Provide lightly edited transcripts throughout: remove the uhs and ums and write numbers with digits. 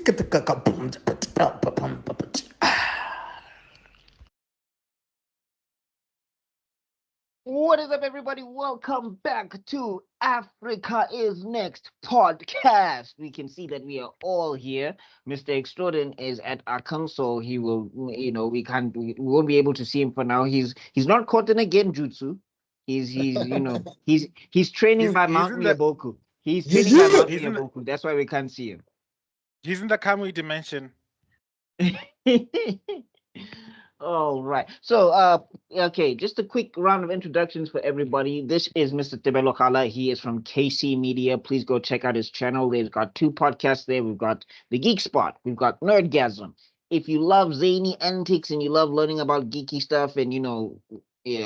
What is up, everybody? Welcome back to Africa is Next podcast. We can see that we are all here. Mr. Extraordin is at Akam, so he will, we won't be able to see him for now. He's not caught in a genjutsu. He's training by Mount Miyaboku. He's training by Mount Miyaboku. That's why we can't see him. He's in the Kamui dimension. All right. So, okay, just a quick round of introductions for everybody. This is Mr. Tebelo Kala. He is from KC Media. Please go check out his channel. They've got 2 podcasts there. We've got The Geek Spot. We've got Nerdgasm. If you love zany antics and you love learning about geeky stuff and,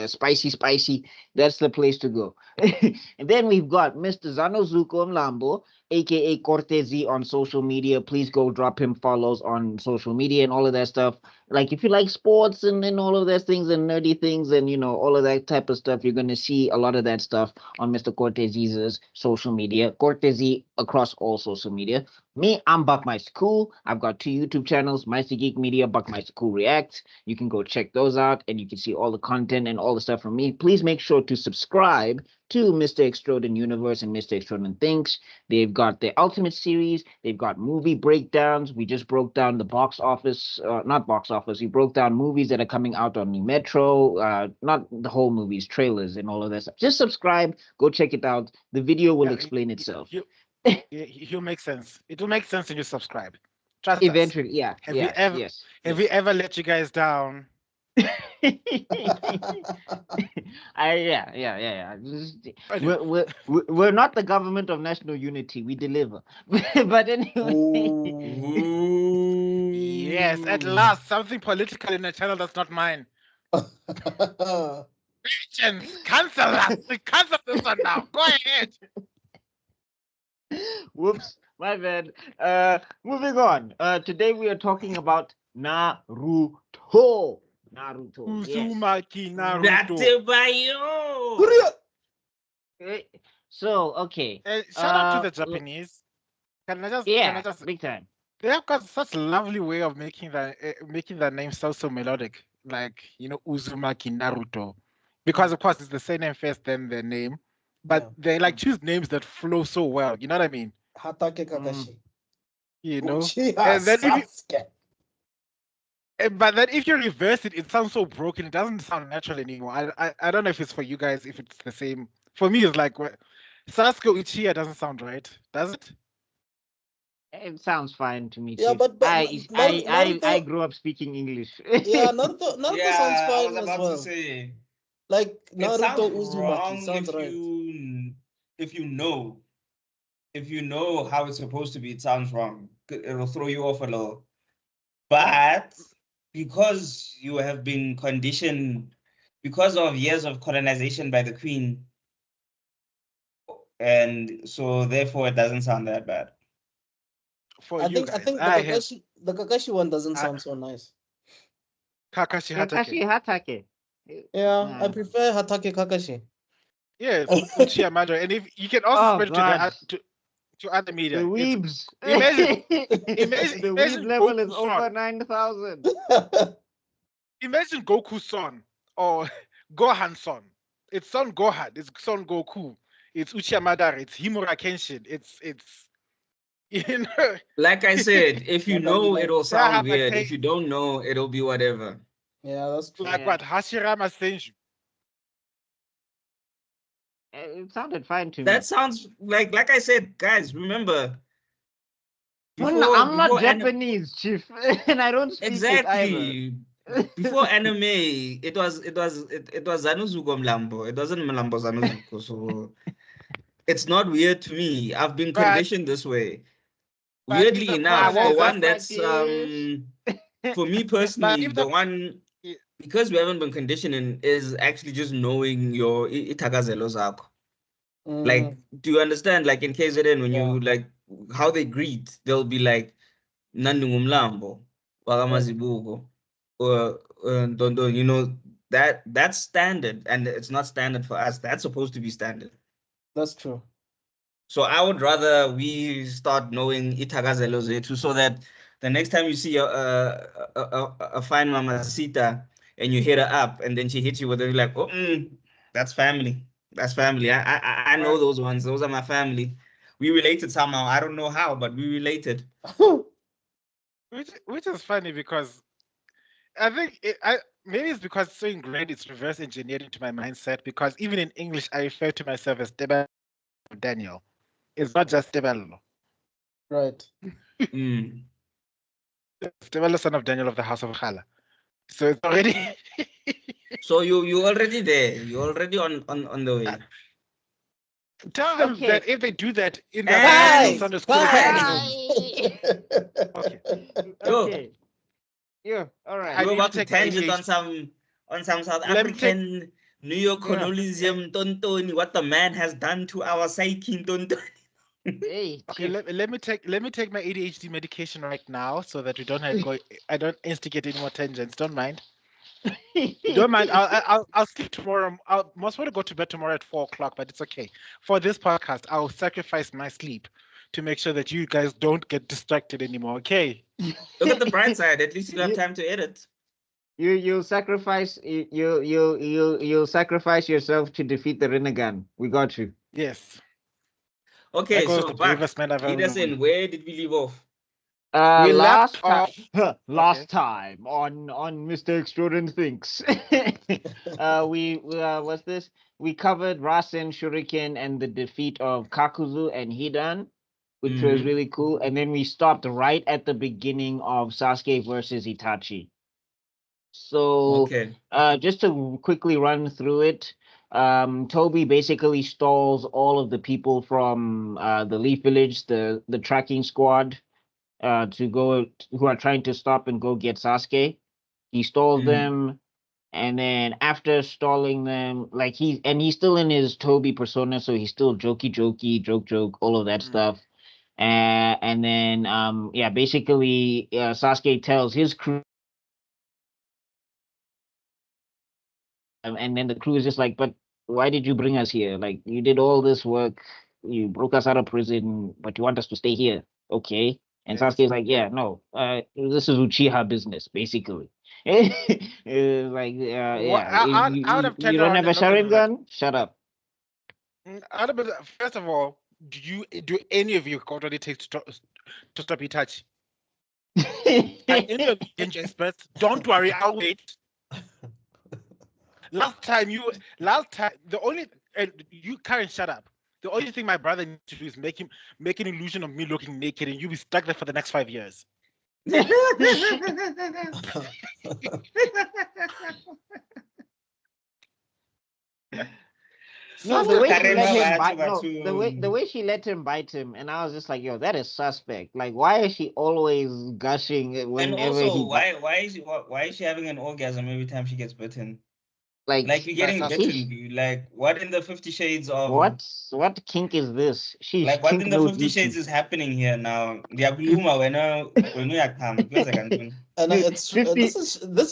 spicy, that's the place to go. And then we've got Mr. Zanozuko Mlambo, aka Cortezi on social media. Please go drop him follows on social media and all of that stuff. Like if you like sports and all of those things and nerdy things and all of that type of stuff, you're going to see a lot of that stuff on Mr. Cortezi's social media. Cortezi across all social media. Me, I'm Buck My School. I've got 2 YouTube channels, Meister Geek Media, Buck My School Reacts. You can go check those out and you can see all the content and all the stuff from me. Please make sure to subscribe to Mr. Extraordin Universe and Mr. Extraordin Thinks. They've got the Ultimate Series. They've got movie breakdowns. We just broke down the box office, not box office. We broke down movies that are coming out on New Metro, not the whole movies, trailers and all of that stuff. Just subscribe. Go check it out. The video will explain itself. He'll make sense. It will make sense when you subscribe. Trust Eventually, us. Yeah. Have we ever let you guys down? We're not the government of national unity. We deliver. But anyway. Yes, at last, something political in a channel that's not mine. Cancel that. Cancel this one now. Go ahead. Whoops, my bad. Moving on. Today we are talking about Naruto. Uzumaki Naruto. So, okay. Shout out to the Japanese. Can I just big time. They have got such a lovely way of making that name sound so melodic. Like, Uzumaki Naruto. Because of course it's the same name first, then their name. But they choose names that flow so well. You know what I mean? Hatake Kakashi. And then if you reverse it, it sounds so broken. It doesn't sound natural anymore. I don't know if it's for you guys, if it's the same. For me, it's like Sasuke Uchiha doesn't sound right, does it? It sounds fine to me. Yeah, but I grew up speaking English. Yeah, Naruto sounds fine I was as about well. to say, like Naruto Uzumaki sounds right. If you know how it's supposed to be, it sounds wrong. It'll throw you off a little. But because you have been conditioned, because of years of colonization by the queen, and so therefore it doesn't sound that bad. I think the Kakashi one doesn't sound so nice. Kakashi Hatake. Yeah, I prefer Hatake Kakashi. Yeah, Uchiha Madara. And if you can also spread it to other media. The weebs. Imagine the weeb level Goku is over 9,000. Imagine Goku's son or Gohan's son. It's son Gohan. It's son Goku. It's Uchiha Madara. It's Himura Kenshin. It's Like I said, if you know, it'll sound weird. If you don't know, it'll be whatever. Yeah, that's true. Like what? Hashirama Senju. It sounded fine to me. That sounds like I said, guys, remember. I'm not Japanese, Chief, and I don't speak exactly. Before anime, it was Zanuzuko Mlambo. It wasn't Mlambo Zanuzuko, so it's not weird to me. I've been conditioned this way. Weirdly enough, the one that's for me personally, the one because we haven't been conditioning is actually just knowing your itakazelo zako. Like, do you understand? Like in KZN, when you like how they greet, they'll be like Nandungumlambo, Wagamazibugo, or Dondo, that's standard, and it's not standard for us. That's supposed to be standard. That's true. So I would rather we start knowing Itagazelo Zetu so that the next time you see a fine mamacita and you hit her up and then she hits you with it, you're like, oh, that's family. That's family. I know those ones. Those are my family. We related somehow. I don't know how, but we related. Which is funny because I think maybe it's because it's so ingrained, it's reverse engineered into my mindset, because even in English I refer to myself as Daniel. It's not just Tebello. Right. It's Tebello, son of Daniel of the House of Khala. So it's already So you already there. You're already on the way. Tell them that if they do that in their Sunday school. Okay. Yeah. All right. We're about to tangent on some South African neocolonialism, Tontoni, what the man has done to our psyche, Tontoni. Hey, okay, let me take my ADHD medication right now so that we don't I don't instigate any more tangents. Don't mind. Don't mind. I'll sleep tomorrow. I'll most want to go to bed tomorrow at 4:00, but it's okay. For this podcast, I'll sacrifice my sleep to make sure that you guys don't get distracted anymore. Okay. Look at the bright side. At least you'll have time to edit. You'll sacrifice you'll sacrifice yourself to defeat the Rinnegan. We got you. Yes. Okay, so back. Lead us in. Where did we leave off? We last time on Mr. Extraordinary Thinks. What's this? We covered Rasen, Shuriken, and the defeat of Kakuzu and Hidan, which was really cool. And then we stopped right at the beginning of Sasuke versus Itachi. So just to quickly run through it, Toby basically stalls all of the people from the Leaf Village, the tracking squad, who are trying to stop and go get Sasuke. He stalls them, and then after stalling them, like he's still in his Toby persona, so he's still jokey, joke, all of that stuff. And then basically Sasuke tells his crew. And then the crew is just like, but why did you bring us here? Like, you did all this work, you broke us out of prison, but you want us to stay here. Okay. And Sasuke is like, yeah, no, this is Uchiha business, basically. You don't have a Sharingan? Shut up. First of all, do any of you got what it takes to stop Itachi? Any of the ninja experts? Don't worry, I'll wait. Last time, the only you Karen, shut up. The only thing my brother needs to do is make an illusion of me looking naked, and you'll be stuck there for the next 5 years. No, the way she let him bite him, and I was just like, yo, that is suspect. Like, why is she always gushing whenever why is she having an orgasm every time she gets bitten? Like you're getting bitten. Like, what in the 50 Shades of what kink is this? She's like, what in the 50 Shades is happening here now? And this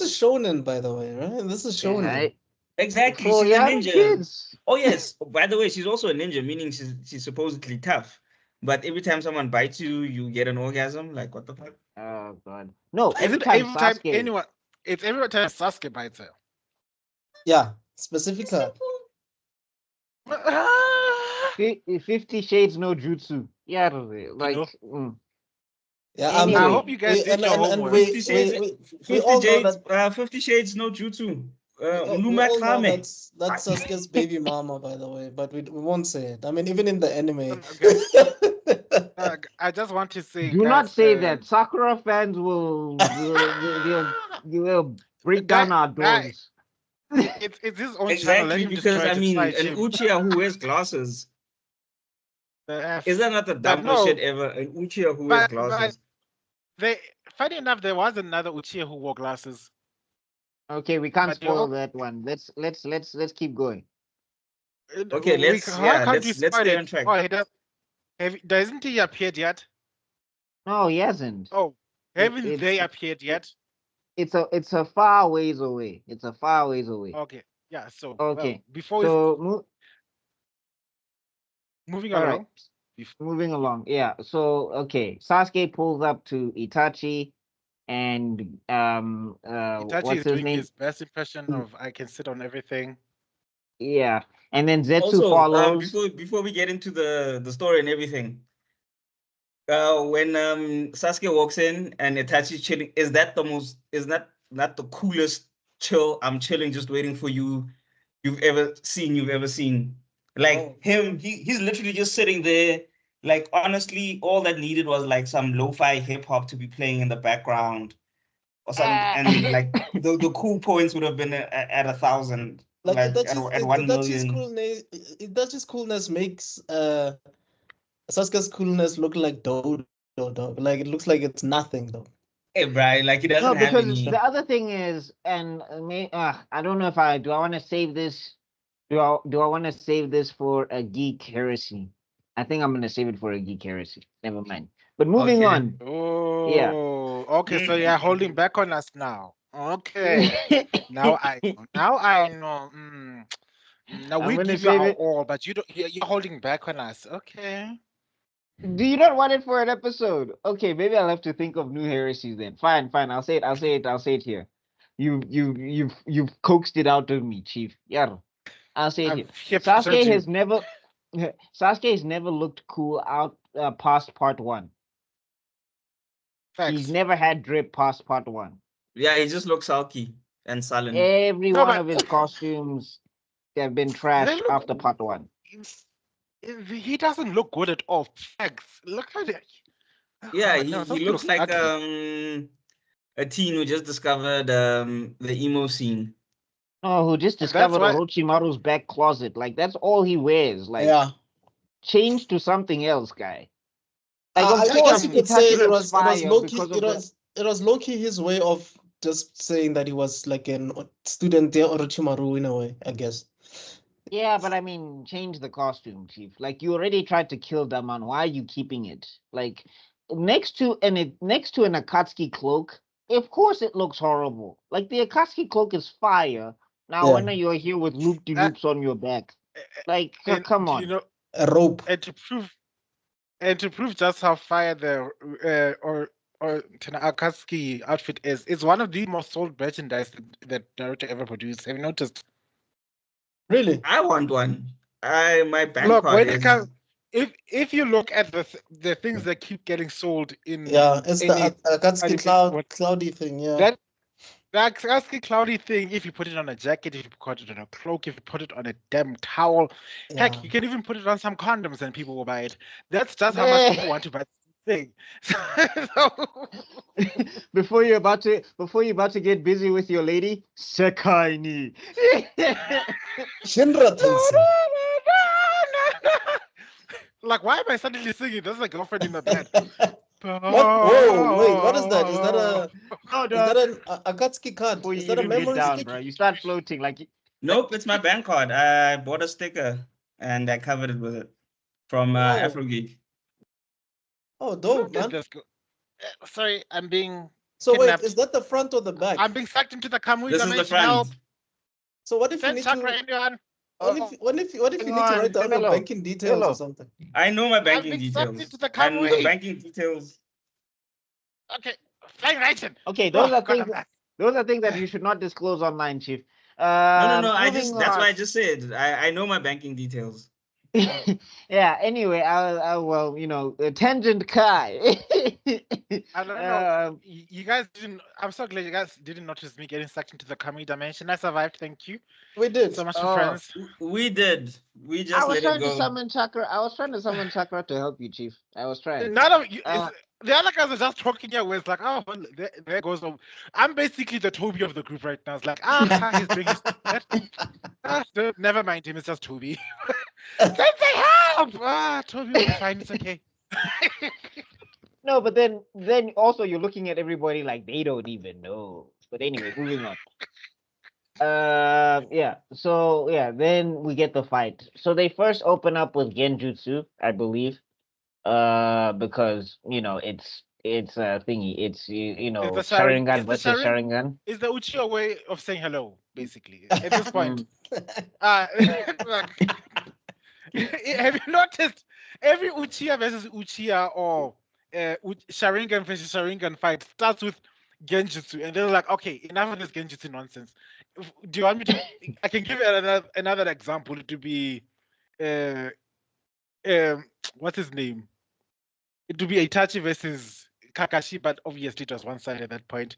is shonen, by the way, right? This is shonen. Right? Exactly. She's a ninja. Kids. Oh yes. By the way, she's also a ninja, meaning she's supposedly tough. But every time someone bites you, you get an orgasm. Like, what the fuck? Oh god. No, every time Sasuke bites her. Yeah, specifically. 50 Shades no jutsu. Yeah, like. Yeah, I hope you guys did your homework. 50 Shades no jutsu. That's Sasuke's baby mama, by the way, but we won't say it. I mean, even in the anime. I just want to say, do not say that. Sakura fans will break down our doors. It's his own exactly, because I mean, an Uchiha who wears glasses. Is that not the dumbest shit ever? An Uchiha who wears glasses. Funny enough, there was another Uchiha who wore glasses. Okay, we can't spoil that one. Let's keep going. Okay, let's stay on track. Oh, hasn't he appeared yet? No, he hasn't. Oh, haven't they appeared yet? It's a far ways away. It's a far ways away. Okay, yeah. So okay, before moving along. moving along. Yeah. So okay, Sasuke pulls up to Itachi, and Itachi what's is his doing name? his best impression of I can sit on everything. Yeah, and then Zetsu Also, follows. before we get into the story and everything, when Sasuke walks in and Itachi's chilling, is that the coolest chill? I'm chilling, just waiting for you. You've ever seen. Like Oh. him, he's literally just sitting there. Like honestly, all that needed was like some lo-fi hip hop to be playing in the background or something, and like the cool points would have been at 1,000, Like like at 1,000,000. Itachi's coolness makes Sasuke's coolness look like Dodo, dog. Like it looks like it's nothing, though. Hey, Brian, like he No, doesn't have because the any. other thing is, and I don't know if do I want to save this? Do I want to save this for a geek heresy? I think I'm gonna save it for a geek heresy. Never mind. But moving Okay. on. Yeah. Oh, okay. So you're holding back on us now. Okay. Now I know. Now I know. Now I'm we gonna give you save our it. all, but you don't. You're holding back on us. Okay. Do you not want it for an episode? Okay, maybe I'll have to think of new heresies then. Fine, fine. I'll say it. I'll say it here. You've coaxed it out of me, Chief. Yeah. I'll say it I've here. hip Sasuke you. has never Sasuke has never looked cool out past part 1. He's Facts. never had drip past part 1. Yeah, he just looks sulky and sullen. Every No, one but of his costumes have been they trashed look. after part 1. He doesn't look good at all. Facts. Look at it. Oh, Yeah, no, he those looks like ugly. a teen who just discovered the emo scene. Oh, who just And that's discovered why. Orochimaru's back closet. Like that's all he wears. Like Yeah. change to something else, guy. Like of I course guess you could say Itachi it looks was fire low key. because of the It was low key his way of just saying that he was like an student there, Orochimaru in a way. I guess. yeah, but I mean change the costume, Chief. Like you already tried to kill that man. Why are you keeping it? Like next to an Akatsuki cloak, of course it looks horrible. Like the Akatsuki cloak is fire. Now Yeah. when you're here with loop de Uh, loops on your back, like and come you on. know, A rope. and to prove just how fire the or Akatsuki outfit is, it's one of the most sold merchandise that Naruto ever produced. Have you noticed? Really? I want one. My bank Look, card when it is. comes, if you look at the things that keep getting sold in Yeah, it's any the Akatsuki what cloudy thing. Yeah. that that Akatsuki cloudy thing, if you put it on a jacket, if you put it on a cloak, if you put it on a damn towel, heck, Yeah. you can even put it on some condoms and people will buy it. That's just how much people want to buy this thing. So, before you're about to get busy with your lady, Sekai ni. Shinra Tensei. like, why am I suddenly singing? There's a girlfriend in the bed. What? Whoa, wait, what is that? Is that No, is that an Akatsuki card? before Is you that a even get memory down, stick? bro, you start floating like Nope, it's my bank card. I bought a sticker and I covered it with it from Oh. Afrogeek. Oh, dope, Look at man. this. Sorry, I'm being So wait, kidnapped. is that the front or the back? I'm being sucked into the Kamui This is the dimension. Help. front. So what if you Send need chakra to? anyone. What if you Hang need to on, write down your hello. banking details Hello. or something? I know my I'm banking being sucked details. into the And the Kamui. banking details. Okay, flying right in. okay, those Oh, are God, things I'm back. those are things that you should not disclose online, Chief. No. That's why I Moving just said I know my banking details. on. Yeah, anyway, well, you know, tangent Kai. I don't know. You guys didn't. I'm so glad you guys didn't notice me getting sucked into the Kamui dimension. I survived. Thank you We did. so much for Oh. friends. We did. We I just was let it trying to go. summon Chakra. I was trying to summon Chakra to help you, Chief. I was trying. None of you. Uh, The other guys are just talking here. Where it's like, oh, well, there goes. I'm basically the Toby of the group right now. It's like, he's doing his. Never mind him. It's just Toby. Sensei, help! Toby will be fine. It's okay. No, but then also you're looking at everybody like they don't even know. But anyway, moving on. Yeah. So yeah, then we get the fight. So they first open up with Genjutsu, I believe. Because you know it's a thingy. It's you know It's the Sharing. Sharingan It's the versus Sharing. Sharingan. It's the Uchiha way of saying hello, basically. At this point, Have you noticed every Uchiha versus Uchiha or Sharingan versus Sharingan fight starts with Genjutsu, and they're like, okay, enough of this Genjutsu nonsense. Do you want me to? I can give you another example to be, what's his name? It would be Itachi versus Kakashi, but obviously it was one side at that point.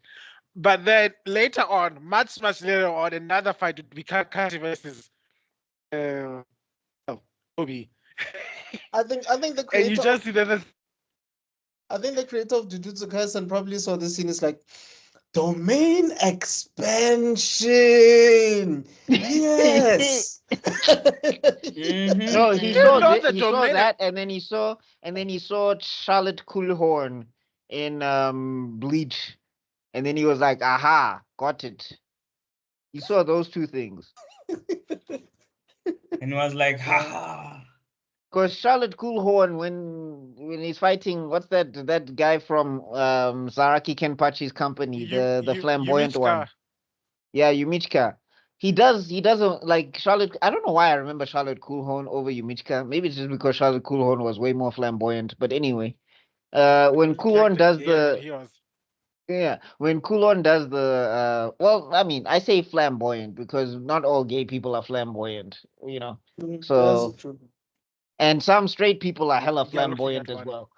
But then later on, much later on, another fight would be Kakashi versus Obi. I think the And creator. you just see that. I think the creator of Jujutsu Kaisen probably saw this scene. It's like domain expansion. Yes. Mhm. No, he You saw know the he saw domain- that, and then he saw Charlotte Coolhorn in Bleach, and then he was like, "Aha, got it." He saw those two things. And was like, haha. Because Charlotte Coolhorn, when he's fighting, what's that guy from Zaraki Kenpachi's company, the flamboyant one? Yumichika. Yeah, Yumichika. He doesn't like Charlotte. I don't know why I remember Charlotte Coolhorn over Yumichika. Maybe it's just because Charlotte Coolhorn was way more flamboyant. But anyway, when Coolhorn does the when Coolhorn does the well, I mean, I say flamboyant because not all gay people are flamboyant, you know. So That's true. and some straight people are hella Yeah, looking flamboyant at as one. well.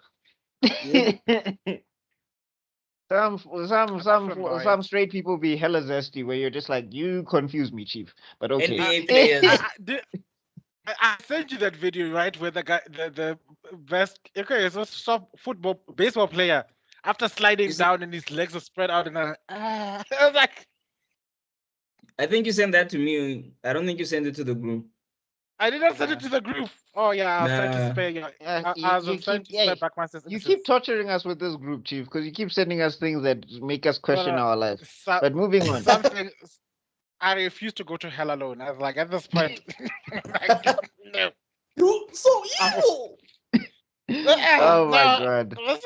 Yeah. Some flamboyant. straight people be hella zesty where you're just like, you confuse me, chief. But okay. NBA players. I sent you that video, right, where the guy, the best, okay, it's a baseball player, after sliding Is it- down and his legs are spread out, and I was like, I think you sent that to me. I don't think you sent it to the group. I did not send it to the group. Oh yeah, I was trying to Nah. spare you. Yeah, I was trying to spare back my you keep torturing us with this group, chief, because you keep sending us things that make us question no. our lives. But moving on. Something. I refuse to go to hell alone. I was like, at this point, like, no. You're so evil. Oh my god. This is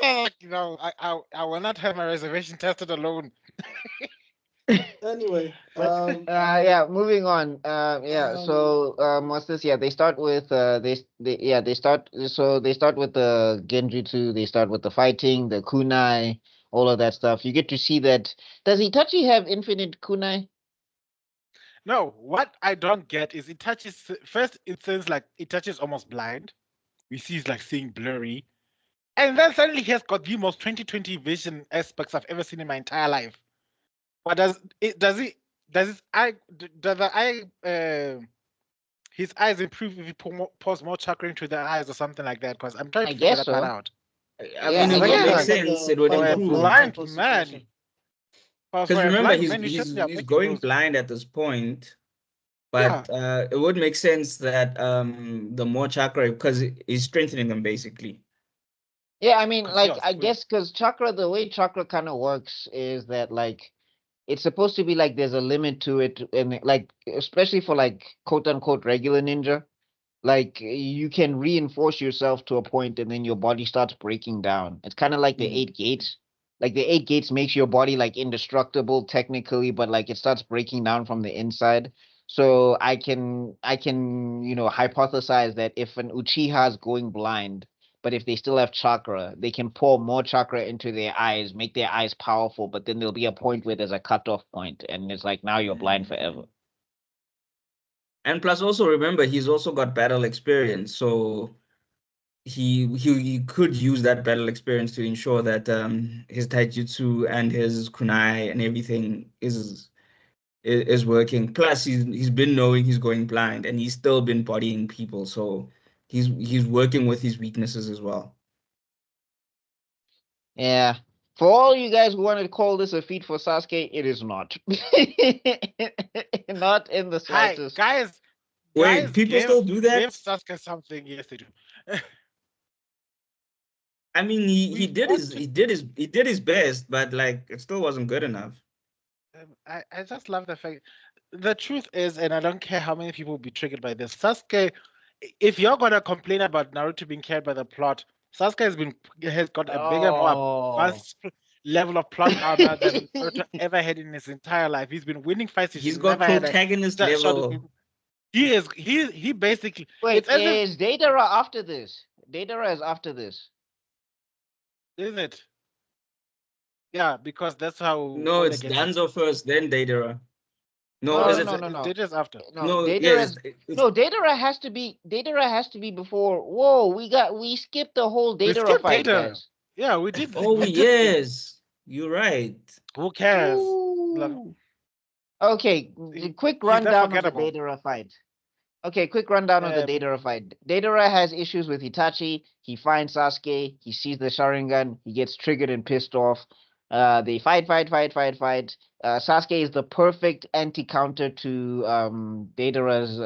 like, I will not have my reservation tested alone. Anyway, Yeah, moving on. So what's this? Yeah, they start with they start with the genjutsu, they start with the fighting, the kunai, all of that stuff. You get to see that. Does Itachi have infinite kunai? No, what I don't get is first it seems like Itachi is almost blind. We see he's like seeing blurry. And then suddenly he has got the most 20/20 vision aspects I've ever seen in my entire life. But his eyes improve if he pours more chakra into the eyes or something like that? Because I'm trying to figure that part out. I mean, it would make sense. It would For a improve. blind man. Because remember, he's going blind at this point. But it would make sense that the more chakra, because he's strengthening them basically. Yeah, I mean, like, I guess because the way chakra kind of works is that, like, it's supposed to be like there's a limit to it, and like, especially for like quote unquote regular ninja, like you can reinforce yourself to a point and then your body starts breaking down. It's kind of like the 8 gates. Like the 8 gates makes your body like indestructible technically, but like it starts breaking down from the inside. So I can hypothesize that if an Uchiha is going blind, but if they still have chakra, they can pour more chakra into their eyes, make their eyes powerful, but then there'll be a point where there's a cutoff point, and it's like now you're blind forever. And plus, also remember, he's also got battle experience, so he could use that battle experience to ensure that his taijutsu and his kunai and everything is working. Plus, he's been knowing he's going blind, and he's still been bodying people, so he's working with his weaknesses as well. Yeah. For all you guys who want to call this a feat for Sasuke, it is not. Not in the slightest. Guys, wait, people still do that? Give Sasuke something. Yes, they do. I mean, he did his best, but like it still wasn't good enough. I just love the fact. The truth is, and I don't care how many people will be triggered by this, Sasuke. If you're gonna complain about Naruto being carried by the plot, Sasuke has got a bigger, more advanced level of plot armor than Naruto ever had in his entire life. He's been winning fights. He's got protagonist level. He basically. Wait, It's as if, is Datara after this? Datara is after this. isn't it? Yeah, because that's how No, Oda it's gets it. Danzo first, then Datara. No, No, is no, it? no, no. Data's after. No, No, Datara yes. is no Datara has to be before. Whoa, we skipped the whole We Datara skipped fight, Data. guys. Yeah, we did. Oh, we did. yes. You're right. Who cares? Like, Ooh. Okay, the quick he's that rundown of the forgettable. Datara fight. Okay, quick rundown of the Datara fight. Datara has issues with Itachi. He finds Sasuke. He sees the Sharingan. He gets triggered and pissed off. They fight. Sasuke is the perfect anti-counter to Datara's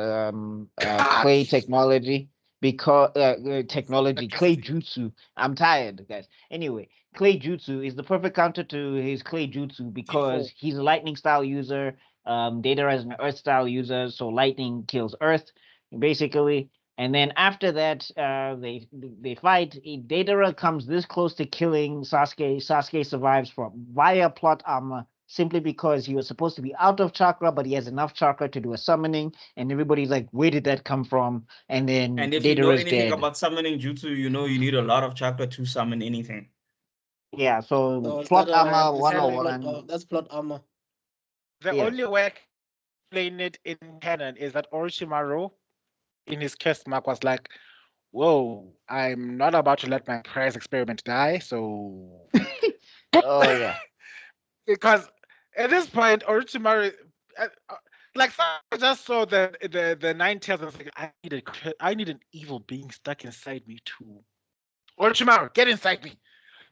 clay technology because clay jutsu. I'm tired, guys. Anyway, clay jutsu is the perfect counter to his clay jutsu because he's a lightning style user. Datara is an earth style user, so lightning kills earth, basically. And then after that, they fight. Datara comes this close to killing Sasuke. Sasuke survives via plot armor simply because he was supposed to be out of chakra, but he has enough chakra to do a summoning. And everybody's like, "Where did that come from?" And then And if you know Datara's anything dead. about summoning jutsu, you know you need a lot of chakra to summon anything. Yeah. So Oh, is plot that armor is that plot- 101. that's plot armor. The Yes. only way I can explain it in canon is that Orochimaru, in his quest mark, was like, "Whoa, I'm not about to let my prize experiment die." So, Oh yeah. because at this point, Orochimaru, like, I just saw the nine tails. I was like, I need an evil being stuck inside me too. Orochimaru, get inside me.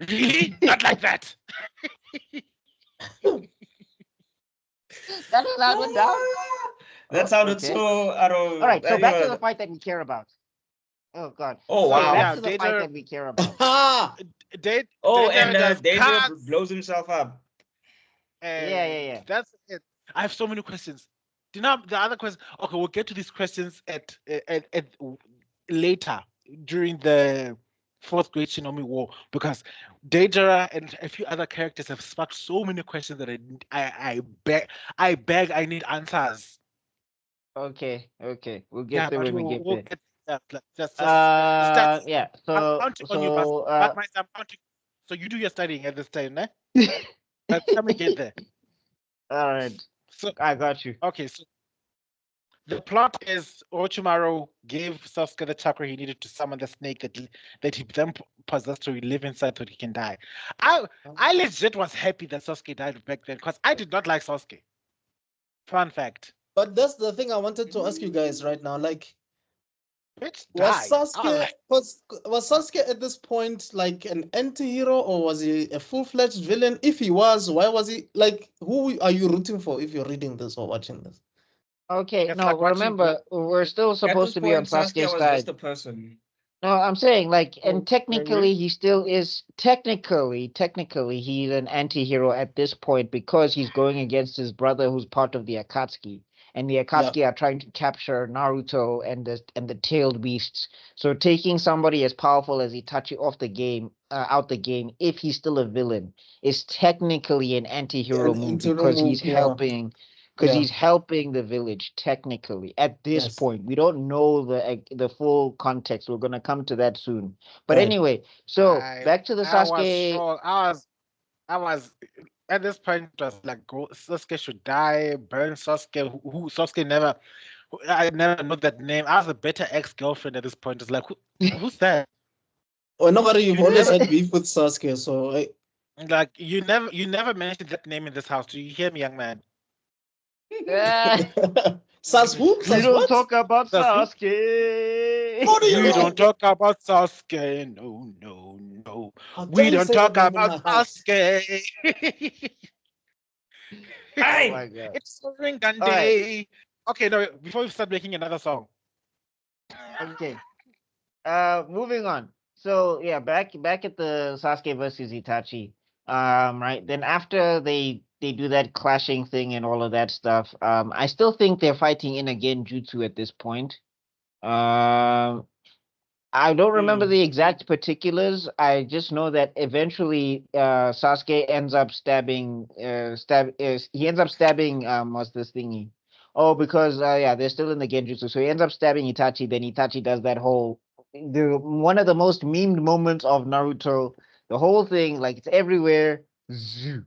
Really? Not like that. That sounded down. That sounded Okay. so out of. All right, so back to know, the fight that we care about. Oh God. Oh, So wow. back to the fight Data- that we care about. Ah, Oh, Data and does Danger cards, blows himself up. Yeah. That's it. I have so many questions. Do you know the other question? Okay, we'll get to these questions at later during the fourth Great Shinomi War, because Deidara and a few other characters have sparked so many questions that I beg I need answers. Okay. We'll get there But when we get we'll there. get that. Just Yeah. I'm So counting on you, but I'm counting. So you do your studying at this time, eh? By the time we get there. all right. So I got you. okay, so the plot is Orochimaru gave Sasuke the chakra he needed to summon the snake that he then possessed to live inside so he can die. I legit was happy that Sasuke died back then because I did not like Sasuke. Fun fact. but that's the thing I wanted to ask you guys right now. Like, Bitch was died. Sasuke was Sasuke at this point like an anti-hero, or was he a full-fledged villain? If he was, why was he like? Who are you rooting for if you're reading this or watching this? Okay. It's No, like watching remember we're still At supposed this to be on point, Sasuke Sasuke's was side. just a person. No, I'm saying like, Oh, and technically he still is technically he's an anti-hero at this point because he's going against his brother who's part of the Akatsuki. And the Akatsuki are trying to capture Naruto and the tailed beasts. So taking somebody as powerful as Itachi off the game, out the game, if he's still a villain, is technically an anti-hero an move anti-hero because move, he's yeah. helping. Because he's helping the village technically at this Yes. point. We don't know the full context. We're gonna come to that soon. But Right. anyway, so back to the I was Sasuke. sure. I was at this point. It was like, Sasuke should die. Burn Sasuke. Who Sasuke never. I never know that name. I was a better ex-girlfriend at this point. It's like, who's that? Well, nobody. You've You always never- had beef with Sasuke, so Like, you never mentioned that name in this house. Do you hear me, young man? Sas who? We Sas don't what? talk about Sas who? Sasuke. What do you We know? don't talk about Sasuke. No. How We dare you don't say talk that name in about my house? Sasuke. Oh my God. It's Ringan All right. Day. Okay, no, before we start making another song. Okay. Moving on. So yeah, back at the Sasuke versus Itachi. Right. Then after they do that clashing thing and all of that stuff, I still think they're fighting in a Genjutsu at this point. I don't remember the exact particulars. I just know that eventually Sasuke ends up stabbing he ends up stabbing what's this thingy? Oh, because yeah, they're still in the Genjutsu. So he ends up stabbing Itachi. Then Itachi does that whole one of the most memed moments of Naruto. The whole thing, like it's everywhere. Zoo.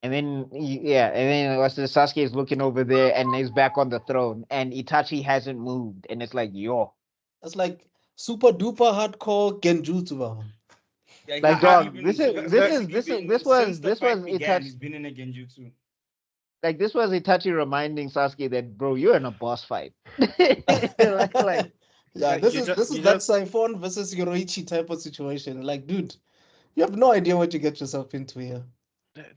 And then yeah, and then Sasuke is looking over there and he's back on the throne, and Itachi hasn't moved, and it's like yo, That's like super duper hardcore Genjutsu. Yeah, like he's dog, even, this so is he's this is basically this is been, this since was the this was fight began, Itachi. he's been in a genjutsu. Like this was Itachi reminding Sasuke that bro, you're in a boss fight. like Yeah, You this just, is that Siphon versus Yoroichi type of situation. Like, dude, you have no idea what you get yourself into here.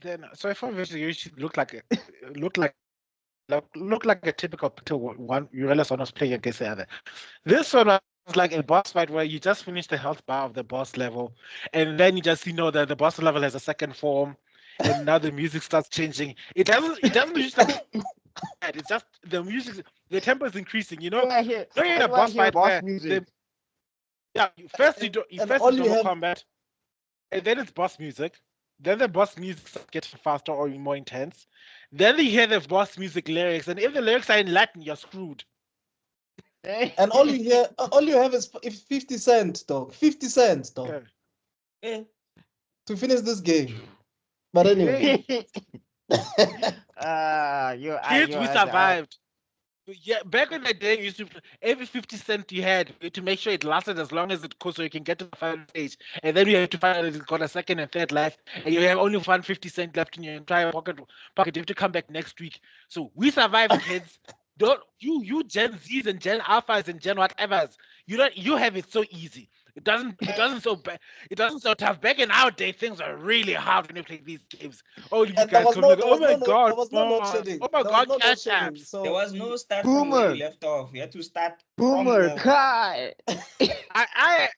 then so if obviously you should look like a typical one. You realize one was playing against the other. This one was like a boss fight where you just finish the health bar of the boss level, and then you just that the boss level has a second form, and now the music starts changing. It doesn't just like it's just the music, the tempo is increasing. You know, you're in a boss fight boss where music. first you do And first all it's you normal have- combat, and then it's boss music. Then the boss music starts getting faster or more intense. Then you hear the boss music lyrics, and if the lyrics are in Latin, you're screwed. And all you have is 50 cents, dog. 50 cents, dog, Yeah. to finish this game. But anyway. Kids, we survived. Yeah, back in the day, you used to every 50 cent you had to make sure it lasted as long as it could, so you can get to the final stage. And then you have to find out it's got a second and third life, and you have only 50 cent left in your entire pocket. You have to come back next week. So we survived, kids. Don't you Gen Zs and Gen Alphas and Gen whatevers. You have it so easy. It doesn't so bad. It doesn't so tough. Back in our day, things are really hard when you play these games. Oh, you And guys come like, oh my god, there was no load Mom. shedding. Oh my There was god, no load cash shedding. apps. So There was no start from where you left off. You had to start from Boomer level. Kai.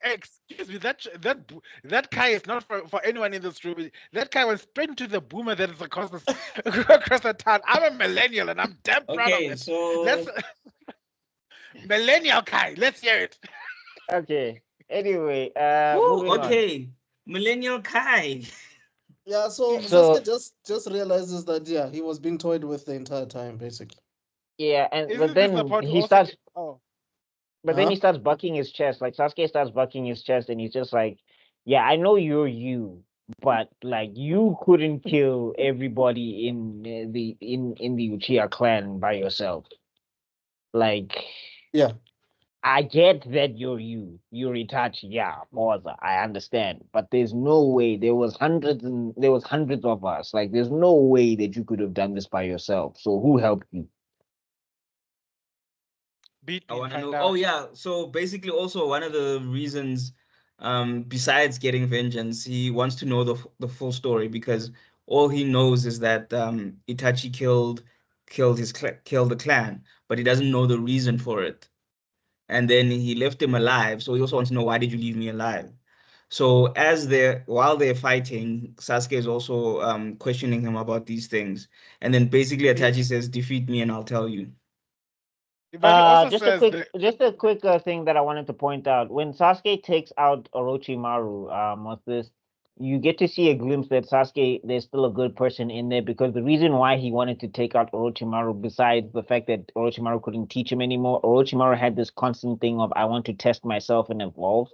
Excuse me, that Kai is not for anyone in this room. That Kai was straight into the boomer that is across the town. I'm a millennial and I'm damn proud of Okay, it. so Let's millennial Kai. Let's hear it. Okay. Anyway, Woo, moving on. okay, Millennial Kai. yeah, so So- Sasuke just realizes that he was being toyed with the entire time, basically. Yeah, and Isn't but this the then part he also starts. oh But then Huh? he starts bucking his chest. Like Sasuke starts bucking his chest, and he's just like, "Yeah, I know you're you, but like you couldn't kill everybody in the Uchiha clan by yourself. Like, Yeah. I get that you're Itachi, yeah, Moza, I understand, but there's no way. There was hundreds of us. Like, there's no way that you could have done this by yourself. So who helped you?" beat I me want to find know. out. Oh yeah. So basically, also one of the reasons, besides getting vengeance, he wants to know the full story, because all he knows is that Itachi killed the clan, but he doesn't know the reason for it. And then he left him alive. So he also wants to know, why did you leave me alive? So while they're fighting, Sasuke is also questioning him about these things. And then basically Itachi says, defeat me and I'll tell you. But he also Just says that just a quick thing that I wanted to point out. When Sasuke takes out Orochimaru, with this, you get to see a glimpse that Sasuke, there's still a good person in there, because the reason why he wanted to take out Orochimaru, besides the fact that Orochimaru couldn't teach him anymore, Orochimaru had this constant thing of, I want to test myself and evolve.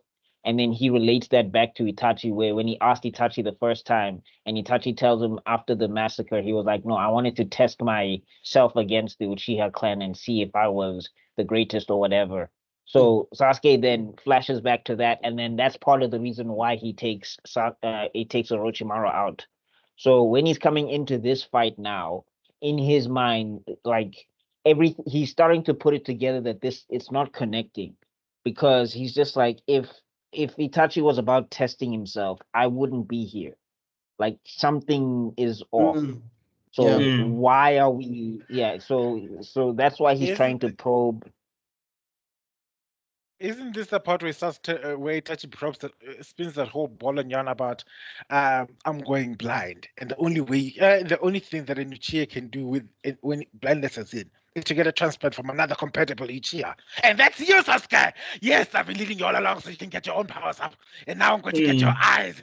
And then he relates that back to Itachi, where when he asked Itachi the first time, and Itachi tells him after the massacre, he was like, "No, I wanted to test myself against the Uchiha clan and see if I was the greatest or whatever." So Sasuke then flashes back to that, and then that's part of the reason why he takes Orochimaru out. So when he's coming into this fight now, in his mind, like he's starting to put it together that it's not connecting, because he's just like, if Itachi was about testing himself, I wouldn't be here. Like something is off. Mm. So Yeah. why are we? Yeah. So that's why he's trying to probe. isn't this the part where he starts where Itachi probes that spins that whole ball and yarn about I'm going blind, and the only thing that an Uchiha can do with it when blindness is in to get a transplant from another compatible each year. And that's you, Sasuke! Yes, I've been leading you all along so you can get your own powers up. And now I'm going to get your eyes.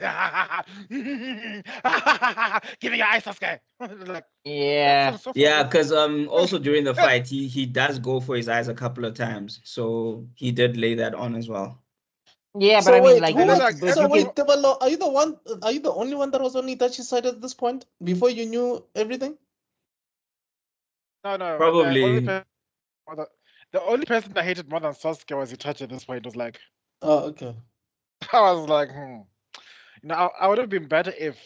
Give me your eyes, Sasuke. Like, Yeah. so Yeah, because also during the fight he does go for his eyes a couple of times. So he did lay that on as well. Yeah, but So I mean, wait, like, who was, like, but so you wait, can, Tebalo, are you the one? Are you the only one that was on Itachi's side at this point before you knew everything? No, Probably. The only person that hated more than Sasuke was Itachi at this point. Was like, Oh, okay. I was like, I would have been better if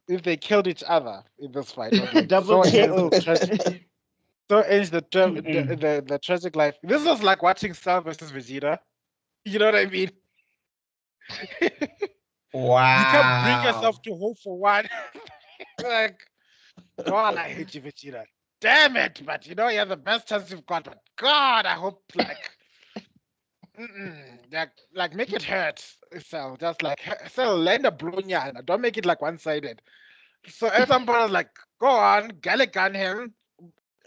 if they killed each other in this fight. It was like double so KO. tragic. So ends the tragic life. This was like watching Cell versus Vegeta. You know what I mean? Wow. You can't bring yourself to hope for one. Like, God, I hate you, Vegeta. Damn it! But you're the best chance you've got. But God, I hope like make it hurt. So just like land a blonya. Don't make it like one-sided. So at some point I was like, go on, Gallic gun him.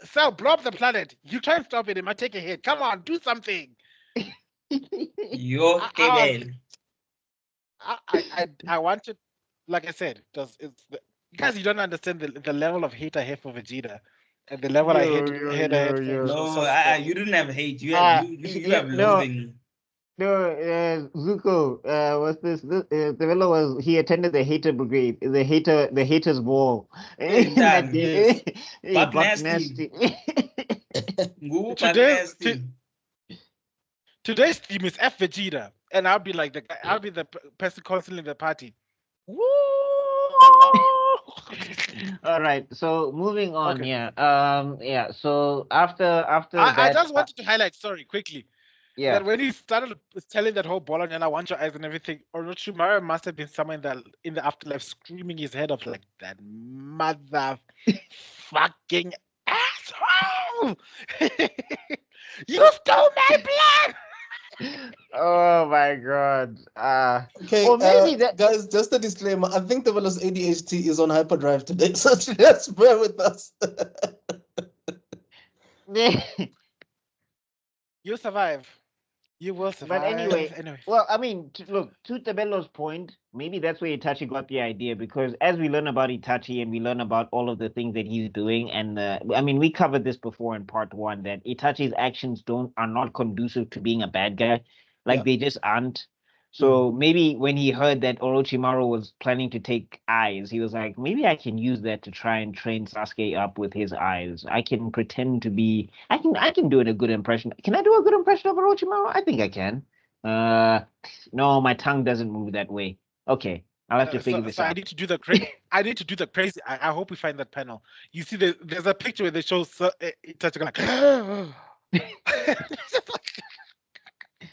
So blow up the planet. You try and stop it, it might take a hit. Come on, do something. Yo, I wanted, like I said, because you don't understand the level of hate I have for Vegeta, and the level I hate for no, Sasuke. you didn't have hate. You have loathing. No, Zuko, what's this? The fellow he attended the hater brigade, the haters wall. Damn, yes. Buck Buck nasty. Buck Today's nasty. today's theme is F Vegeta, and I'll be like I'll be the person constantly in the party. Woo! All right, so moving on. Okay. Yeah. So after that, I just wanted to highlight, sorry, quickly. yeah. That when he started telling that whole ball and I want your eyes and everything, Orochimaru must have been someone in the afterlife screaming his head off like that mother fucking asshole! You stole my blood! Oh my God. Okay, Or maybe that. guys, just a disclaimer. I think Tebalo's ADHD is on hyperdrive today, so just bear with us. You survive. You will survive. But anyway, well, I mean, look, to Tabelo's point, maybe that's where Itachi got the idea, because as we learn about Itachi and we learn about all of the things that he's doing, and I mean, we covered this before in part 1, that Itachi's actions are not conducive to being a bad guy, like they just aren't. So maybe when he heard that Orochimaru was planning to take eyes, he was like, maybe I can use that to try and train Sasuke up with his eyes. I can pretend to be. I can do it a good impression. Can I do a good impression of Orochimaru? I think I can. No, my tongue doesn't move that way. Okay, I'll have to figure this out. I need to do the crazy. I need to do the crazy. I hope we find that panel. You see, there's a picture where they show Itachi like.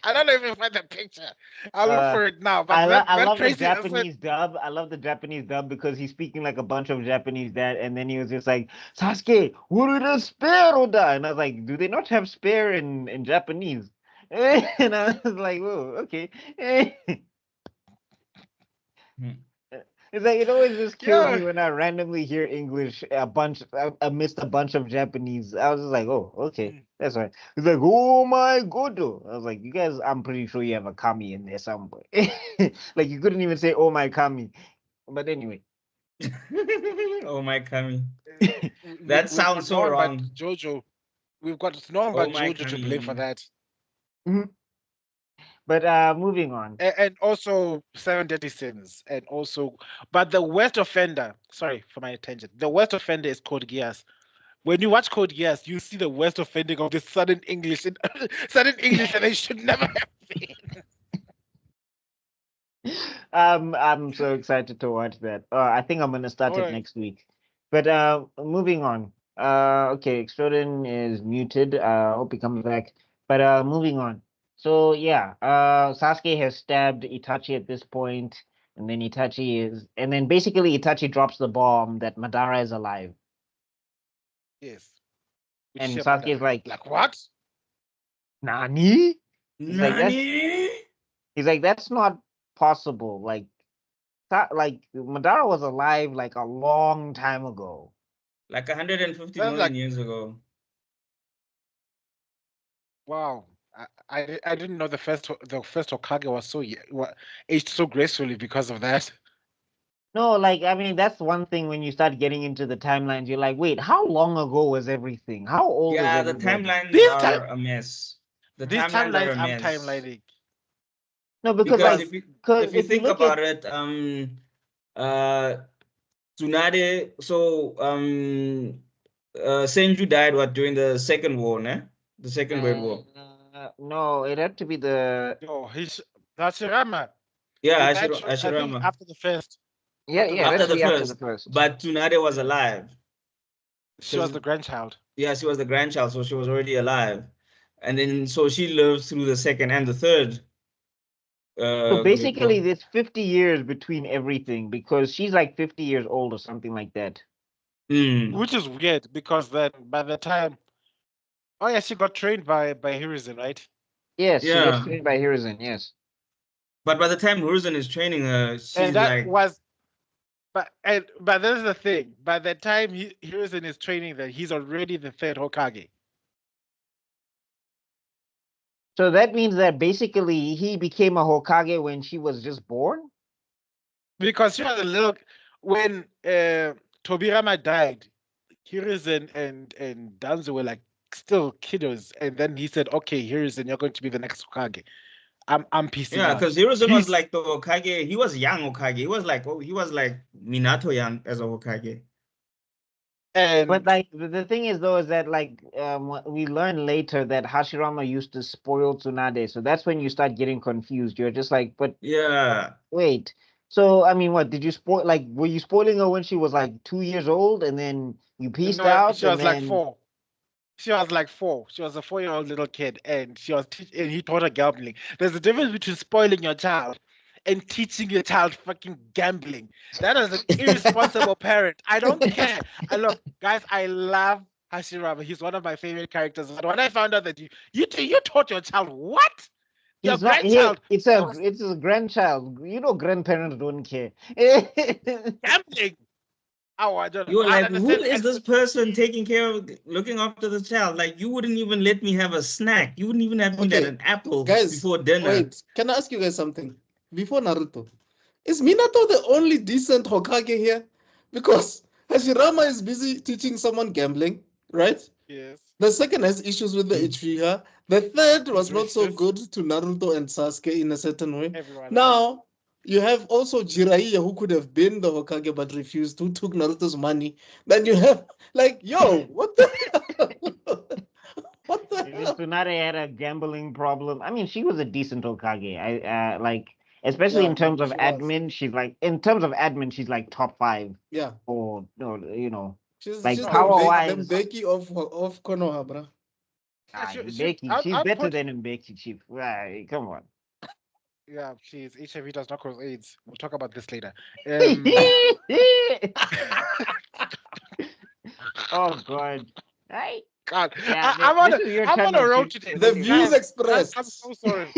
I don't know if you find the picture. I'll look for it now. But I love the Japanese dub. I love the Japanese dub because he's speaking like a bunch of Japanese that, and then he was just like, Sasuke, what is spare Oda? And I was like, do they not have spare in Japanese? And I was like, whoa, okay. It's like it always just kills me when I randomly hear English amidst a bunch of Japanese. I was just like, oh, okay, that's right. It's like, oh my god. I was like, you guys, I'm pretty sure you have a kami in there somewhere. Like you couldn't even say, oh my kami. But anyway. Oh my kami. That sounds so wrong. Jojo. We've got no one but Jojo to blame for that. But moving on. And also 7 Deadly Sins. And also, but the worst offender, sorry for my attention, the worst offender is Code Geass. When you watch Code Geass, you see the worst offending of this sudden English and they should never have been. I'm so excited to watch that. I think I'm gonna start it next week. But moving on. Okay, Extraordin is muted. Hope he comes back. But moving on. So yeah, Sasuke has stabbed Itachi at this point, and then basically Itachi drops the bomb that Madara is alive. Yes. And Sasuke is like what? Nani? Nani? He's like, that's not possible. Like Madara was alive like a long time ago. Like 150 million years ago. Wow. I didn't know the first Hokage was aged so gracefully because of that. No, like I mean, that's one thing when you start getting into the timelines. You're like, wait, how long ago was everything? How old is Yeah, the everybody? timelines These are a mess. The These timelines are timelines a I'm mess. timelining. No, because Because like, because if you if you think look about at it, uh Tsunade, so Senju died what during the second war, ne? The second World War. no, it had to be the No, that's Hashirama. Yeah, He died I think Ashirama. after the first. yeah, yeah, it After had to the be after the first. first. But Tsunade was alive. She was Because the grandchild. yeah, she was the grandchild, so she was already alive. And then so she lived through the second and the third So Great basically, War. there's 50 years between everything because she's like 50 years old or something like that. Mm. Which is weird because then by the time she got trained by Hiruzen, right? Yes, she gets Yeah. trained by Hiruzen. Yes. But by the time Hiruzen is training her, And she's that like, was but there's the thing. By the time Hiruzen is training that he's already the third Hokage. So that means that basically he became a Hokage when she was just born. Because she was a little when Tobirama died, Hiruzen and Danzo were like still kiddos, and then he said, "Okay, Hiruzen, you're going to be the next Hokage." I'm piecing yeah, out. because Hiruzen was like the Hokage. He was young Hokage. He was like Minato young as a Hokage. And But like the thing is though is that like we learn later that Hashirama used to spoil Tsunade, so that's when you start getting confused. You're just like, but Yeah. wait. So I mean, what did you spoil? Like, were you spoiling her when she was like 2 years old, and then you pieced no, out, she and was like then 4. She was like 4. She was a 4-year-old little kid, and and he taught her gambling. There's a difference between spoiling your child and teaching your child fucking gambling. That is an irresponsible parent. I don't care. I look, guys, I love Hashirama. He's one of my favorite characters. But when I found out that you taught your child what? Your he's not here. grandchild It's a grandchild. You know, grandparents don't care. gambling. Oh, I don't know. You were I like, who understand. is this person taking care of, looking after the child? Like, you wouldn't even let me have a snack. You wouldn't even have me get Okay, an apple guys, before dinner. wait. Can I ask you guys something? Before Naruto, is Minato the only decent Hokage here? Because Hashirama is busy teaching someone gambling, right? Yes. The second has issues with the Uchiha. The third was not so racist. good to Naruto and Sasuke in a certain way. Everyone else. Now, you have also Jiraiya, who could have been the Hokage but refused, who took Naruto's money. Then you have, like, yo, what the hell? What the hell? Tsunade had a gambling problem. I mean, she was a decent Hokage. I like, especially in terms of she was. admin, she's like top 5. Yeah. Or no, you know, She's like the power the wise. Mbeki of Konoha, bro. Mbeki, she's better than Mbeki, Chief. Right, come on. Yeah, she's HIV does not cause AIDS. We'll talk about this later. Oh God. Right? God, Yeah, I'm on this is your I'm time on a to road choose. today. The Guys, views expressed. I'm so sorry.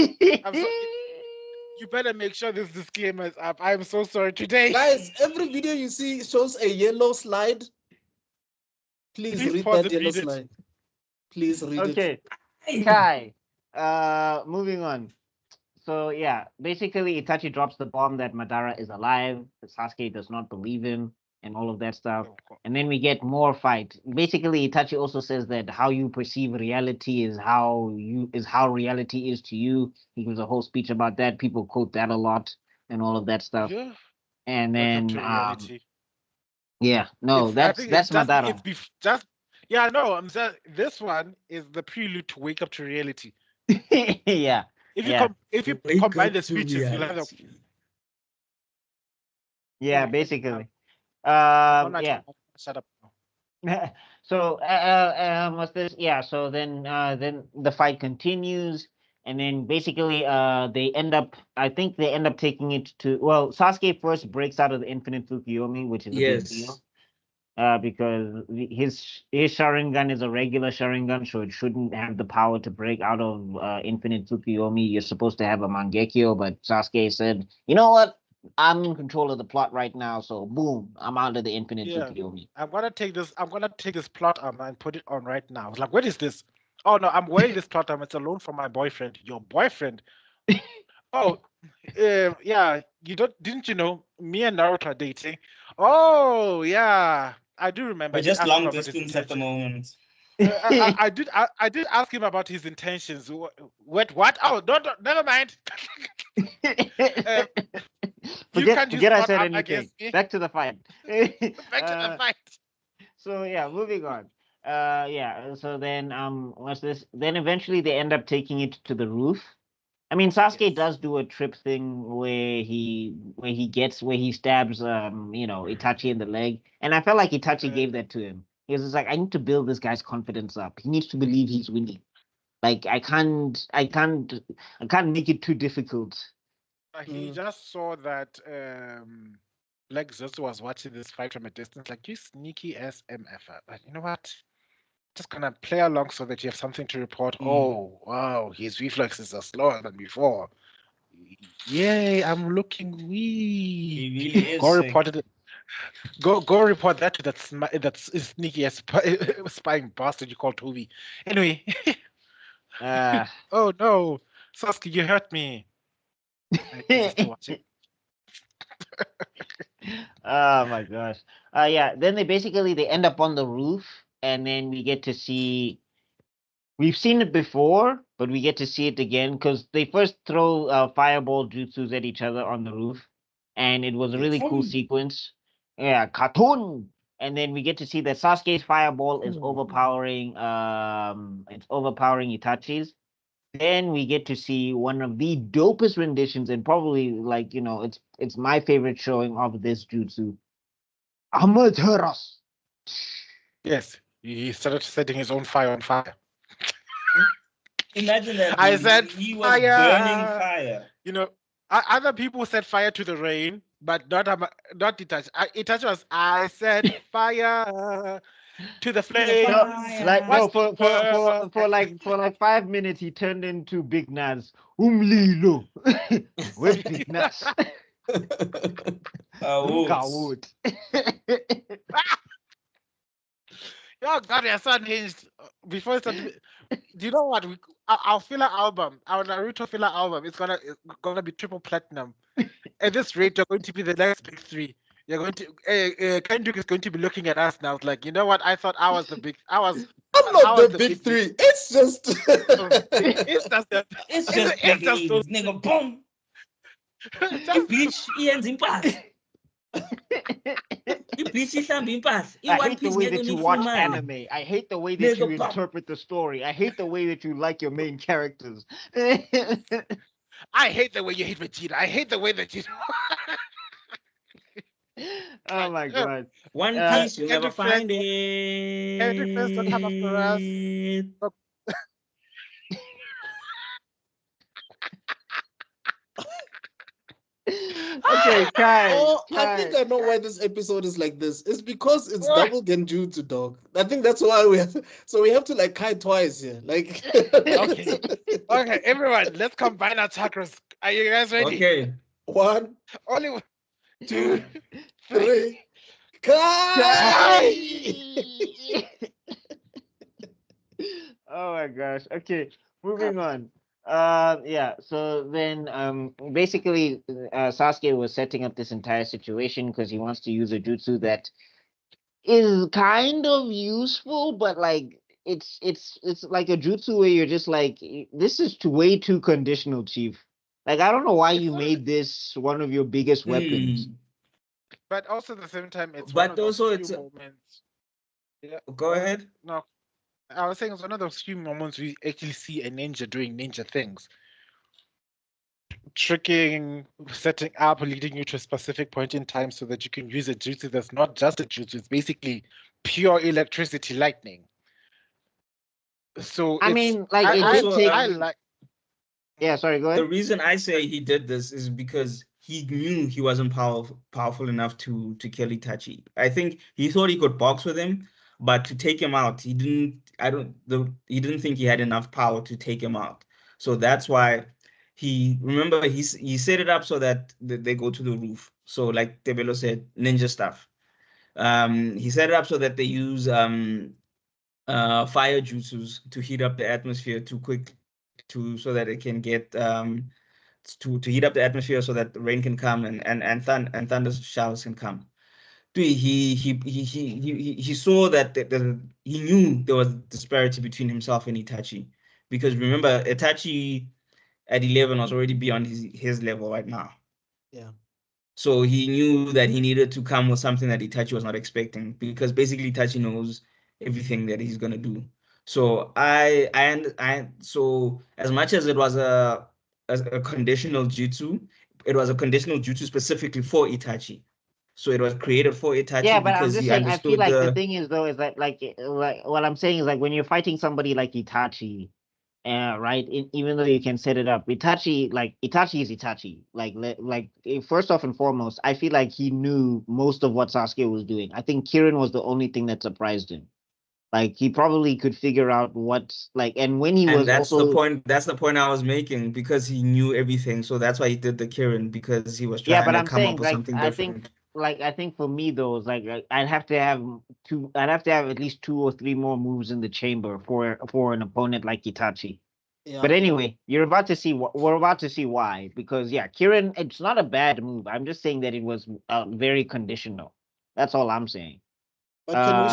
You better make sure this disclaimer is up. I'm so sorry today. Guys, every video you see shows a yellow slide. Please read pause that and yellow read it. slide. Please read it. Okay. Kai. Moving on. So yeah, basically Itachi drops the bomb that Madara is alive. Sasuke does not believe him and all of that stuff. And then we get more fight. Basically, Itachi also says that how you perceive reality is how reality is to you. He gives a whole speech about that. People quote that a lot and all of that stuff. Yeah. And Welcome then to reality. yeah, no, that's Madara. Yeah, no, this one is the prelude to Wake Up to Reality. Yeah. If you combine the speeches, you'll have yeah, basically. Yeah. Shut up. So what's this? Yeah, so then the fight continues, and then basically I think they end up taking it to, well, Sasuke first breaks out of the infinite Tsukuyomi, which is a big deal. Because his Sharingan is a regular Sharingan, so it shouldn't have the power to break out of infinite Tsukuyomi. You're supposed to have a Mangekyo, but Sasuke said, you know what? I'm in control of the plot right now, so boom, I'm out of the infinite Tsukuyomi. I'm gonna take this plot armor and put it on right now. I was like, what is this? Oh no, I'm wearing this cloth. It's a loan from my boyfriend. Your boyfriend? Oh, yeah. Didn't you know? Me and Naruto are dating. Oh yeah, I do remember. We're I did just ask him long about his distance at the intentions. moment. I did ask him about his intentions. What? Oh, never mind. You can't use Forget I cloth said armor anything. against me. Back to the fight. Back to the fight. So yeah, moving on. Yeah. So then what's this? Then eventually they end up taking it to the roof. I mean, Sasuke Yes. does do a trip thing where he stabs Itachi in the leg, and I felt like Itachi gave that to him. He was just like, I need to build this guy's confidence up. He needs to believe he's winning. Like I can't make it too difficult. He just saw that Black Zetsu was watching this fight from a distance, like, you sneaky ass MF. But you know what? Just gonna play along so that you have something to report. Oh wow, his reflexes are slower than before. Yay, I'm looking weak. He really is Go sick. report it. Go report that to that sneaky ass spying bastard you call Toby. Anyway. Oh no, Sasuke, you hurt me. Is he still watching? Oh my gosh. Yeah, then they end up on the roof, and then we get to see, we've seen it before, but we get to see it again because they first throw fireball jutsus at each other on the roof, and it was a really cool sequence. Yeah, cartoon. And then we get to see that Sasuke's fireball is overpowering Itachi's. Then we get to see one of the dopest renditions, and probably like it's my favorite showing of this jutsu. Amaterasu. Yes, he started setting his own fire on fire. Imagine that. I dude. said he was fire. burning fire. You know, other people set fire to the rain, but not Itachi. Itachi was, I said fire to the flame. For like 5 minutes he turned into Big Nas. Umlilo. With Big Nas. Wood. Oh God, you're so unhinged. Before do you know what? Our filler album, our Naruto filler album, it's gonna be triple platinum. At this rate, you're going to be the next big three. You're going to Kendrick is going to be looking at us now. It's like, you know what? I thought I was the big. I'm not the big three. It's just. It's just that. It's just those nigga boom. Bitch, Ian's in pass. I hate the way that you watch anime. I hate the way that you interpret the story. I hate the way that you like your main characters. I hate the way you hate Vegeta. I hate the way that you. Oh my god! One Piece, you'll never find it. Kendrick fans don't come after us. Okay, Kai. I think I know why this episode is like this. It's because it's double genjutsu, dog. I think that's why we have to like Kai twice here. Like okay, everyone, let's combine our chakras. Are you guys ready? Okay. 1, only 1, 2, 3. Kai! Oh my gosh. Okay, moving on. Yeah, so then basically Sasuke was setting up this entire situation because he wants to use a jutsu that is kind of useful, but like it's like a jutsu where you're just like, this is way too conditional, Chief. Like, I don't know why you made this one of your biggest weapons. But also at the same time, it's but one of those also few moments. Yeah. Go ahead. No, I was saying it's one of those few moments we actually see a ninja doing ninja things. Tricking, setting up, leading you to a specific point in time so that you can use a jutsu that's not just a jutsu, it's basically pure electricity lightning. So I mean, like, I like. Yeah, sorry, go ahead. The reason I say he did this is because he knew he wasn't powerful enough to kill Itachi. I think he thought he could box with him, but to take him out, he didn't think he had enough power to take him out. So that's why he set it up so that they go to the roof. So like Tebelo said, ninja stuff. He set it up so that they use fire jutsus to heat up the atmosphere too quick, so that it can get to heat up the atmosphere so that the rain can come and thunder showers can come. He saw that he knew there was disparity between himself and Itachi, because remember, Itachi at 11 was already beyond his level right now. Yeah. So he knew that he needed to come with something that Itachi was not expecting, because basically Itachi knows everything that he's gonna do. So so as much as it was a conditional jutsu, it was a conditional jutsu specifically for Itachi. So it was created for Itachi, Yeah, but I'm because just he saying, I feel understood like the thing is though, is that like what I'm saying is like when you're fighting somebody like Itachi, right? Even though you can set it up, Itachi is Itachi. First off and foremost, I feel like he knew most of what Sasuke was doing. I think Kirin was the only thing that surprised him. Like he probably could figure out what's like, and when he and was that's also the point. That's the point I was making, because he knew everything. So that's why he did the Kirin, because he was yeah, trying but to I'm come up saying with something different. I think for me though, it's like I'd have to have at least 2 or 3 more moves in the chamber for an opponent like Itachi. Yeah. But anyway, we're about to see why, because yeah, Kirin, it's not a bad move. I'm just saying that it was very conditional. That's all I'm saying. But can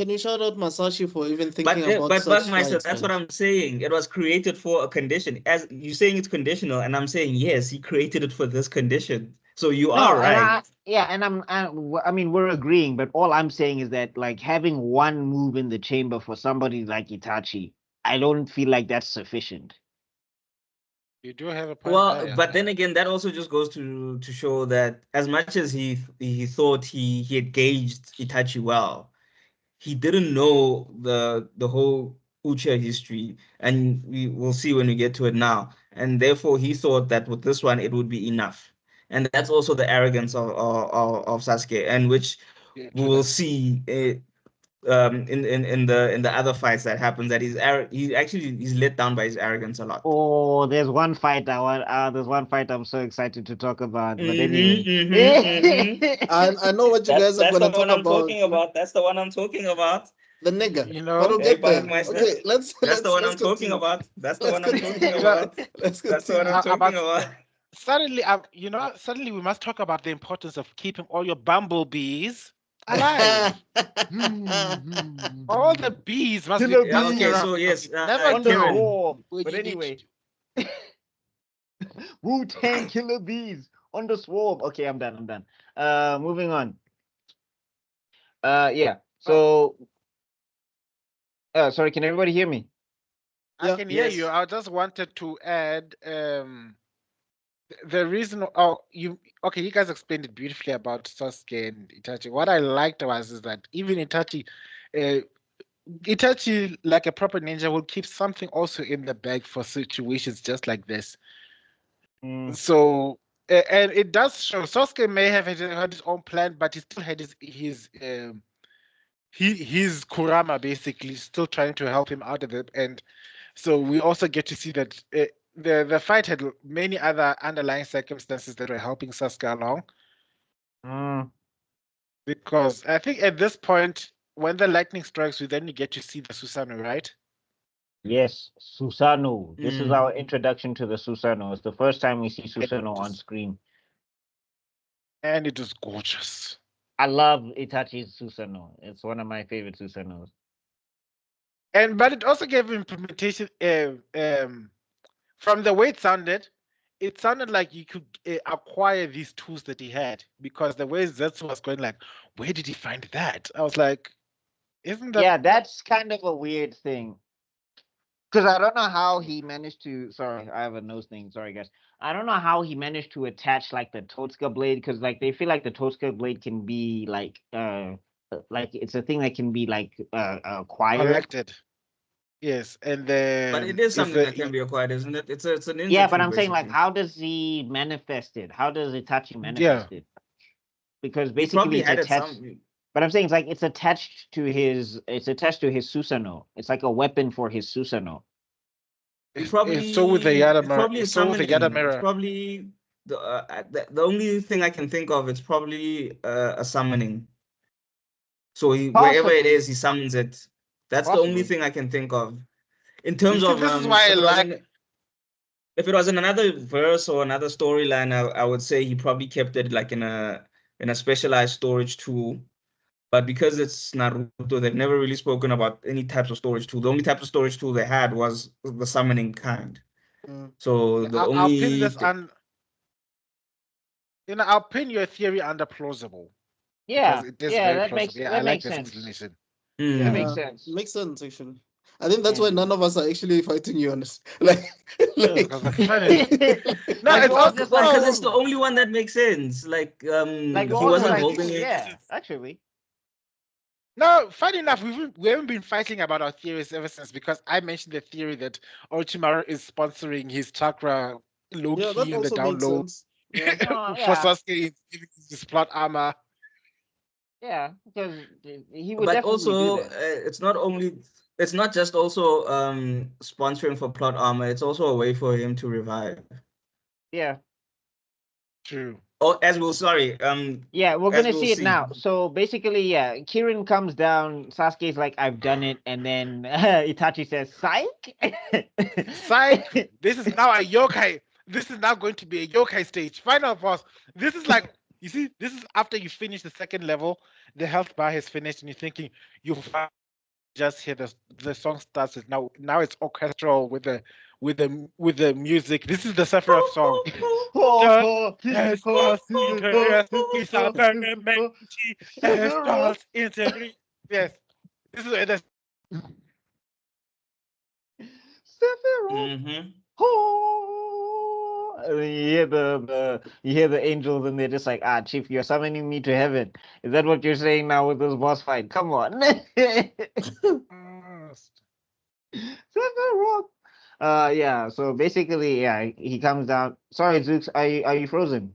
we shout out Masashi for even thinking about But such Buckmeister, fights, that's man? what I'm saying. It was created for a condition. As you saying it's conditional, and I'm saying yes, he created it for this condition. So you are right. I mean, we're agreeing, but all I'm saying is that like having one move in the chamber for somebody like Itachi, I don't feel like that's sufficient. You do have a point Well, there. but then again, that also just goes to show that as much as he thought he had gauged Itachi well, he didn't know the whole Uchiha history, and we will see when we get to it now. And therefore, he thought that with this one it would be enough, and that's also the arrogance of Sasuke, and which Yeah, we will see in the other fights that happens, that he's let down by his arrogance a lot. Oh, there's one fight I'm so excited to talk about. But anyway. I know what you guys are That's going the to one talk I'm about. talking about. That's the one I'm talking about. The nigga. You But we'll know, Hey, get there. Buckmeister. Okay, let's That's the one I'm continue. talking about. That's the Let's one I'm talking continue. about. Let's That's the one continue. I'm talking about. suddenly, suddenly we must talk about the importance of keeping all your bumblebees alive. All the bees must be Killer buzzing bees. Okay, around so because yes, you never On the know Kirin. swarm. when But you need anyway, to. Wu-Tang Killer Bees on the swarm. Okay, I'm done. Moving on. Yeah. So, sorry, can everybody hear me? I Yeah. can hear Yes. you. I just wanted to add the reason. You guys explained it beautifully about Sasuke and Itachi. What I liked is that even Itachi, like a proper ninja, will keep something also in the bag for situations just like this. So, and it does show Sasuke may have had his own plan, but he still had his Kurama basically still trying to help him out of it. And so we also get to see that the fight had many other underlying circumstances that were helping Sasuke along. Because I think at this point, when the lightning strikes, then you get to see the Susanoo, right? Yes, Susanoo. This is our introduction to the Susanoo. It's the first time we see Susanoo on screen. And it was gorgeous. I love Itachi's Susanoo. It's one of my favorite Susanoos. But it also gave implementation from the way it sounded like you could acquire these tools that he had, because the way Zetsu was going, like, where did he find that? I was like, isn't that? Yeah, that's kind of a weird thing. Because I don't know how he managed to. Sorry, I have a nose thing. Sorry, guys. I don't know how he managed to attach like the Totsuka blade, because like they feel like the Totsuka blade can be like it's a thing that can be like acquired. Collected. Yes, and then But it is something that can be acquired, isn't it? It's a ninja. Yeah, but tree, I'm saying like, basically. how does he manifest it? How does Itachi manifest it? Because He basically probably it's had it attached. But I'm saying it's like it's attached to his Susanoo. It's like a weapon for his Susanoo. It's probably so with the Yada it's probably a so with the summoning. Yada It's mirror. probably the only thing I can think of. It's probably a summoning. So wherever it is, he summons it. That's the only thing I can think of. In terms of this is why I like. If it was in another verse or another storyline, I would say he probably kept it like in a specialized storage tool. But because it's Naruto, they've never really spoken about any types of storage tool. The only type of storage tool they had was the summoning kind. So the I'll only pin this I'll pin your theory under plausible. Yeah, it is very that plausible. makes like sense. this explanation. That makes sense. Makes sense actually. I think that's why none of us are actually fighting you on this. Like no, it's also because it's the only one that makes sense. Like he wasn't holding it. Yeah, actually. No, funny enough, we haven't been fighting about our theories ever since, because I mentioned the theory that Orochimaru is sponsoring his chakra low-key in the down low for Sasuke giving his plot armor. Yeah, because he would But definitely also, do that. it's not just also sponsoring for plot armor. It's also a way for him to revive. Yeah. True. Oh, yeah, we're gonna see it now. So basically, yeah, Kirin comes down. Sasuke's like, "I've done it," and then Itachi says, "Psych." Psych. This is now a yokai. This is now going to be a yokai stage. Final boss. This is like, you see, this is after you finish the second level. The health bar has finished, and you're thinking you just hear the song starts. Now it's orchestral with the music. This is the Sephiroth song. Yes, this is it. Sephiroth. And then you hear the angels, and they're just like, Chief, you're summoning me to heaven. Is that what you're saying now with this boss fight? Come on. Sephiroth. Yeah, so basically, yeah, he comes down. Sorry, Zooks, are you frozen?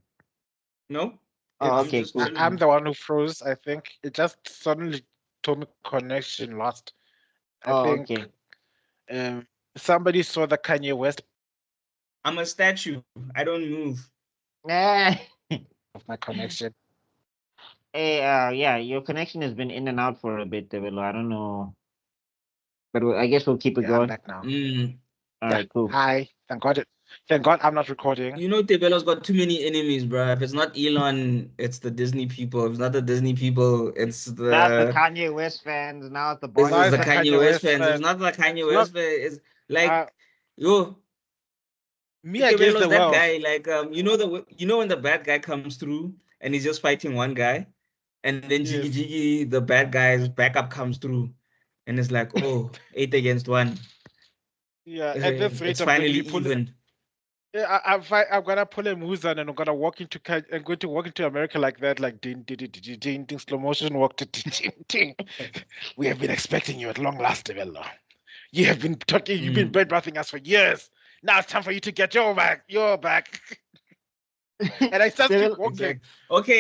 No. Oh, okay, cool. I'm the one who froze, I think. It just suddenly told me connection lost. I think okay. Somebody saw the Kanye West. I'm a statue. I don't move. Of my connection. Hey, yeah, your connection has been in and out for a bit, Devilo. I don't know, but I guess we'll keep it going. I'm back now. All right, cool. Hi, thank God I'm not recording. You know, Tebelo's got too many enemies, bro. If it's not Elon, it's the Disney people. If it's not the Disney people, it's the... That's the Kanye West fans. Now it's the boys. It's the Kanye West fans. It's not the Kanye West fans. It's like, me against the world. Guy, like, you know when the bad guy comes through and he's just fighting one guy, and then Jiggy, the bad guy's backup comes through, and it's like, 8 against 1. Yeah, at this rate, it's finally even. Yeah, I'm gonna pull a Muzan, and I'm going to walk into America like that, like ding, slow motion walk to ding. We have been expecting you at long last, Develo. You have been talking, you've been brainbashing us for years. Now it's time for you to get your back. And I start to walk okay. Okay.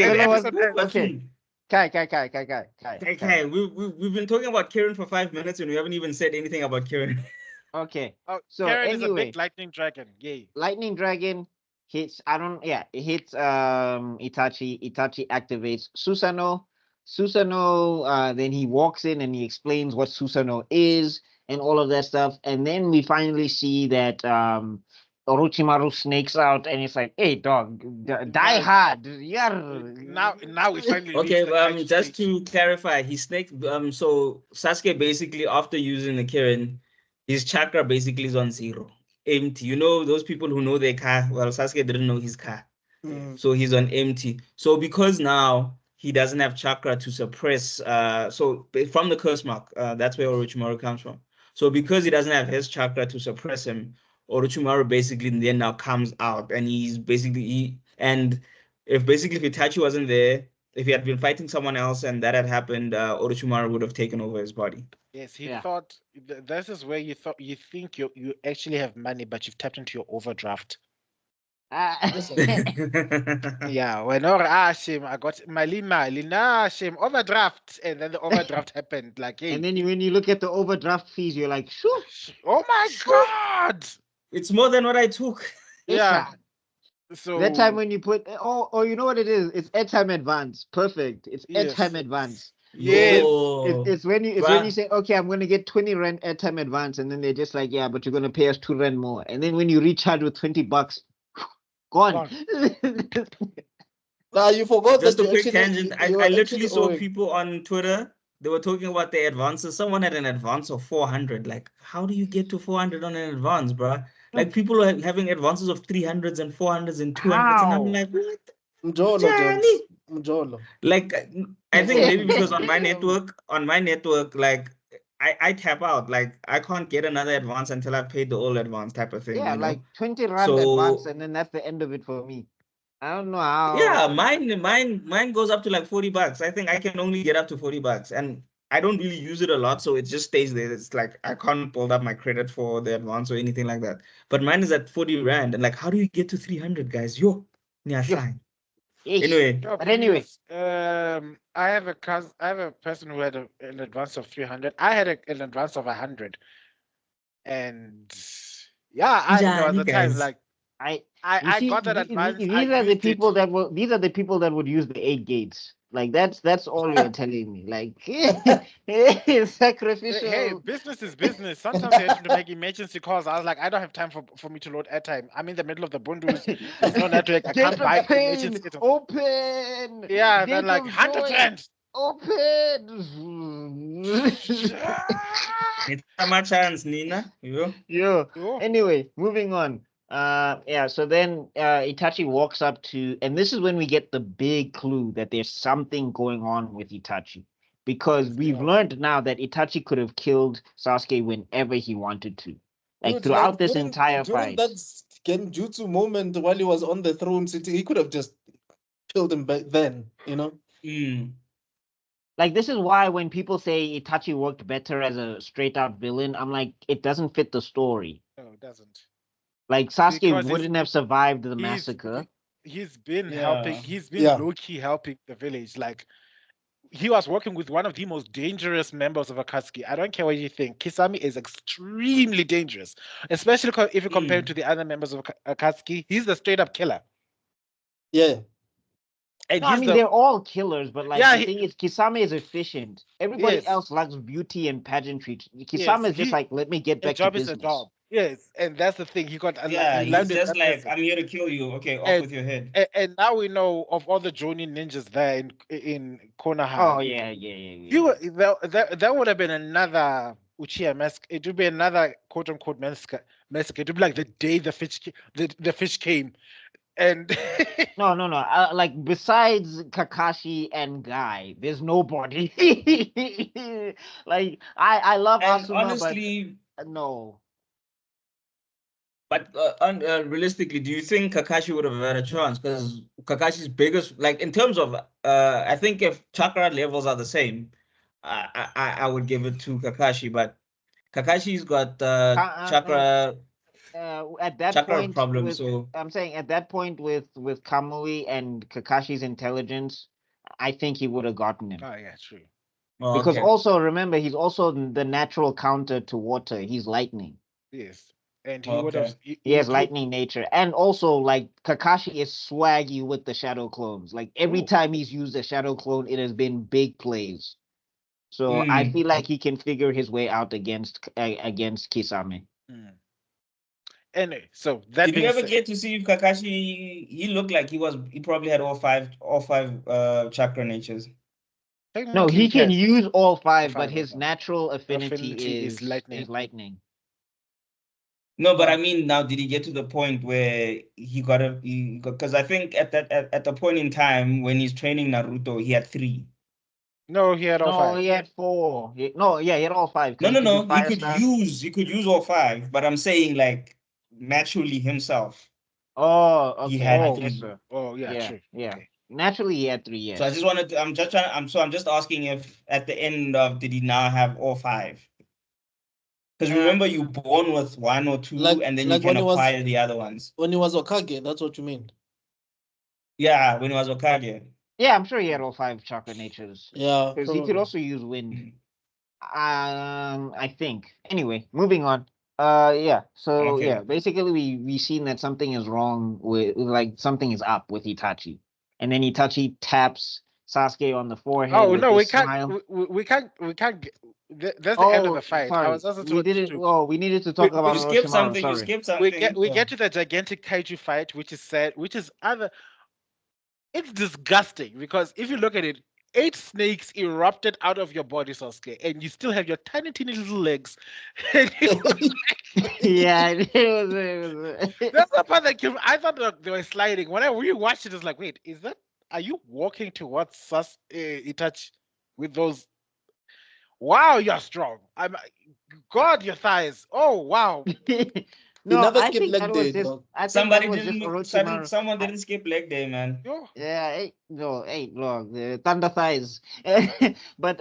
Kai. We've been talking about Kirin for 5 minutes, and we haven't even said anything about Kirin. Okay. So Kirin is a big lightning dragon. Yay. Lightning dragon hits. It hits Itachi. Itachi activates Susanoo. Then he walks in and he explains what Susanoo is and all of that stuff. And then we finally see that Orochimaru snakes out, and it's like, "Hey, dog, die hard." Yeah. Now we finally. Okay. Just to clarify, he snaked. So Sasuke basically, after using the Kirin, his chakra basically is on 0, empty. You know, those people who know their car. Well, Sasuke didn't know his car, so he's on empty. So because now he doesn't have chakra to suppress. So from the curse mark, that's where Orochimaru comes from. So because he doesn't have his chakra to suppress him, Orochimaru basically then now comes out, and he's basically and if Itachi wasn't there, if he had been fighting someone else and that had happened, Orochimaru would have taken over his body. Yes, he thought this is where you think you actually have money, but you've tapped into your overdraft. Yeah, when I got my overdraft, and then the overdraft happened. Like, hey. And then when you look at the overdraft fees, you're like, "Shoo! Oh my God! It's more than what I took." Yeah. So that time when you put you know what it is? It's airtime advance. Perfect. It's airtime advance. Yes. It's when you say, okay, I'm gonna get 20 rand airtime advance, and then they're just like, yeah, but you're gonna pay us 2 rand more. And then when you recharge with 20 bucks, gone. Nah, you forgot Just that a you quick actually tangent. you I are literally actually saw owing. people on Twitter. They were talking about their advances. Someone had an advance of 400. Like, how do you get to 400 on an advance, bruh? Like, people are having advances of 300s and 400s and 200s. And I'm How? like, what? Mjolo, Johnny? Jones. Mjolo. Like, I think maybe because on my network, like, I tap out. Like, I can't get another advance until I've paid the old advance type of thing, Yeah, you know? like 20 rand advance, So, and then that's the end of it for me. I don't know how. yeah, mine goes up to like 40 bucks. I think I can only get up to 40 bucks. And I don't really use it a lot, so it just stays there. It's like I can't build up my credit for the advance or anything like that. But mine is at 40 rand. And like, how do you get to 300, guys? Yo, Ish. anyway. Yeah, But anyway, please. I have a person who had an advance of 300. I had an advance of 100, and yeah, there was Njani, a time guys. like you I see, got that advance. these I are the used people it. that would use the 8 gates. Like that's all you're telling me. Like sacrificial. Hey, business is business. Sometimes you have to make emergency calls. I was like, I don't have time for me to load airtime. I'm in the middle of the bundles. There's no network. I Gate can't buy of pain, emergency. open. Yeah, and then Gate like of 100 joy, rand. open. It's my chance, Nina. Yo. Yeah. Oh, Anyway, moving on. Yeah, so then Itachi walks up to, and this is when we get the big clue that there's something going on with Itachi. Because we've learned now that Itachi could have killed Sasuke whenever he wanted to. Like Dude, throughout this during entire during fight. that Genjutsu moment while he was on the throne sitting, he could have just killed him back then, you know? Like this is why when people say Itachi worked better as a straight out villain, I'm like, it doesn't fit the story. no, it doesn't. Like Sasuke Because wouldn't have survived the he's massacre. he's been helping. Yeah. He's been Yeah. low-key helping the village. Like he was working with one of the most dangerous members of Akatsuki. I don't care what you think. Kisame is extremely dangerous, especially if you compare it to the other members of Akatsuki. He's the straight-up killer. Yeah. And No, I he's mean the they're all killers, but like yeah. the thing is, Kisame is efficient. Everybody Yes. else likes beauty and pageantry. Kisame Yes, is just like, let me get a back to job is a business. job. Yes, and that's the thing. He got Yeah, he he's learned just that like, lesson. I'm here to kill you. Okay, off And, with your head. and now we know of all the Jonin ninjas there in Konoha. Oh yeah. That would have been another Uchiha massacre. It would be another quote unquote massacre. It would be like the day the fish came, and No. Like besides Kakashi and Guy, there's nobody. Like I love And Asuma, honestly, but no. but realistically, do you think Kakashi would have had a chance? Because Kakashi's biggest, like in terms of, I think if chakra levels are the same, I would give it to Kakashi. But Kakashi's got chakra At that point problem. with So I'm saying at that point with Kamui and Kakashi's intelligence, I think he would have gotten him. oh yeah, true. Because okay. also remember he's also the natural counter to water. He's lightning. Yes, and he would have. He has lightning nature. And also like Kakashi is swaggy with the shadow clones. Like every time he's used a shadow clone, it has been big plays. So I feel like he can figure his way out against Kisame. Anyway, so that Did you being ever said, get to see if Kakashi? He looked like he probably had all five chakra natures. No, he can use all five, but five of his them. natural affinity Affinity is is lightning. No, but I mean, now did he get to the point where he got a? Because I think at the point in time when he's training Naruto, he had 3. No, he had all No, five. he had 4. He had all 5. No, He could do He fire could stuff. use all 5, but I'm saying like naturally himself. Oh, okay. He had I 3. guess so. Oh yeah, true. Yeah. Okay. Naturally, he had 3. Yes. So I just wanted to. I'm just asking if at the end of did he now have all 5? Because remember, you're born with 1 or 2, and then you can acquire the other ones. When he was Hokage, that's what you mean. Yeah, when he was Hokage. Yeah, I'm sure he had all 5 chakra natures. Yeah, because he could also use wind. I think. Anyway, moving on. Yeah. So Okay. yeah, basically we seen that something is wrong with like something is up with Itachi, and then Itachi taps Sasuke on the forehead. Oh with no, this we can't. smile. We can't. That's the end of the fight. I Sorry. was also We did it. Oh, we needed to talk we- about You skipped Orochimaru. something. You Sorry. skipped something. we get to the gigantic kaiju fight, which is sad, which is other. It's disgusting because if you look at it, 8 snakes erupted out of your body, Sasuke, and you still have your tiny, tiny little legs. And Yeah, it was. that's the part that killed me. I thought they were sliding. When I rewatched it, it's like, wait, is that? Are you walking towards Itachi with those? Wow, you're strong. God, your thighs. Oh wow. No, never I skip think leg that was day, just. dog. I think Somebody that was just didn't. Orochimaru. Someone didn't skip leg day, man. Yo. Yeah, hey, look, the thunder thighs. But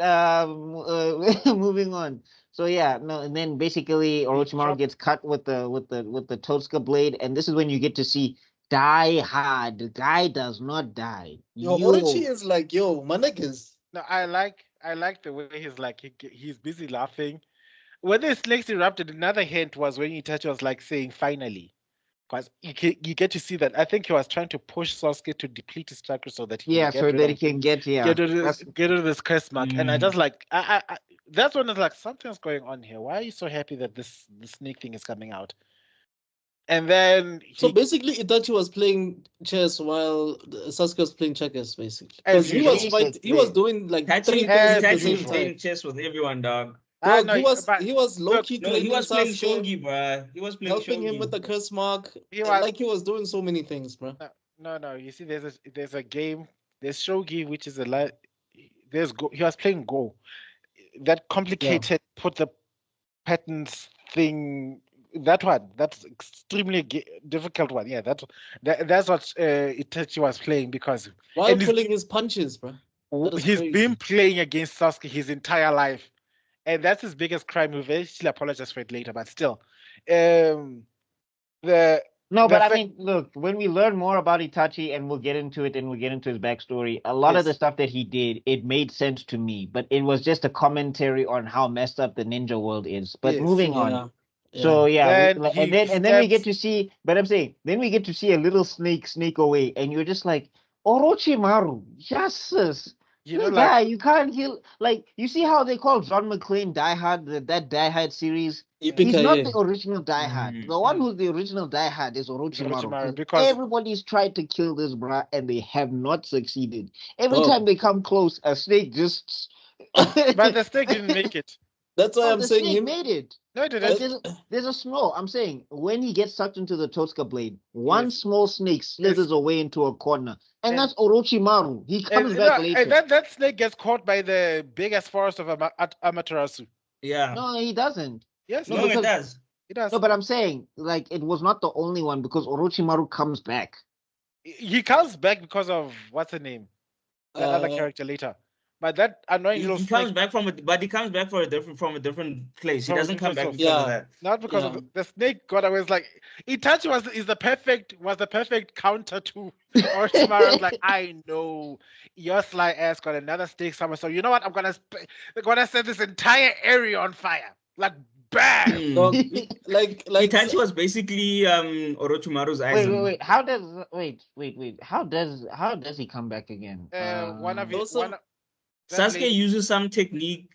moving on. So yeah, no, and then basically Orochimaru dropped- gets cut with the Totsuka blade, and this is when you get to see die hard. The guy does not die. Yo, Yo. Orochi is like, yo, my niggas. No, I like the way he's like he's busy laughing. When the snakes erupted, another hint was when Itachi was like saying finally. Because you get to see that I think he was trying to push Sasuke to deplete his chakra so that he Yeah, can so get that rid he of, can get get rid of this curse mark. And I Mm. just like that's when it's like something's going on here. Why are you so happy that the snake thing is coming out? And then So basically, Itachi was playing chess while Sasuke was playing checkers, basically. As Because he was usual. he was doing like Itachi, 3 things at the As same Itachi usual. time. playing chess with everyone, dog. I Dog, know, he was low key No, he training was playing Sasuke, shogi, bruh. He was playing helping him shogi. with the curse mark. He was- Like he was doing so many things, bro. no. You see, there's a game. There's shogi, which is there's go. He was playing Go. That complicated. Put the patterns thing. That one. That's extremely difficult one. Yeah, that's what Itachi was playing because While and he's- pulling his punches, bro. That is he's crazy. been playing against Sasuke his entire life, and that's his biggest crime. We'll still apologize for it later, but still, the No, but the I fa- mean, look, when we learn more about Itachi and we'll get into it and we'll get into his backstory, a lot of the Yes. stuff that he did, it made sense to me, but it was just a commentary on how messed up the ninja world is. But Yes. moving on. Yeah. So yeah, Then he and then we get steps- to see, but I'm saying, then we get to see a little snake sneak away, and you're just like, Orochimaru, Jesus. you This know, guy, like you can't kill. Like, you see how they call John McClane Die Hard, that Die Hard series? He's Ipica, not yeah. the original Die Hard. Mm, The one who's the original Die Hard is Orochimaru. Orochimaru, 'Cause because- everybody's tried to kill this bruh, and they have not succeeded. Every Dog. time they come close, a snake just. but the snake didn't make it. That's why Oh, I'm the saying snake him. made it. No, it Like, didn't. there's a small. I'm saying when he gets sucked into the Totsuka blade, one Yes. small snake slithers away into a corner, and And- that's Orochimaru. He comes And, back no, later. and that snake gets caught by the biggest forest of Amaterasu. Yeah. No, he doesn't. Yes, No, No, because- it does. it does. No, but I'm saying like it was not the only one because Orochimaru comes back. He comes back because of what's the name? That other Uh, character later. But that annoying He, little he snake, comes back but he comes back from a different place. He From a doesn't come different back source. because of Yeah. that. not because Yeah. of the snake got away. It's like Itachi was the perfect counter to Orochimaru. I was like, I know your sly ass got another snake somewhere. So you know what? I'm gonna set this entire area on fire. Like bam. Mm. Dog, like Itachi was basically Orochimaru's eyes. Wait. How does wait? How does he come back again? One of you. also- One, that Sasuke lady- uses some technique.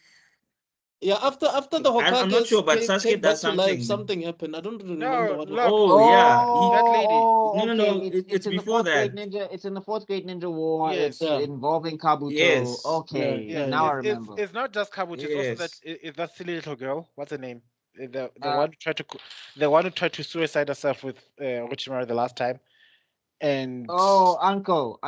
yeah. After the Hokage I'm not sure, but Sasuke came does back to life, something. something happened. I don't remember what. look. Oh, yeah. That lady. No, it's in the before fourth grade that. ninja. It's in the fourth grade ninja war. Yes. It's Yeah. involving Kabuto. Yes. Okay, Yeah, now I It's- remember. It's not just Kabuto. It's also that Yes. it's that silly little girl. What's her name? The Uh, one who tried to the one who tried to suicide herself with Orochimaru the last time, and Oh, Uncle.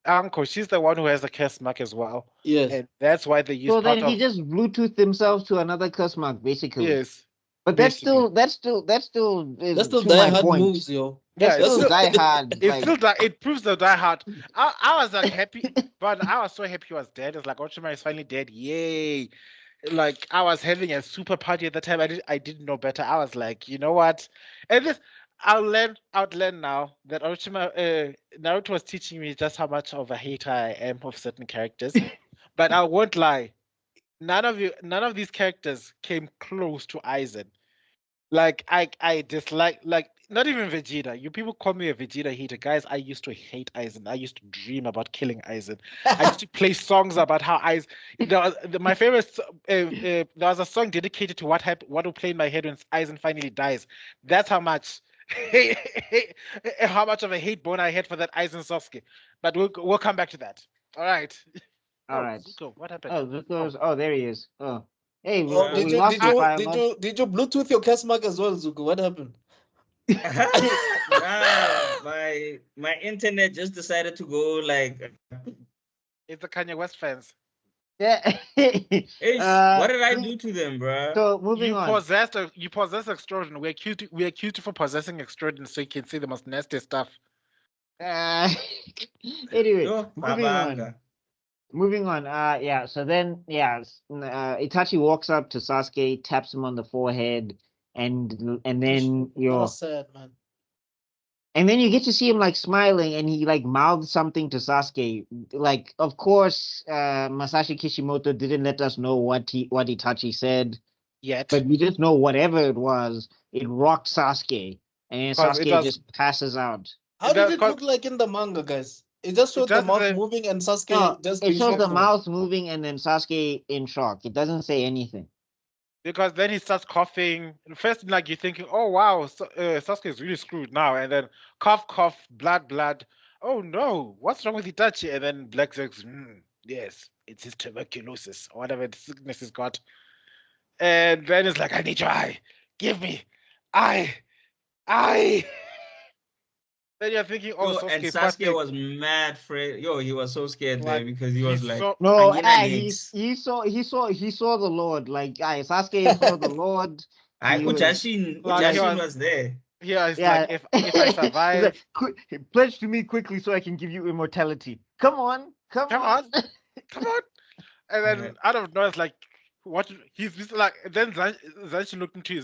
Uncle. She's the one who has the curse mark as well, Yes. and that's why they use So part then he of just Bluetoothed himself to another curse mark, basically. yes. But that's still is That's still to die my hard point. moves, yo. That's Yeah, still it's die hard. It's like- still that it proves the die hard. I was like happy, but I was so happy he was dead. It's like Orochimaru is finally dead. Yay! Like I was having a super party at the time. I didn't know better. I was like, you know what? And this I'll learn now that Naruto was teaching me just how much of a hater I am of certain characters. But I won't lie. None of these characters came close to Aizen. Like I dislike like not even Vegeta. You people call me a Vegeta hater. Guys, I used to hate Aizen. I used to dream about killing Aizen. I used to play songs about how Aizen. My favorite. There was a song dedicated to what will play in my head when Aizen finally dies. That's how much. How much of a hate bone I had for that Aizen Sasuke. But we'll come back to that. All right. All right. Zuko, what happened? Oh, Zuko's. Oh, there he is. Oh, hey, Oh, we lost him by a lot. did you Bluetooth your cast mark as well, Zuko? What happened? Nah, my internet just decided to go like. It's the Kanye West fans. Yeah. Hey, what did I do to them, bro? So moving on. You possess Extraordinary. We accused you for possessing Extraordinary, so you can say the most nasty stuff. Anyway, Yo, moving on. Babanga. Moving on. Yeah. So then, Itachi walks up to Sasuke, taps him on the forehead, and then That you're. was sad, man. And then you get to see him like smiling, and he like mouths something to Sasuke. Like, of course, Masashi Kishimoto didn't let us know what Itachi said Yet. but we just know whatever it was, it rocked Sasuke, and Sasuke just passes out. How did it look like in the manga, guys? It just shows the mouth moving and Sasuke just. It shows the mouth moving and then Sasuke in shock. It doesn't say anything. Because then he starts coughing. First, like you're thinking, "Oh wow, Sasuke is really screwed now." And then cough, blood. Oh no, what's wrong with Itachi? And then Black says, "Yes, it's his tuberculosis or whatever the sickness he's got." And then it's like, "I need your eye. Give me eye." Then you're thinking, "Oh, Yo, and Sasuke was mad afraid. Yo, he was so scared there because he was like, "No, he saw the Lord. Like, Sasuke saw the Lord. Ujashin was there. Yeah, it's like if I survive, pledge to me quickly so I can give you immortality. Come on. And then out of nowhere, it's like, what? He's like. Then Zanshin looked into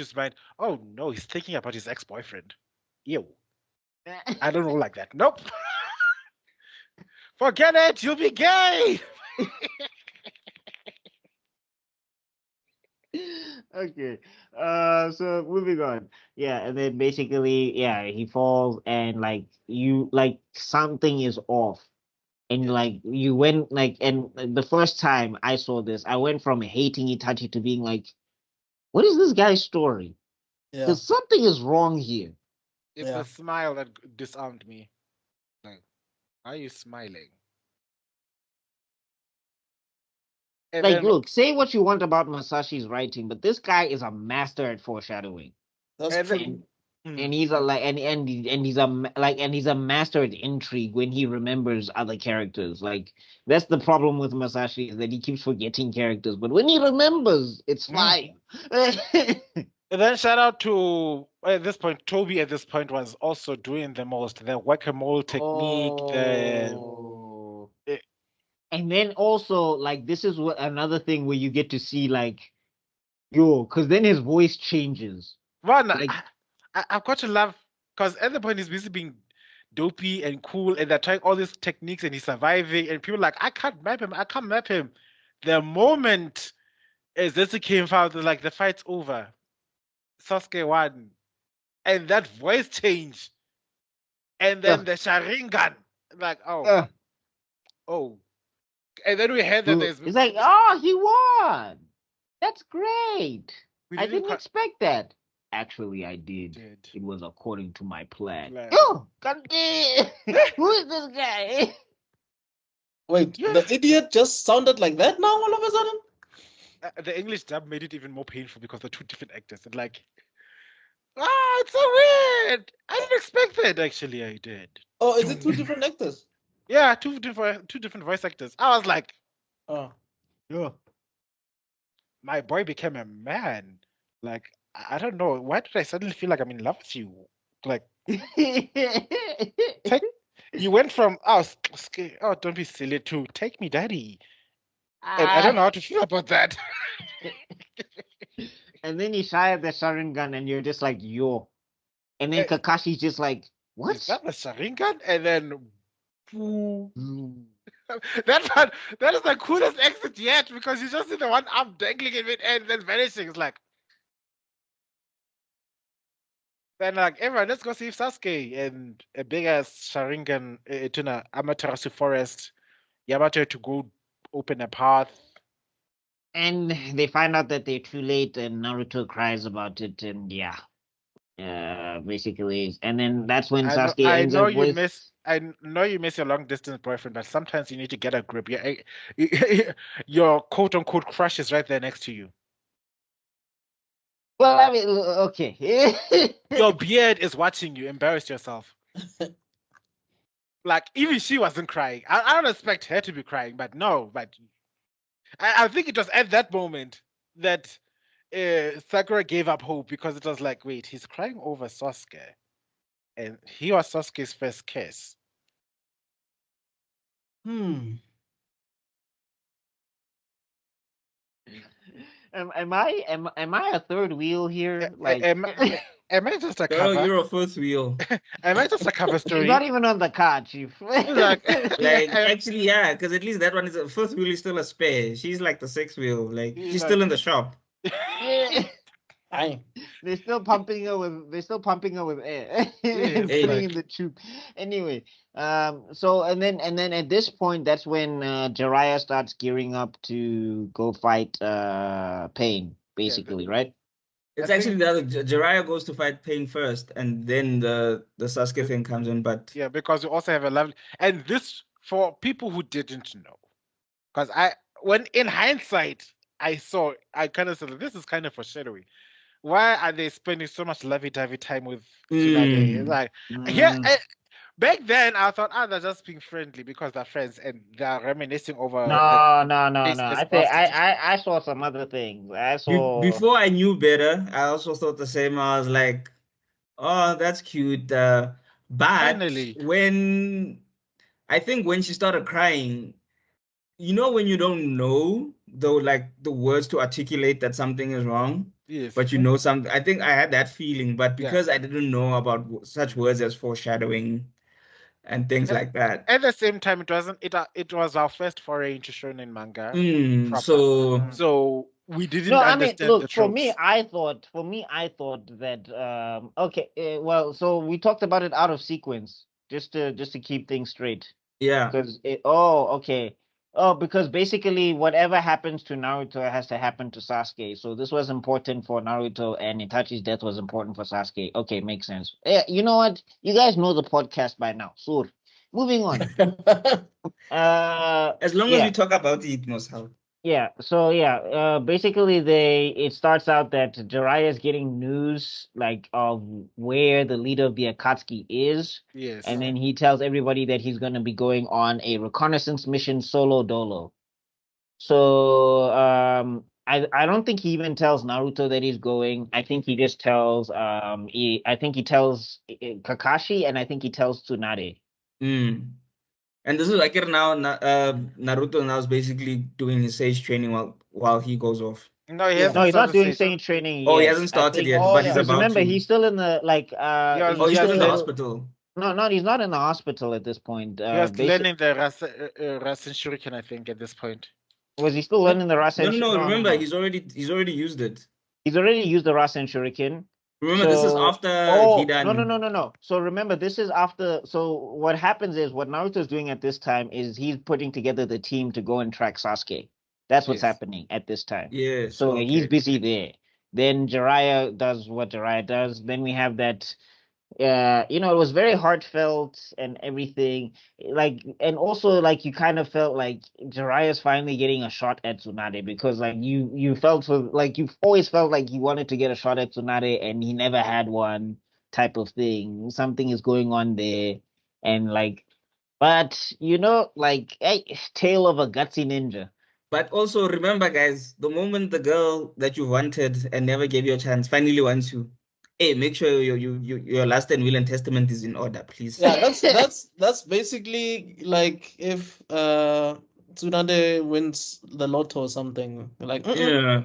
his mind. Oh no, he's thinking about his ex-boyfriend. Ew. I don't know like that. Nope. Forget it. You'll be gay. Okay. So moving on. Yeah, and then basically, he falls and something is off. And you went and the first time I saw this, I went from hating Itachi to being like, what is this guy's story? Because something is wrong here. It's a smile that disarmed me. Like, why are you smiling? And look, say what you want about Masashi's writing, but this guy is a master at foreshadowing. That's true. And he's he's a master at intrigue when he remembers other characters. Like, that's the problem with Masashi, is that he keeps forgetting characters, but when he remembers, it's fine. And then shout out to at this point, Toby at this point was also doing the whack-a-mole technique. And then also, this is another thing where you get to see, because then his voice changes. I've got to love, because at the point he's busy being dopey and cool, and they're trying all these techniques, and he's surviving, and people are like, I can't map him. The moment Zetsu came out, the fight's over. Sasuke won. And that voice change. And then the Sharingan. Oh. And then we heard that there's... It's like, he won. That's great. I didn't expect that. Actually, I did. It was according to my plan. Oh, who is this guy? Wait, the idiot just sounded like that now all of a sudden? The English dub made it even more painful because they're two different actors. And it's so weird. I didn't expect that. Actually, I did. Oh, is it two different actors? Yeah, two different voice actors. I was like, oh, yeah. My boy became a man. I don't know. Why did I suddenly feel like I'm in love with you? You went from don't be silly to take me, daddy. And I don't know how to feel about that. And then you shy at the Sharingan and you're just like, yo. And then Kakashi's just like, what? Is that the Sharingan? And then that is the coolest exit yet, because you just see the one arm dangling in it and then vanishing. It's like, Then like everyone, let's go see Sasuke and a big ass Sharingan to Amaterasu forest. Yamato to go open a path. And they find out that they're too late, and Naruto cries about it, and yeah, basically, and then that's when Sasuke I ends know up you with. miss. I know you miss your long distance boyfriend, but sometimes you need to get a grip. Your quote unquote crush is right there next to you. Well, I mean, okay. Your beard is watching you. Embarrass yourself. Like even she wasn't crying. I don't expect her to be crying, but no. But I think it was at that moment that Sakura gave up hope because it was like, wait, he's crying over Sasuke, and he was Sasuke's first kiss. Am I a third wheel here? Like, Am I just a Girl, cover? you're a fourth wheel. Am I just a cover she's story? not even on the card, chief. Like, Actually, yeah, because at least that one is a fourth wheel is still a spare. She's like the sixth wheel. Like she's still in the shop. They're still pumping her with air. Yeah, Putting like- in the tube. Anyway, so and then at this point, that's when Jiraiya starts gearing up to go fight Pain, basically, right? It's I actually the other. Jiraiya goes to fight Pain first, and then the Sasuke thing comes in. But yeah, because we also have a lovely, and this for people who didn't know, because when in hindsight I kind of said this is kind of foreshadowing. Why are they spending so much lovey-dovey time with Tsunade? Like back then I thought, they're just being friendly because they're friends and they're reminiscing over. No. I saw some other things. I saw before I knew better, I also thought the same. I was like, "Oh, that's cute." But Finally. I think when she started crying, you know, when you don't know though, like the words to articulate that something is wrong. Yes. But you know something. I think I had that feeling, but because I didn't know about such words as foreshadowing and things like that. At the same time, it was our first foray into shonen manga. So we didn't understand look, the for tropes. me, I thought that well, so we talked about it out of sequence, just to keep things straight. Yeah. Because because basically whatever happens to Naruto has to happen to Sasuke. So this was important for Naruto, and Itachi's death was important for Sasuke. Okay, makes sense. Yeah, you know what? You guys know the podcast by now. So moving on. As long as we talk about it, must help. Yeah, so basically it starts out that Jiraiya is getting news like of where the leader of the Akatsuki is. Yes. And then he tells everybody that he's going to be going on a reconnaissance mission solo dolo. So I don't think he even tells Naruto that he's going. I think he just tells I think he tells Kakashi, and I think he tells Tsunade. And this is like now Naruto now is basically doing his sage training while he goes off. No, he's not doing sage training yet. He hasn't started yet, but he's about remember, to. he's still in the he's still in the hospital. No, he's not in the hospital at this point. He was learning the Rasen Shuriken, I think, at this point. Was he still learning the Rasen? No, remember, he's already used it. He's already used the Rasen Shuriken. Remember, this is after Hidan. No. So remember, this is after. So what happens is, what Naruto's doing at this time is he's putting together the team to go and track Sasuke. That's what's happening at this time. Yes. So he's busy there. Then Jiraiya does what Jiraiya does. Then we have that. It was very heartfelt and everything. And also you kind of felt like Jiraiya's finally getting a shot at Tsunade, because you felt you've always felt like you wanted to get a shot at Tsunade and he never had one, type of thing. Something is going on there, and but hey, tale of a gutsy ninja. But also remember, guys, the moment the girl that you wanted and never gave you a chance finally wants you, hey, make sure your last and will and testament is in order, please. Yeah, that's basically like if Tsunade wins the lotto or something. Like No,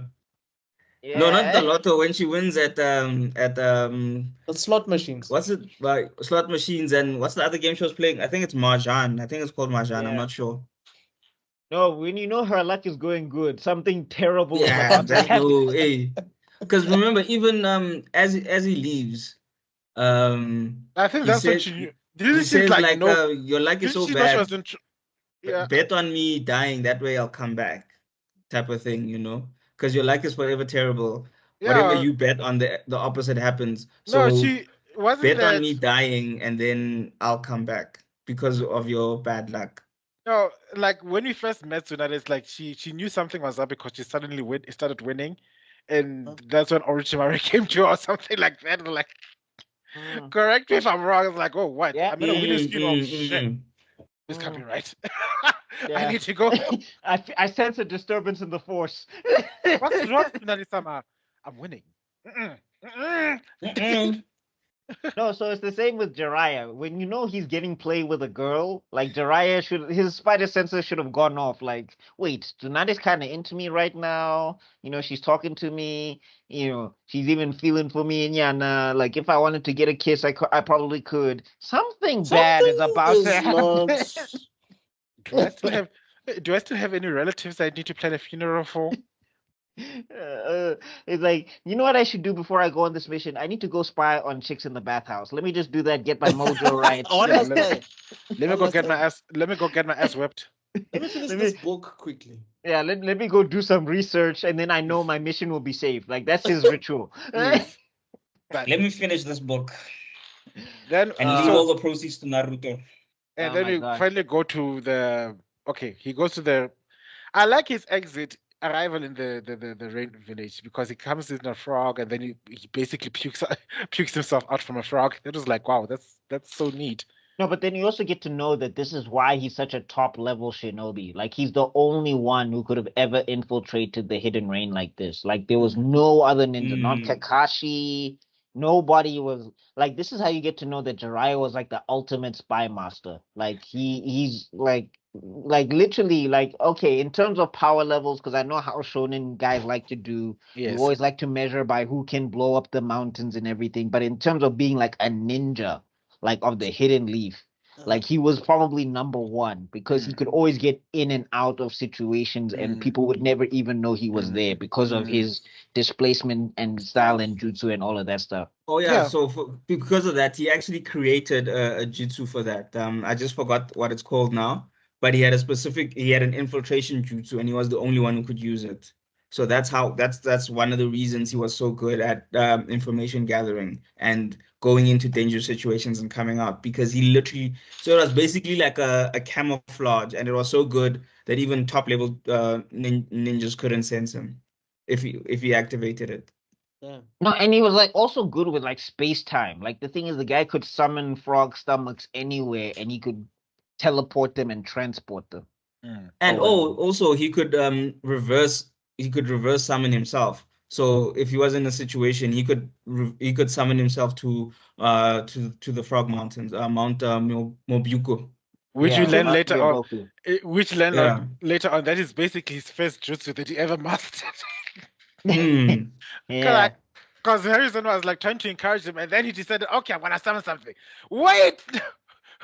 not the lotto. When she wins at the slot machines. What's it like? Slot machines, and what's the other game she was playing? I think it's Mahjong. I think it's called Mahjong. I'm not sure. No, when you know her luck is going good, something terrible is Yeah, about to happen. hey. Because remember, even as he leaves, I think he that's what says she knew. he Didn't she says like no? your luck is Didn't so she know she was bad. in? Yeah. Bet on me dying, that way I'll come back, type of thing, because your luck is forever terrible. Whatever Yeah. you bet on, the opposite happens. No, So she wasn't bet on that. me dying, and then I'll come back because of your bad luck. No, like when we first met Tsunade, it's like she knew something was up because she suddenly started winning, and that's when Orochimaru came to her or something like that. And like, correct me if I'm wrong. It's like, oh, what? Yeah. I'm in a winning streak. Oh shit, this can't be right. I Yeah. need to go. I sense a disturbance in the force. What's wrong, Tsunade-sama? I'm winning. No, so it's the same with Jiraiya. When you know he's getting play with a girl, like Jiraiya his spider sensor should have gone off. Like, wait, Tsunade's kind of into me right now. She's talking to me. She's even feeling for me and Yana. Like, if I wanted to get a kiss, I probably could. Something bad is about to happen. Do I still have any relatives I need to plan a funeral for? It's like, you know what I should do before I go on this mission? I need to go spy on chicks in the bathhouse. Let me just do that, get my mojo right. Let me go get my ass. Let me go get my ass whipped. Let me finish this book quickly. Yeah, let me go do some research, and then I know my mission will be safe. Like, that's his ritual. Let me finish this book. Then and leave all the proceeds to Naruto. And then we finally go to the. Okay, he goes to the. I like his arrival in the rain village because he comes in a frog and then he basically pukes himself out from a frog. It was like, wow, that's so neat. No, but then you also get to know that this is why he's such a top level shinobi. Like, he's the only one who could have ever infiltrated the hidden rain like this. Like, there was no other ninja, not Kakashi. Nobody was like, this is how you get to know that Jiraiya was like the ultimate spy master. Like, he's like literally, like, okay, in terms of power levels, because I know how shonen guys like to do. Yes. You always like to measure by who can blow up the mountains and everything. But in terms of being like a ninja, like of the hidden leaf, like he was probably number one because he could always get in and out of situations and people would never even know he was there because of his displacement and style and jutsu and all of that stuff. Oh yeah, so because of that, he actually created a jutsu for that. I just forgot what it's called now, but he had an infiltration jutsu and he was the only one who could use it. So that's one of the reasons he was so good at information gathering and going into dangerous situations and coming out, because he literally, so it was basically like a camouflage, and it was so good that even top level ninjas couldn't sense him if he activated it. Yeah. No, and he was like also good with like space time. Like the thing is, the guy could summon frog stomachs anywhere, and he could teleport them and transport them. And also he could reverse summon himself. So if he was in a situation, he could summon himself to the Frog Mountains, Mount Mobuko. Which we learn later on. Later on, that is basically his first jutsu that he ever mastered. Yeah. Because Harrison was like trying to encourage him, and then he decided, okay, I'm gonna summon something. Wait!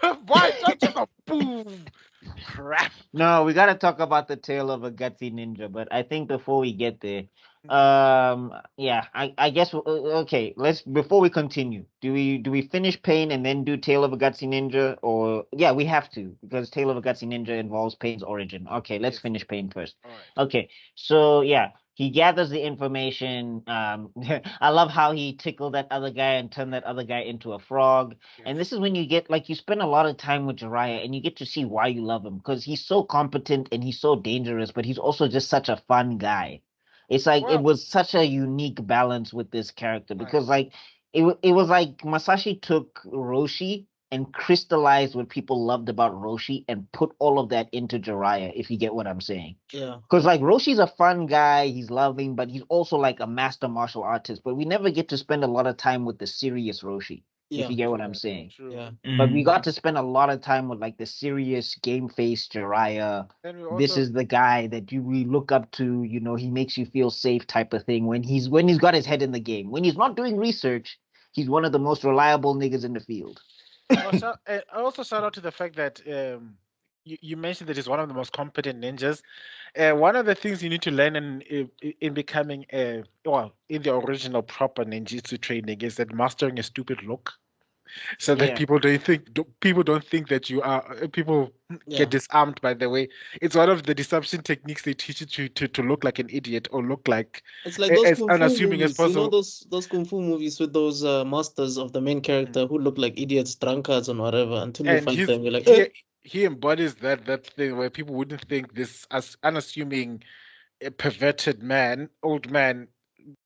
Why don't you go boom? Crap. No, we gotta talk about the tale of a gutsy ninja, but I think before we get there, yeah, I guess okay. Before we continue, do we finish Pain and then do Tale of a Gutsy Ninja, or yeah, we have to because Tale of a Gutsy Ninja involves Pain's origin. Okay, let's finish Pain first. All right. Okay, so yeah. He gathers the information. I love how he tickled that other guy and turned that other guy into a frog. Yes. And this is when you get, like, you spend a lot of time with Jiraiya and you get to see why you love him, because he's so competent and he's so dangerous, but he's also just such a fun guy. It's like, it was such a unique balance with this character because, like, it was like Masashi took Roshi and crystallized what people loved about Roshi and put all of that into Jiraiya, if you get what I'm saying. Yeah. Because, like, Roshi's a fun guy, he's loving, but he's also, like, a master martial artist. But we never get to spend a lot of time with the serious Roshi, if you get what I'm saying. Yeah. But we got to spend a lot of time with, like, the serious game-faced Jiraiya. This is the guy that we look up to, you know, he makes you feel safe type of thing when he's got his head in the game. When he's not doing research, he's one of the most reliable niggas in the field. I also shout out to the fact that you mentioned that he's one of the most competent ninjas. One of the things you need to learn in becoming in the original proper ninjutsu training is that mastering a stupid look, so that Yeah. people don't think that you are people Yeah. get disarmed by the way. It's one of the deception techniques they teach you to look like an idiot or look like It's like those as kung fu unassuming as movies. You know possible. those kung fu movies with those masters of the main character who look like idiots, drunkards, and whatever. Until you And fight them, you're like, he embodies that thing where people wouldn't think this as unassuming perverted man, old man,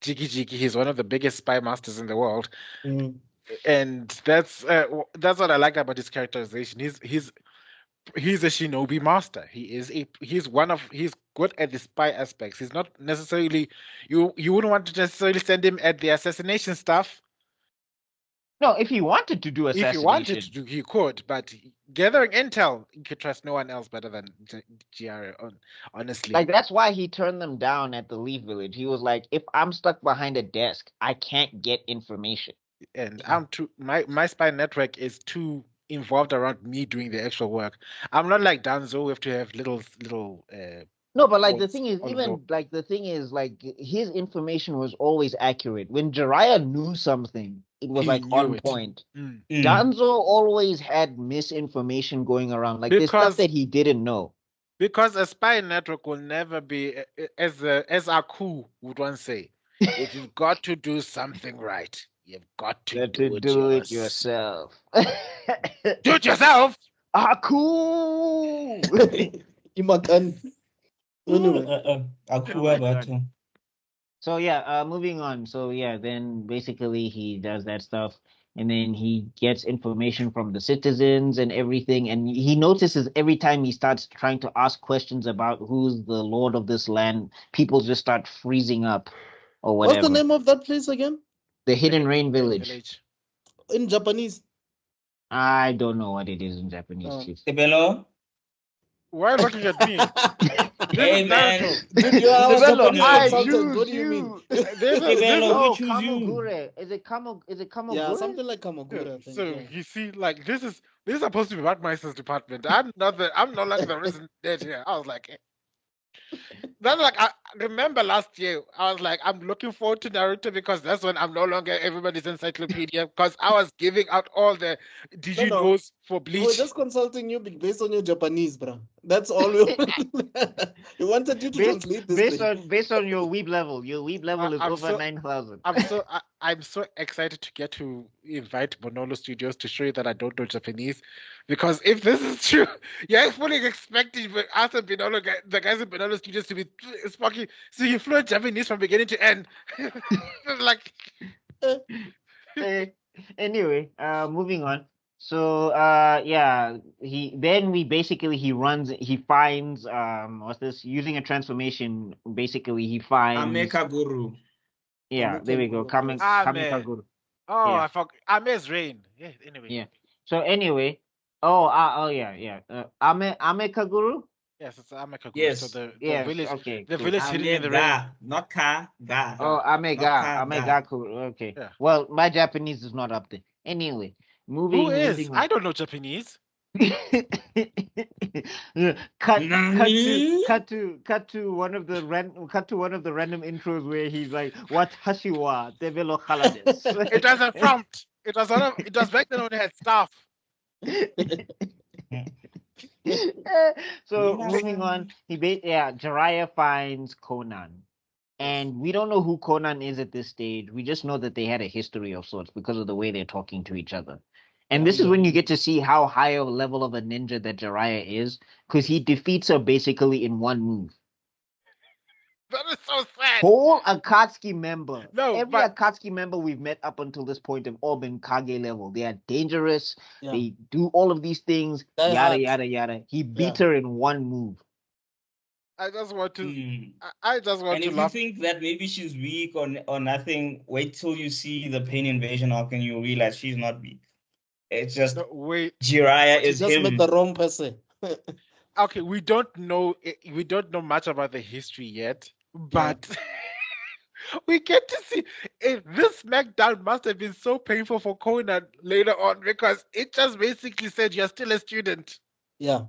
Jiggy Jiggy. He's one of the biggest spy masters in the world, Mm. and that's what I like about his characterization. He's a shinobi master. He's good at the spy aspects. He's not necessarily you wouldn't want to necessarily send him at the assassination stuff. No, if he wanted to do assassination, If he wanted to do, he could. But gathering intel, you could trust no one else better than Jiraiya. Honestly, like that's why he turned them down at the Leaf Village. He was like, if I'm stuck behind a desk, I can't get information. and I'm too my spy network is too involved around me doing the actual work. I'm not like Danzo. We have to have little. No, but like the Points thing is, on even board. like the thing is, like his information was always accurate. When Jiraiya knew something, it was He like knew on it. point. Mm. Danzo always had misinformation going around. Like there's Because stuff that he didn't know. because a spy network will never be as Aku would once say. If you've got to do something right, you've got to Got do to it do it yourself. yourself. Do it yourself. Ah, cool. Imakan. Anyway, Oh my God. So yeah, moving on. So yeah, then basically he does that stuff, and then he gets information from the citizens and everything, and he notices every time he starts trying to ask questions about who's the lord of this land, people just start freezing up or what's whatever. the name of that place again? The Hidden Rain Village. In Japanese. I don't know what it is in Japanese. Oh. Chief. Tebelo? Why are you looking at me? Hey, man. Dude, you are our Tebelo, Japanese I consultant. What choose do you mean? Tebelo, Oh, we choose you. Kamogure. Is it Kamogure? Yeah, something like Kamogura, I think. So Yeah. you see, like this is supposed to be Wagmeister's department. I'm not like the resident dead here. I was like, that's like I remember last year. I was like, I'm looking forward to Naruto because that's when I'm no longer everybody's encyclopedia because I was giving out all the did you No. knows for We were Bleach. just consulting you based on your Japanese, bro. That's all we We wanted you to translate this thing. based on your weeb level. Your weeb level is I'm over so- 9,000. I'm so excited to get to invite Bonolo Studios to show you that I don't know Japanese, because if this is true, you're fully expecting us and Bonolo, the guys in Bonolo Studios to be speaking fluent Japanese from beginning to end. Like, Anyway, moving on. So yeah, he finds what's this, using a transformation, basically he finds Amekaguru. yeah, there we go. Kamekaguru, yes. Kamekaguru. oh, Yeah. I forgot. Ame's rain. Yeah. Anyway. Yeah. So anyway, yeah. Amekaguru? Yes, it's Amekaguru. Yes. So the Yes, village, okay, the cool. village hidden in the rain. Amega, not ka, ga. Oh, Ga. Amegaku. Okay. Yeah. Well, my Japanese is not up there. Anyway, Who is? moving I on. don't know Japanese. Nani? cut to one of the random intros where he's like, "What hashiwa develo halades." It was a prompt. It was back then when they had staff. So moving on, Jiraiya finds Conan. And we don't know who Conan is at this stage. We just know that they had a history of sorts because of the way they're talking to each other. And this is when you get to see how high a level of a ninja that Jiraiya is, because he defeats her basically in one move. That is so sad. Whole Akatsuki member. No, Every but- Akatsuki member we've met up until this point have all been Kage level. They are dangerous. Yeah. They do all of these things. Die Yada, hard. yada, yada. He beat her in one move. I just want to. Mm. I just want And to if you laugh. think that maybe she's weak or nothing, wait till you see the Pain Invasion arc and you'll realize she's not weak. It's just No, wait. Jiraiya You is just him. met the wrong person. Okay, we don't know much about the history yet, but we get to see this SmackDown must have been so painful for Conan later on, because it just basically said you're still a student. Yeah.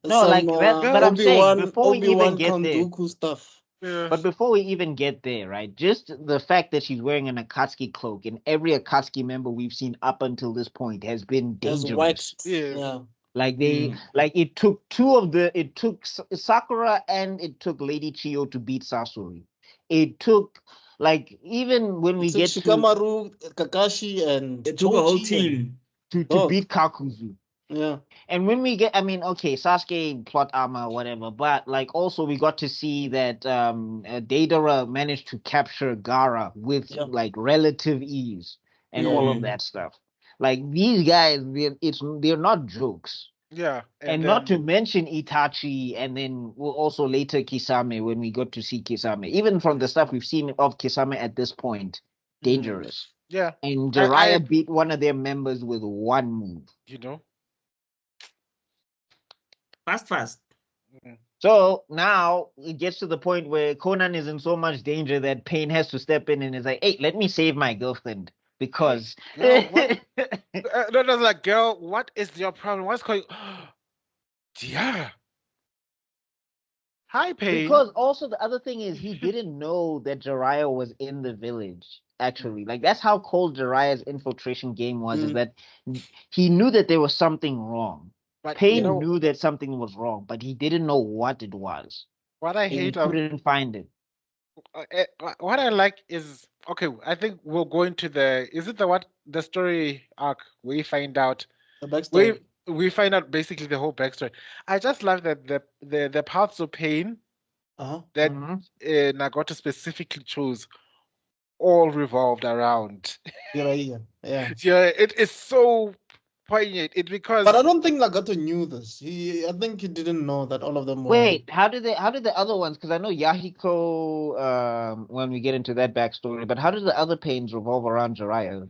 No, some like that, but I'm saying Obi-Wan before we even Obi-Wan get Count there, Dooku stuff. Yeah. but before we even get there, right? Just the fact that she's wearing an Akatsuki cloak, and every Akatsuki member we've seen up until this point has been As dangerous. white. Yeah. Yeah. Like they, Mm. like it took Sakura and it took Lady Chiyo to beat Sasori. It took, like, even when we It took get to Shikamaru, Kakashi, and It took a whole Choji and team. to dog. beat Kakuzu. Yeah. And when we get, I mean, okay, Sasuke plot armor, whatever, but like also we got to see that Deidara managed to capture Gaara with Yeah. like relative ease and all of Mm. that stuff. Like these guys, they're not jokes. Yeah. And not to mention Itachi, and then we'll also later Kisame when we got to see Kisame. Even from the stuff we've seen of Kisame at this point, dangerous. Yeah. And I Jiraiya beat one of their members with one move. you know. Fast. So now it gets to the point where Conan is in so much danger that Pain has to step in and is like, "Hey, let me save my girlfriend because." Girl, what? No, no, like, girl, what is your problem? What's going? Yeah. Hi, Pain. Because also the other thing is he didn't know that Jiraiya was in the village. Actually, like that's how cold Jiraiya's infiltration game was. Is that he knew that there was something wrong. But Pain you know knew that something was wrong, but he didn't know what it was. what I And he hate of couldn't find it. what I like is okay. I think we'll go into the is it the story arc where you find out The backstory. we find out basically the whole backstory. I just love that the paths of pain Uh-huh. that Mhm. Nagato specifically chose all revolved around. Jiraiya. Yeah. Yeah, it is so poignant. It because But I don't think Nagato knew this. I think he didn't know that all of them were. Wait, how did the other ones? Because I know Yahiko. When we get into that backstory, but how did the other pains revolve around Jiraiya?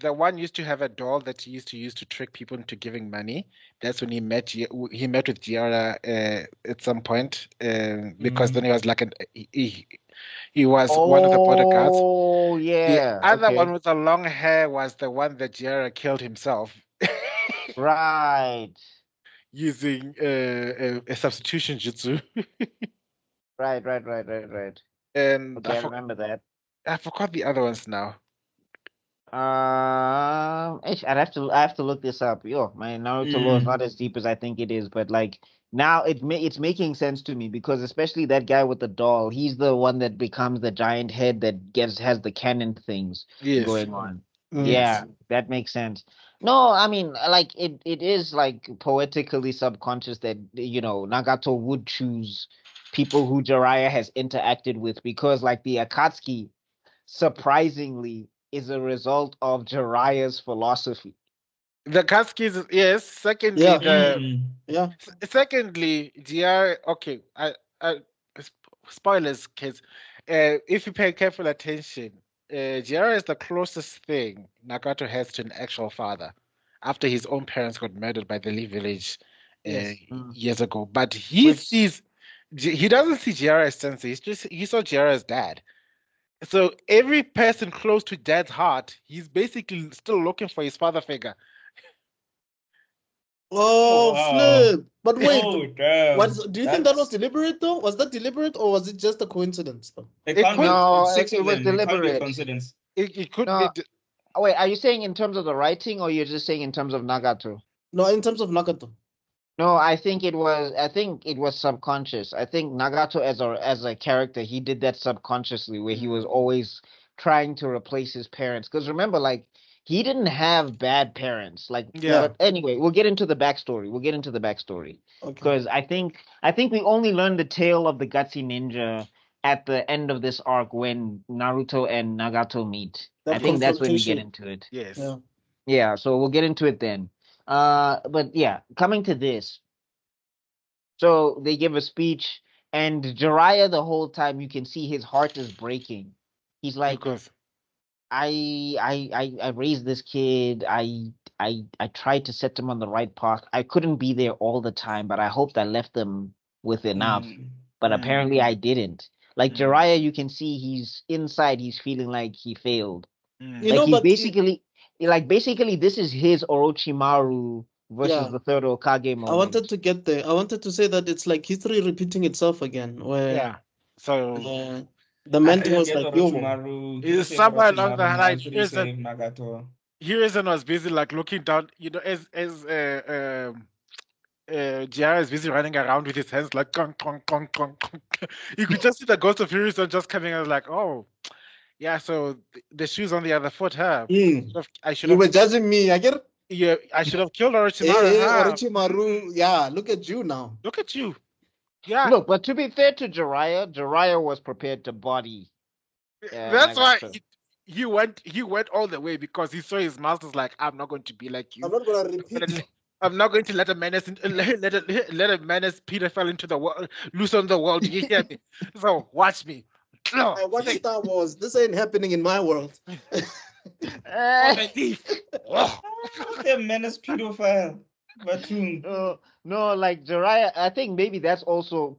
the one used to have a doll that he used to use to trick people into giving money. That's when he met with Giara at some point because then he was like he was one of the bodyguards. Oh The yeah. other Okay. one with the long hair was the one that Giara killed himself Right. using a substitution jutsu. Right. And Okay, I remember that. I forgot the other ones now. I'd have to look this up. Yo, my Naruto lore is not as deep as I think it is, but like now it's making sense to me because especially that guy with the doll, he's the one that becomes the giant head that has the cannon things going on. Yeah, that makes sense. No, I mean, like it is like poetically subconscious that Nagato would choose people who Jiraiya has interacted with because like the Akatsuki surprisingly is a result of Jiraiya's philosophy. The Kaskis, yes. Secondly, Yeah. secondly, GR. Okay, spoilers, kids. If you pay careful attention, GR is the closest thing Nagato has to an actual father, after his own parents got murdered by the Lee village years ago. But he doesn't see GR as sensei. He saw GR as dad. So every person close to dad's heart, he's basically still looking for his father figure. Oh, wow. flip. But wait, Oh, damn. do you think that was deliberate though? Was that deliberate or was it just a coincidence though? It It can't could- be. No, It's six it of was them. It can't be a deliberate. coincidence. It could No. be. Wait, are you saying in terms of the writing or you're just saying in terms of Nagato? No, in terms of Nagato. No, I think it was subconscious. I think Nagato as a character, he did that subconsciously where he was always trying to replace his parents. Because remember, like he didn't have bad parents. Like Yeah. But anyway, we'll get into the backstory. Okay. Because I think we only learned the tale of the gutsy ninja at the end of this arc when Naruto and Nagato meet. That I think that's when we get confrontation. into it. Yes. Yeah. Yeah, so we'll get into it then. But yeah, coming to this. So they give a speech, and Jiraiya the whole time you can see his heart is breaking. He's like, Because I raised this kid. I tried to set him on the right path. I couldn't be there all the time, but I hoped I left them with enough. But apparently I didn't. Like Jiraiya, you can see he's inside. He's feeling like he failed. You Like know, he's but basically this is his Orochimaru versus the third Okage moment. I wanted to get there. I wanted to say that it's like history repeating itself again, where So the mentor was like, yo, it's somewhere along the line. Nagato. Hiruzen was busy like looking down, as Jiraiya is busy running around with his hands like clunk, clunk, clunk, clunk, clunk. You could just see the ghost of Hiruzen just coming out like, oh, yeah, so the shoe's on the other foot, huh? I should you have. were judging me, I get it? Yeah, I should have killed Orochimaru. Orochimaru, yeah, look at you now. Look at you. Yeah. Look, but to be fair to Jiraiya was prepared to body. That's why he went all the way because he saw his master's like, I'm not going to be like you. I'm not gonna repeat. I'm not going to let a menace Peter fell into the world, loose on the world. You hear me? So watch me. I watch Star Wars. This ain't happening in my world. The menace pedophile. No, like Jiraiya, I think maybe that's also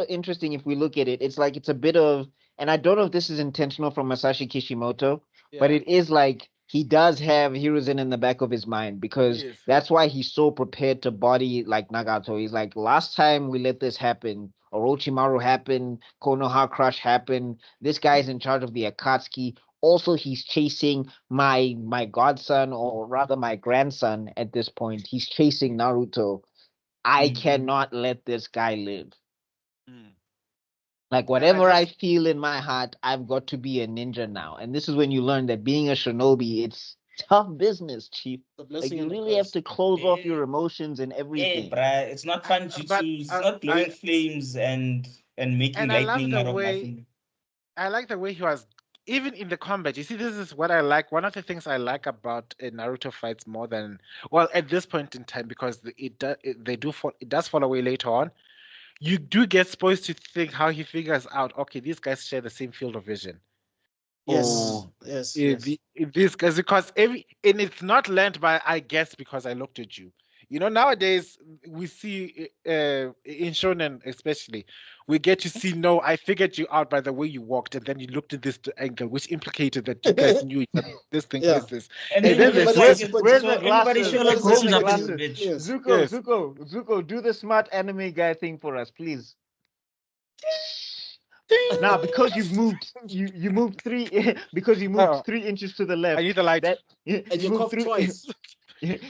interesting if we look at it. It's like it's a bit of, and I don't know if this is intentional from Masashi Kishimoto, but it is like he does have Hiruzen in the back of his mind because that's why he's so prepared to body like Nagato. He's like, last time we let this happen, Orochimaru happened, Konoha Crush happened, this guy's in charge of the Akatsuki. Also, he's chasing my godson, or rather my grandson at this point. He's chasing Naruto. I cannot let this guy live. Like, whatever I feel in my heart, I've got to be a ninja now. And this is when you learn that being a shinobi, it's tough business, Chief. Like, you really have to close off your emotions and everything. Hey, bruh, it's not fun jutsu. It's not glowing flames and making lightning out of nothing. I like the way he was, even in the combat. You see, this is what I like. One of the things I like about Naruto fights more than, well, at this point in time, because it does fall away later on. You do get supposed to think how he figures out, okay, these guys share the same field of vision. Yes. These guys, because and it's not learned by, I guess, because I looked at you. Nowadays we see in shonen especially, we get to see, no, I figured you out by the way you walked, and then you looked at this angle, which implicated that you guys knew that this thing is this. And then where's the everybody should have glasses? grown up in this bitch. Zuko, do the smart anime guy thing for us, please. Now, because you moved 3 inches to the left. I need the light. And you coughed twice.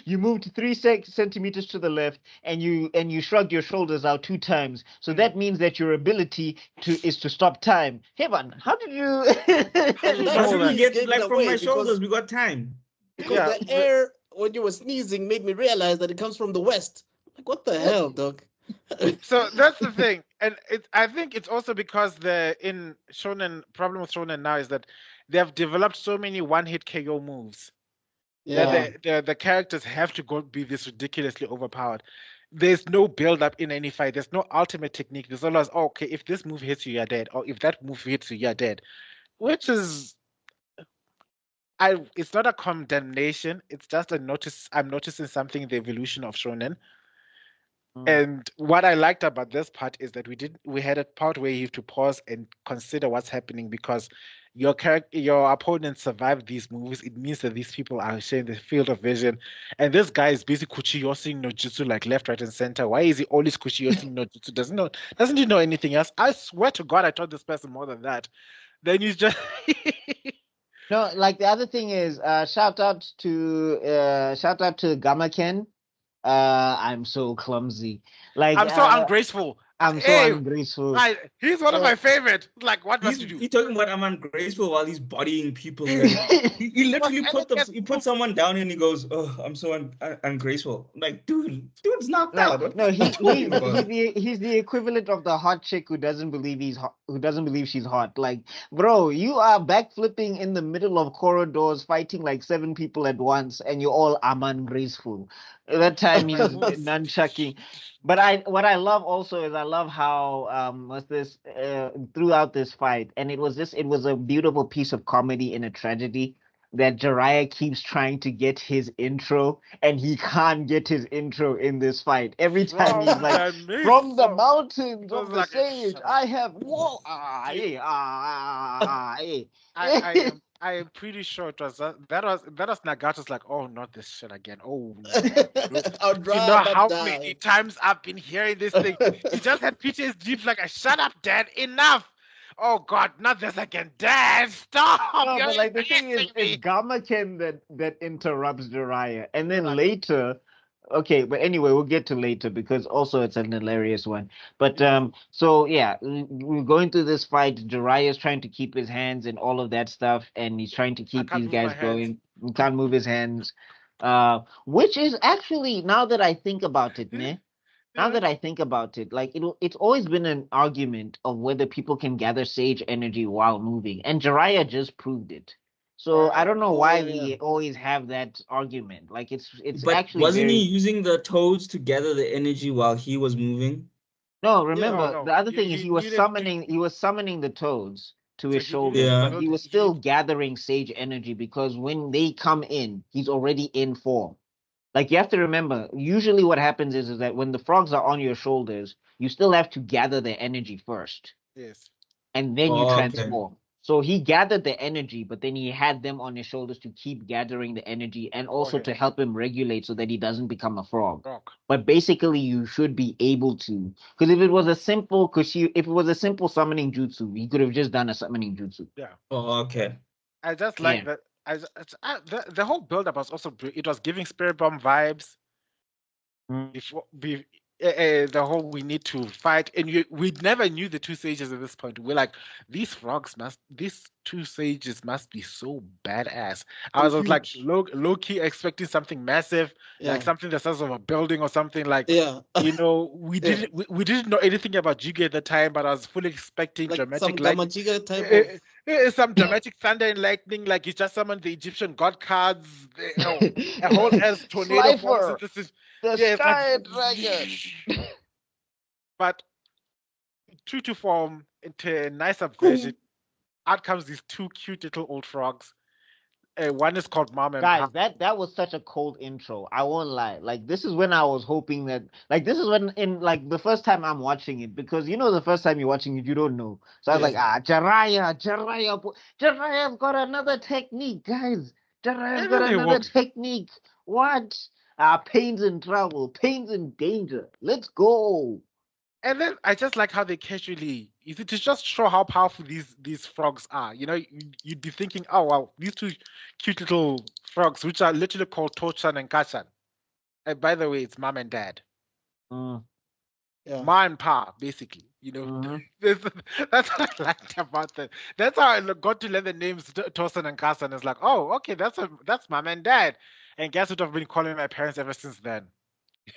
You moved 3 centimeters to the left, and you shrugged your shoulders out 2 times. So that means that your ability is to stop time. Hey man, how did you? We get like from my shoulders. We got time. Because the air when you were sneezing made me realize that it comes from the west. Like, what the hell, dog? So that's the thing, and I think it's also because problem with shonen now is that they have developed so many one-hit KO moves. That the characters have to be this ridiculously overpowered. There's no build-up in any fight. There's no ultimate technique. There's always, okay, if this move hits you, you're dead, or if that move hits you, you're dead. Which is, it's not a condemnation. It's just a notice. I'm noticing something in the evolution of shonen. And what I liked about this part is that we had a part where you have to pause and consider what's happening, because your opponent survived these moves. It means that these people are sharing the field of vision, and this guy is busy kuchiyosing no jutsu like left, right, and center. Why is he always kuchiyosing no jutsu? Doesn't he know anything else? I swear to God, I taught this person more than that. Then he's just no. Like, the other thing is, shout out to Gamaken. I'm so clumsy. Like, I'm so ungraceful. I'm so ungraceful. He's one of my favorite. Like, what must you do? He's talking about I'm ungraceful while he's bodying people. He literally put someone down and he goes, "Oh, I'm so ungraceful." I'm like, dude's knocked out. No, he's the equivalent of the hot chick who doesn't believe she's hot. Like, bro, you are backflipping in the middle of corridors, fighting like 7 people at once, and you're all, I'm ungraceful. That time he's nunchucking. But what I love also is I love how throughout this fight, and it was a beautiful piece of comedy in a tragedy, that Jiraiya keeps trying to get his intro, and he can't get his intro in this fight. Every time he's like, from the mountains of the sage, I have am pretty sure it was that was Nagato's like, oh, not this shit again. Oh, no. I'd You know rather how die. many times I've been hearing this thing. He just had PTSD. Like, shut up, Dad. Enough. Oh God, not this again, Dad. Stop. No, You're but like the thing is, embarrassing me. it's Gamaken that interrupts Jiraiya, and then Like- later. Okay, but anyway, we'll get to later because also it's an hilarious one. But so yeah, we're going through this fight. Jiraiya's trying to keep his hands and all of that stuff, and he's trying to keep can't these move my guys hands. going. He can't move his hands. Which is actually, now that I think about it, ne? Now that I think about it, like it's always been an argument of whether people can gather sage energy while moving, and Jiraiya just proved it. So I don't know why we always have that argument. Like it's But actually wasn't very... he using the toads to gather the energy while he was moving? No, remember no. the other thing is He he was needed summoning the toads to So his he needed shoulders, Yeah. but he was still gathering sage energy because when they come in, he's already in form. Like you have to remember, usually what happens is that when the frogs are on your shoulders, you still have to gather their energy first, Yes. and then you Oh, okay. transform. So he gathered the energy, but then he had them on his shoulders to keep gathering the energy and also Okay. to help him regulate so that he doesn't become a frog. Rock. But basically, you should be able to, because if it was a simple, summoning jutsu, he could have just done a summoning jutsu. Yeah. Oh, okay. I just like Yeah. that. The whole build up was also it was giving Spirit Bomb vibes. Before the whole we need to fight, and we never knew the two sages at this point. We're like, these two sages must be so badass. I was like low key expecting something massive, like something the size of a building or something like. Yeah. You know, we didn't know anything about Jiga at the time, but I was fully expecting Like dramatic some Gamajiga type of... some dramatic thunder and lightning, like he just summoned the Egyptian god cards, a whole ass tornado forms. The Sky Dragon. But true to form, into a nicer version, out comes these two cute little old frogs. One is called Mom and Guys, Pop. that was such a cold intro. I won't lie. Like this is when I was hoping that, like this is when in like the first time I'm watching it, because you know the first time you're watching it you don't know. So I was like, Jiraiya's got another technique, guys. Jiraiya's got another technique. What? Pain's in trouble. Pain's in danger. Let's go. And then I just like how they casually, to just show how powerful these frogs are. You know, you'd be thinking, oh wow, these two cute little frogs, which are literally called Tochan and Kachan. And by the way, it's mom and dad. Yeah. Ma and pa, basically. You know, that's what I liked about them. That's how I got to learn the names Tosan and Kasan. It's like, oh, okay, that's mom and dad. And guess what? I've been calling my parents ever since then.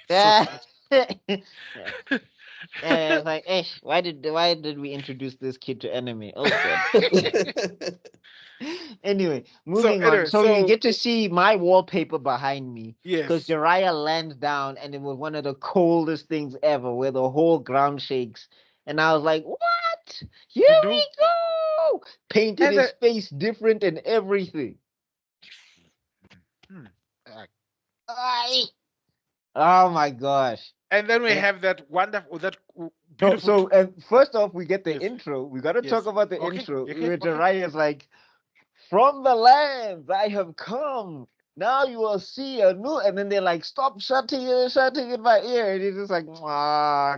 It's like, why did we introduce this kid to anime? Okay. Anyway, moving on. So you get to see my wallpaper behind me. Yes. Because Jiraiya lands down, and it was one of the coldest things ever, where the whole ground shakes. And I was like, what? Here we go! Painted his face different and everything. Oh my gosh. And then we have that wonderful, beautiful. So first off, we get the intro. We got to talk about the intro. Where Jiraiya's like, from the lands I have come. Now you will see a new. And then they're like, stop shouting in my ear. And he's just like,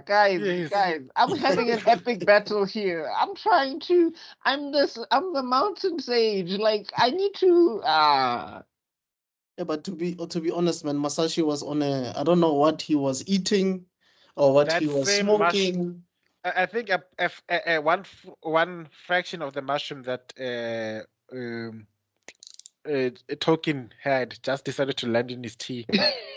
guys, I'm having an epic battle here. I'm the mountain sage. Like, I need to. Yeah, but to be honest, man, Masashi was on I don't know what he was eating or what he was smoking. I think one fraction of the mushroom that Tolkien had just decided to land in his tea.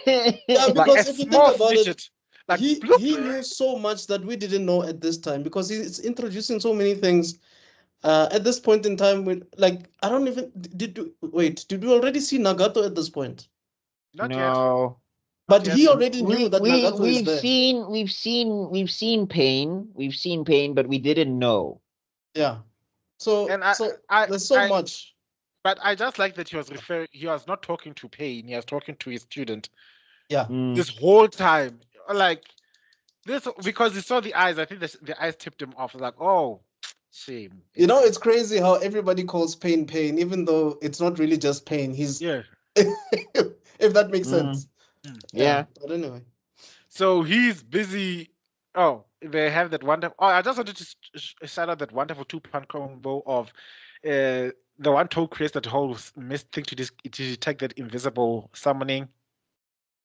Yeah, because if you think about it, like, he knew so much that we didn't know at this time, because he's introducing so many things. At this point in time, I don't even did we already see Nagato at this point? Not yet. But he already knew that Nagato is there. We've seen Pain, but we didn't know. Yeah. So there's so much. But I just like that he was not talking to Pain, he was talking to his student. Yeah. This whole time. Like this, because he saw the eyes, I think the eyes tipped him off. Like, oh, Shame. You know, it's crazy how everybody calls pain pain, even though it's not really just pain. He's Yeah. if that makes Mhm. sense. Yeah. But anyway. So he's busy. Oh, they have that wonderful. Oh, I just wanted to shout out that wonderful two-part combo of the one toe creates that whole mist thing to detect that invisible summoning.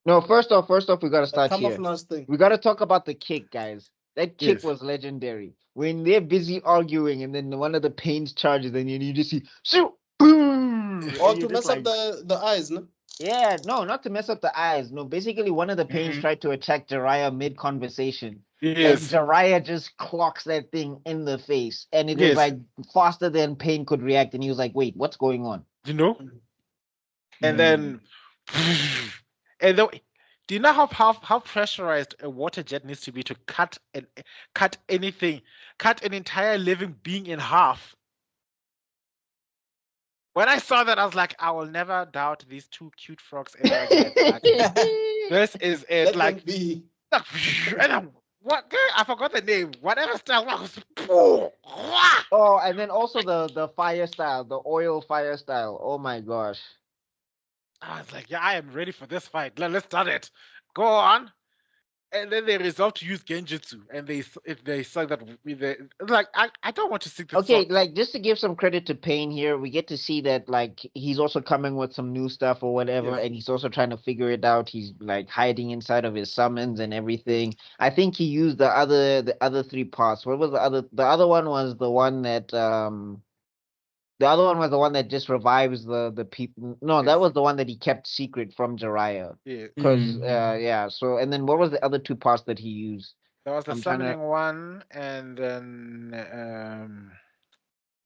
No, first off, we gotta The start here. camouflage thing. We gotta talk about the kick, guys. That kick Yes. was legendary. When they're busy arguing, and then one of the pains charges, and you just see, shoot, boom. and Or you're to just mess up the eyes, no? Yeah, no, not to mess up the eyes. No, basically, one of the pains Mhm. tried to attack Jiraiya mid-conversation. And Yes. Jiraiya just clocks that thing in the face, and it was Yes. like faster than Pain could react, and he was like, "Wait, what's going on?" You know. Mhm. And then, and then, do you know how pressurized a water jet needs to be to cut anything, cut an entire living being in half? When I saw that, I was like, I will never doubt these two cute frogs ever again. Like, this is it. Let Like, them be. and then, what? I forgot the name. Whatever style was. Oh, and then also the fire style, the oil fire style. Oh my gosh. I was like, yeah, I am ready for this fight. Let's start it. Go on. And then they resolve to use Genjutsu, and they say that like I don't want to see this. Okay, like just to give some credit to Pain here, we get to see that like he's also coming with some new stuff or whatever, Yes. and he's also trying to figure it out. He's like hiding inside of his summons and everything. I think he used the other three parts. What was the other? The other one was the one that the other one was the one that just revives the people. No, that Yes. was the one that he kept secret from Jiraiya. Yeah, Cause Mhm. yeah. So and then what was the other two parts that he used? that was the I'm trying to. summoning one, and then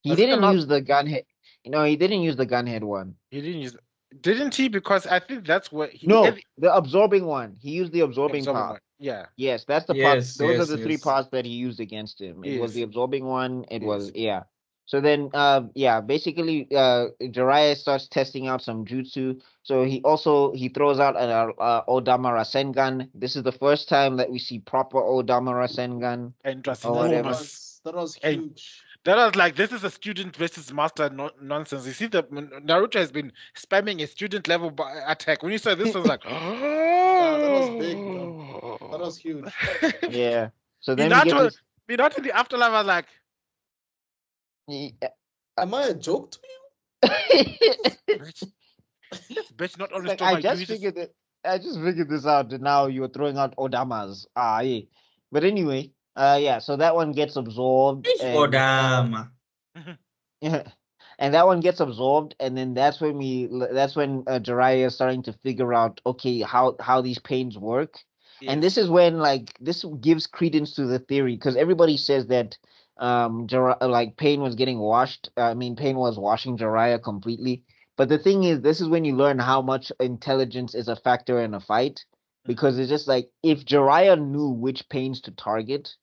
He was it the didn't last? use the gunhead. No, he didn't use the gunhead one. He didn't use, didn't he? Because I think that's what he. No, the absorbing one. He used the absorbing Absorbing part. one. Yeah. Yes, that's the part. Yes, Those are yes, the three yes. parts that he used against him. It was the Yes. absorbing one. It was Yes. yeah. So then yeah, basically Jiraiya starts testing out some jutsu. So he throws out an Odama Rasengan. This is the first time that we see proper Odama Rasengan. And it was Or whatever. That was And- huge. That was like, this is a student versus master nonsense. You see, Naruto has been spamming a student level attack. When you saw this, was like, that was big, That was huge. Yeah. So then we get this. Minato in the afterlife, I was like, Am I a joke to you? bitch, this bitch not only Like, stole I my just figured it. I just figured this out, and now you're throwing out Odamas. Yeah. But anyway, yeah. So that one gets absorbed, Which and Odama? yeah, and that one gets absorbed, and then that's when Jiraiya is starting to figure out, okay, how these pains work, and this is when like this gives credence to the theory because everybody says that like Pain was getting washed. I mean, Pain was washing Jiraiya completely. But the thing is, this is when you learn how much intelligence is a factor in a fight. Because it's just like if Jiraiya knew which pains to target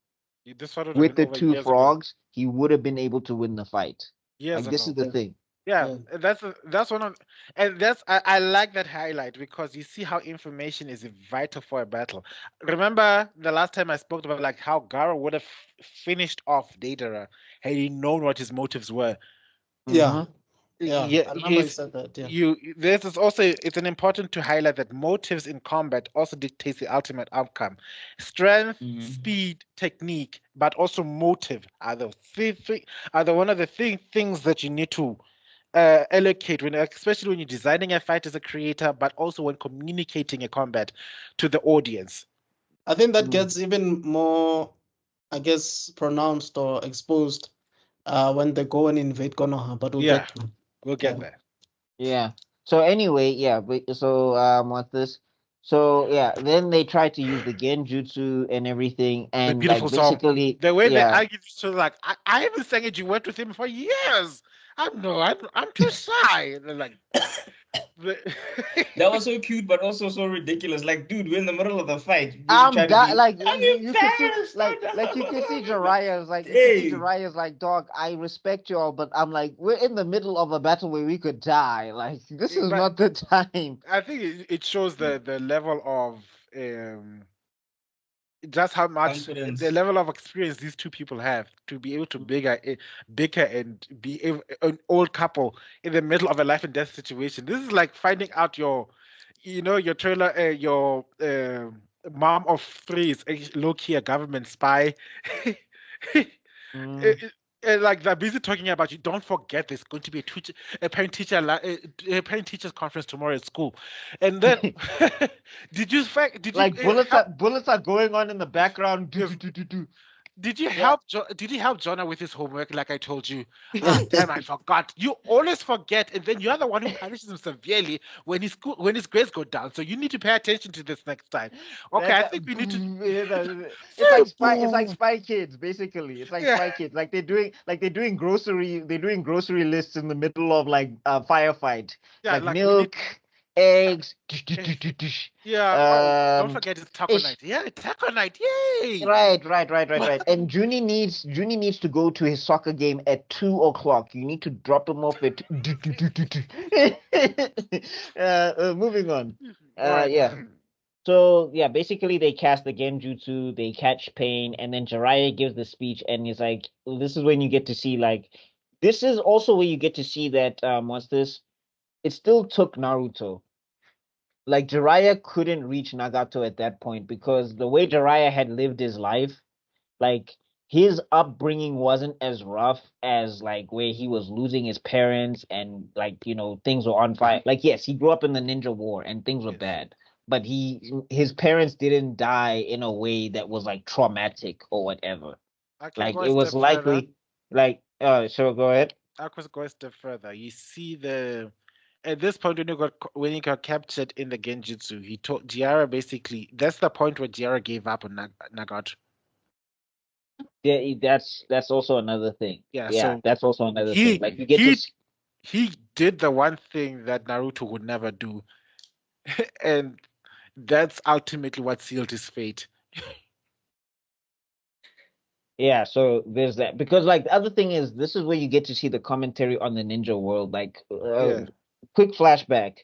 This one would have with been the over two years ago. frogs, he would have been able to win the fight. Years Like this is ago. the thing. Yeah, that's one of, and that's I like that highlight because you see how information is vital for a battle. Remember the last time I spoke about like how Gara would have finished off Deidara had he known what his motives were. Yeah. Mhm. Yeah. I remember you said that. Yeah. This is also, it's an important to highlight that motives in combat also dictates the ultimate outcome. Strength, Mhm. speed, technique, but also motive are the one of the things that you need to allocate especially when you're designing a fight as a creator, but also when communicating a combat to the audience. I think that gets even more, I guess, pronounced or exposed when they go and invade Konoha, but we'll get to it. We'll get there. Yeah. So anyway, yeah. So what's this? So yeah, then they try to use the genjutsu and everything, The and beautiful like song. basically, The way they yeah. argue, so like I haven't sang it. You worked with him for years. I'm too shy. And they're like, That was so cute, but also so ridiculous. Like, dude, we're in the middle of the fight. You're I'm trying to that be, like I'm you your can see fans, like brother. you can see Jiraiya's like you can see Hey. Jiraiya's like dog. I respect you all, but I'm like we're in the middle of a battle where we could die. Like this is But- not the time. I think it shows the level of just how much Confidence. the level of experience these two people have to be able to bicker and be an old couple in the middle of a life and death situation. This is like finding out your trailer, your mom of three is low key a government spy. And like they're busy talking about you. Don't forget, there's going to be a parent teachers conference tomorrow at school, and then did like you bullets are going on in the background. Yes. Do. Did you help did you help Jonah with his homework like I told you? Ah, damn, I forgot. You always forget, and then you're the one who punishes him severely when his grades go down. So you need to pay attention to this next time. Okay, I think we need to. It's like spy kids, basically. It's like spy kids. Like they're doing grocery lists in the middle of like a firefight. Yeah, like milk, eggs. Yeah. Don't forget it's taco night. Yeah, taco night. Yay! Right. And Junie needs to go to his soccer game at 2:00. You need to drop him off at. Moving on. Yeah. So yeah, basically they cast the Genjutsu, they catch Pain, and then Jiraiya gives the speech, and he's like, "This is when you get to see this is also where you get to see that what's this? It still took Naruto. Like Jiraiya couldn't reach Nagato at that point because the way Jiraiya had lived his life, like his upbringing wasn't as rough as like where he was losing his parents and like things were on fire. Like yes, he grew up in the ninja war and things were bad, but his parents didn't die in a way that was like traumatic or whatever. Like it was likely so go ahead. I could go a step further. You see at this point when he got captured in the Genjutsu, he told Jiraiya basically that's the point where Jiraiya gave up on Nagato. Yeah, that's also another thing. Yeah, so that's also another thing. Like you get he did the one thing that Naruto would never do, and that's ultimately what sealed his fate. Yeah, so there's that because like the other thing is this is where you get to see the commentary on the ninja world. Like quick flashback.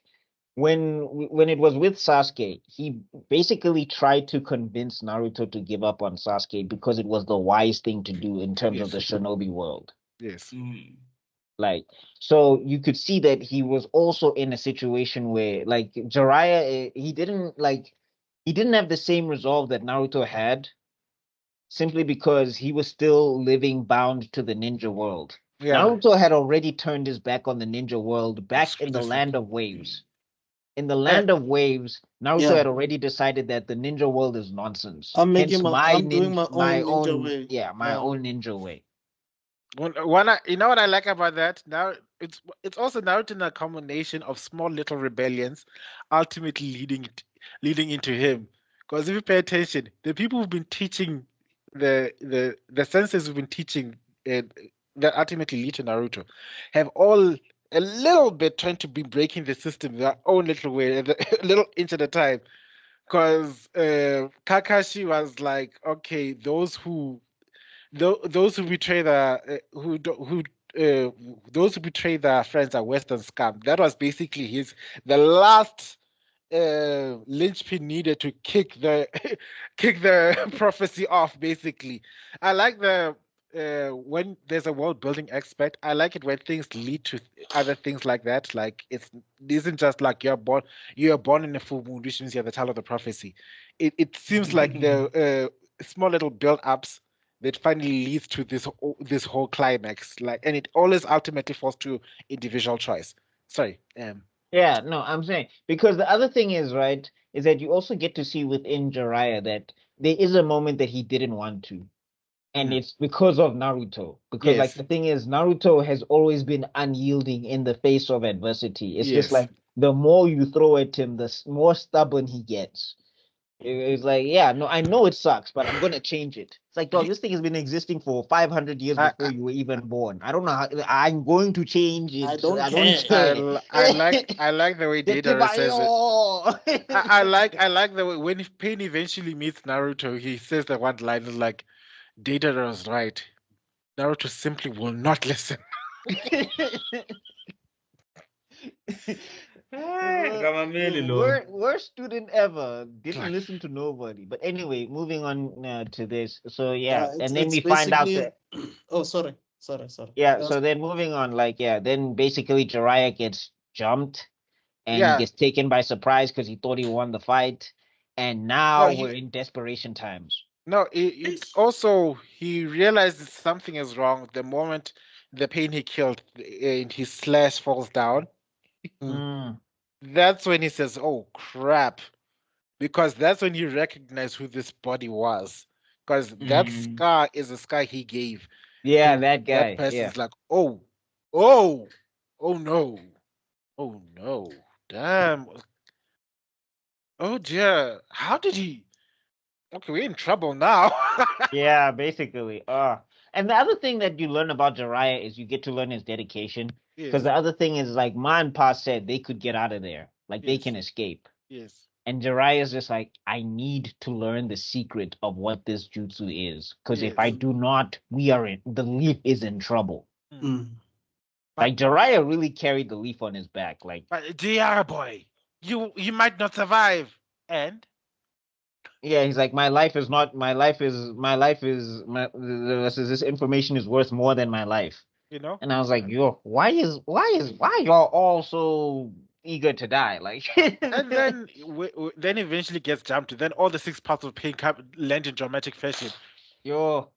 When it was with Sasuke, he basically tried to convince Naruto to give up on Sasuke because it was the wise thing to do in terms of the shinobi world. Yes. Like, so you could see that he was also in a situation where like Jiraiya, he didn't have the same resolve that Naruto had simply because he was still living bound to the ninja world. Yeah. Naruto had already turned his back on the ninja world back in the land of waves. In the land of waves, Naruto had already decided that the ninja world is nonsense. I'm doing my own ninja way. Yeah, my own ninja way. You know what I like about that? Now it's also Naruto in a combination of small little rebellions, ultimately leading into him. Because if you pay attention, the people who've been teaching the senseis who've been teaching that ultimately lead to Naruto have all a little bit trying to be breaking the system their own little way, a little inch at a time. Because Kakashi was like, okay, those who betray those who betray their friends are Western scum. That was basically the last linchpin needed to kick the prophecy off. Basically, I like when there's a world building aspect. I like it when things lead to other things like that. Like it isn't just like you're born in a full moon, which means you're the child of the prophecy. It seems like the small little build ups that finally leads to this whole climax. And it always ultimately falls to individual choice. Sorry. Yeah, no, I'm saying because the other thing is is that you also get to see within Jiraiya that there is a moment that he didn't want to. And it's because of Naruto. Because like the thing is, Naruto has always been unyielding in the face of adversity. It's just like the more you throw at him, the more stubborn he gets. It's like, yeah, no, I know it sucks, but I'm gonna change it. It's like, dog, this thing has been existing for 500 years before you were even born. I don't know how I'm going to change it. I don't care. I like the way Deidara says it. I like the way when Pain eventually meets Naruto, he says the one line is like, Deidara was right. Naruto simply will not listen. Ngamameli lo. Worst student ever. Didn't Like- listen to nobody. But anyway, moving on to this. So Yeah, and then it's we find out basically- that Oh, sorry. yeah. So then moving on, like then basically Jiraiya gets jumped and Yeah. he gets taken by surprise because he thought he won the fight, and now we're in desperation times. No, it's also he realizes something is wrong the moment the pain he killed and his slash falls down. Mm. That's when he says, "Oh crap," because that's when he recognized who this body was. Because that scar is a scar he gave. Yeah, to that guy. That person's Yeah. like, oh no, damn, oh dear, how did he? Okay, we're in trouble now. Yeah, basically. And the other thing that you learn about Jiraiya is you get to learn his dedication. Because Yes, the other thing is, like, Ma and Pa said they could get out of there. Like, they Yes. can escape. yes, And Jiraiya's just like, I need to learn the secret of what this jutsu is. Because if I Yes. do not, the leaf is in trouble. Mm. Like, Jiraiya really carried the leaf on his back. Like, but dear boy, you might not survive. And yeah, he's like, this information is worth more than my life. you know, And I was like, yo, why y'all all so eager to die? Like, and then then eventually gets jumped. Then all the 6 parts of pain land in dramatic fashion. yo,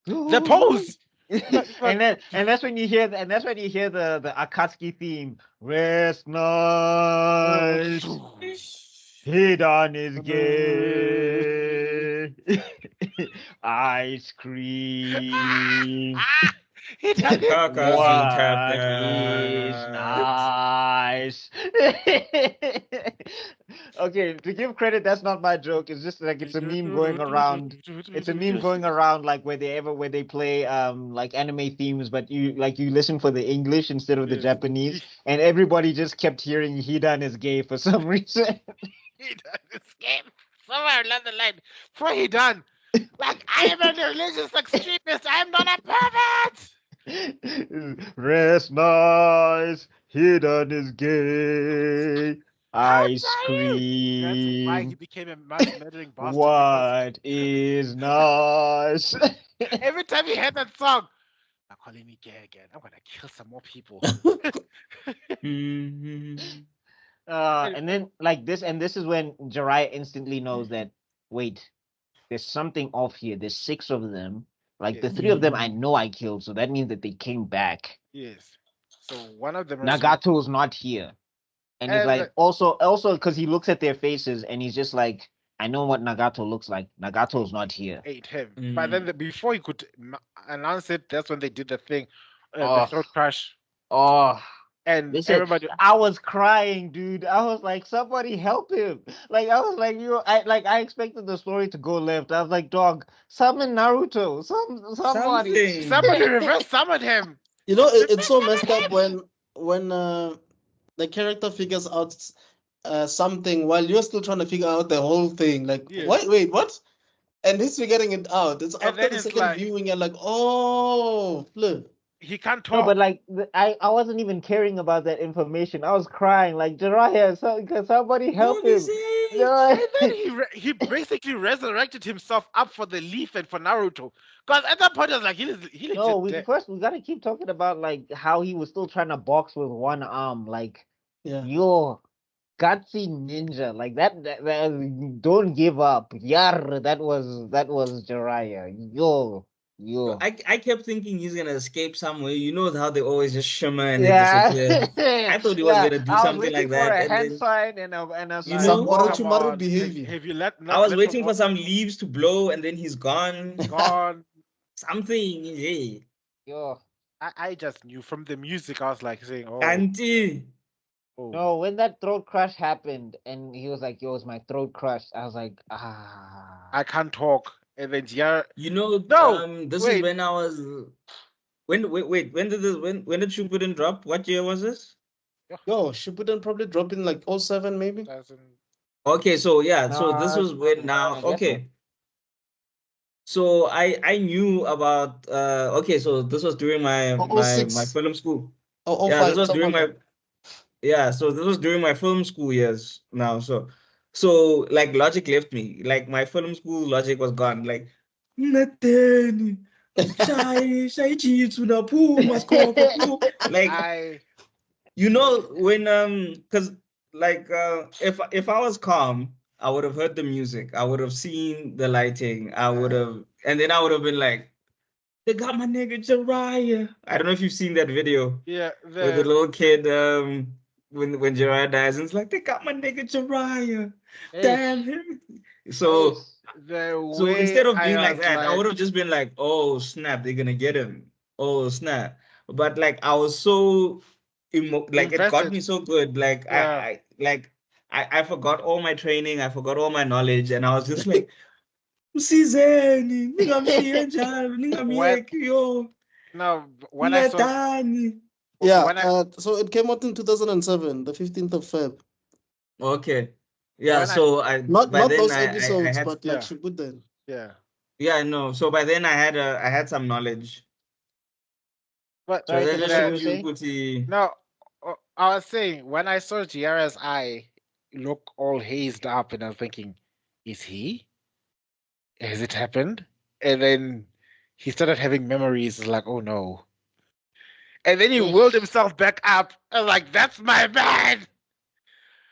The pose. and that's when you hear the Akatsuki theme. Rest nice. He done his gay. Ice cream. He done it. Kaka's What in is nice? Okay, to give credit, that's not my joke. It's just like it's a meme going around. It's a meme going around, like where they play like anime themes, but you listen for the English instead of the Yes. Japanese, and everybody just kept hearing Hidan is gay for some reason. He done this game somewhere along the line. For he done. Like, I am a religious extremist. I am not a pervert. Rest nice. Hidan is gay. Ice dare you? That's why he cream. became a mass murdering bastard. What is nice? because every time he heard that song, I'm calling me gay again. I'm gonna kill some more people. And then like this, and this is when Jiraiya instantly knows that wait, there's something off here. There's 6 of them. Like the 3 of them I know I killed, so that means that they came back. Yes. So one of them. Nagato's not here. And he's And like, also because he looks at their faces and he's just like, I know what Nagato looks like. Nagato's not here. ate him. But then before he could announce it, that's when they did the thing, the Oh. throat crush, Oh, and listen, everybody. I was crying, dude. I was like, somebody help him. Like, I was like, I expected the story to go left. I was like, dog, summon Naruto. Somebody. Somebody reverse summoned him. You know, it's so messed up when the character figures out something while you're still trying to figure out the whole thing. Like, Yeah. wait, what? And he's figuring it out. It's And after then the it's second like- viewing, you're like, oh, flip. He can't No, talk. but like, I wasn't even caring about that information. I was crying, like, Jiraiya, somebody help him. And then he basically resurrected himself up for the leaf and for Naruto. Because at that point, I was like, he No, legit we dead. gotta keep talking about like how he was still trying to box with one arm. Like, Yeah. yo, gutsy ninja, like that, don't give up. Yar, that was Jiraiya. Yo. I kept thinking he's gonna escape somewhere. You know how they always just shimmer and Yeah. they disappear. I thought he was gonna do I was something like waiting for that. a And hand then sign and a You know? Some Oh, Orochimaru come on. behavior. Have you let? I was waiting for some leaves to blow and then he's gone. Gone. Something, yeah. yo. I just knew from the music. I was like saying, oh, Auntie. oh. No, when that throat crush happened and he was like, yo, it's my throat crush. I was like, ah. I can't talk. And then yeah, You know, No, this wait. is when I was when did Shippuden drop? What year was this? Yo, Shippuden probably drop in like 07 maybe. Okay, so yeah, so this Nah, was when now I guess so. okay. So I knew about okay, so this was during my Oh, my 06. film school. Oh, Yeah, 05, this was something during like my Yeah, so this was during my film school years now. So like logic left me. Like my film school logic was gone. Like nothing. Shy jitsu na puma scope. Like I you know when because like if I was calm, I would have heard the music. I would have seen the lighting. I would have, and then I would have been like, they got my nigga Jiraiya. I don't know if you've seen that video yeah with the the little kid when Jiraiya dies and it's like they got my nigga Jiraiya. Hey, Damn him. hey. the So way instead of I being like was that, I like would have just been like, oh snap, they're gonna get him. Oh snap. But like I was so like it got invested. me so good. Like Yeah. I forgot all my training, I forgot all my knowledge, and I was just like, Msizeni, ningamshiya njalo, When ningamyeki yo, no when I saw ngedani. Yeah, when I so it came out in 2007, the 15th of Feb. Okay. Yeah, when I so I Not by then those I episodes, had but like yeah Shippuden. yeah yeah, no. So by then I had some knowledge. but So Sorry, that just Kanaka, you the were shows you saying? Kuti. no I was saying when I saw Jiraiya's eye look all hazed up and I was thinking, is he? Has it happened? And then he started having memories. It's like, oh no. And then he Eh. willed himself back up. I was like, that's my man.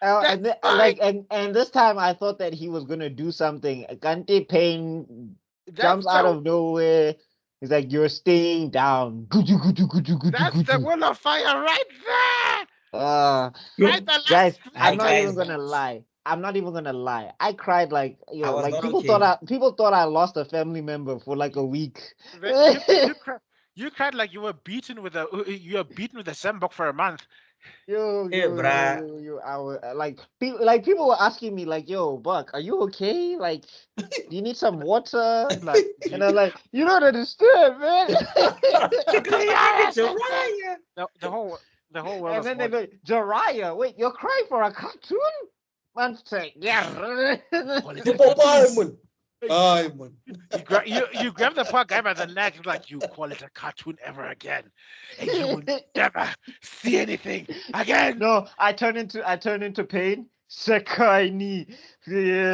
That's And then, my like and this time I thought that he was gonna do something. Kante Pain that's jumps out the of nowhere. He's like, "You're staying down." Guju, guju, guju, guju, that's the guju. will of fire right there. Uh, Right the last guys, I'm I not even guys, gonna lie. I'm not even gonna lie. I cried like I was like not okay. people thought I lost a family member for like a week. you cried like you were beaten with a sandbag for a month. Hey, bruh. I was people were asking me like, "Yo, Buck, are you okay? Like, do you need some water?" Like And I'm like, "You don't understand, man." They got my nigga yes, Jiraiya. the whole world And was then they watching. go, "Jiraiya, wait, you're crying for a cartoon?" Man, say, yeah. Quality Popeye, cartoons. man. Aye, man. You grab the poor guy by the neck, like you call it a cartoon ever again, and you will never see anything again. No, I turn into pain. Sekai ni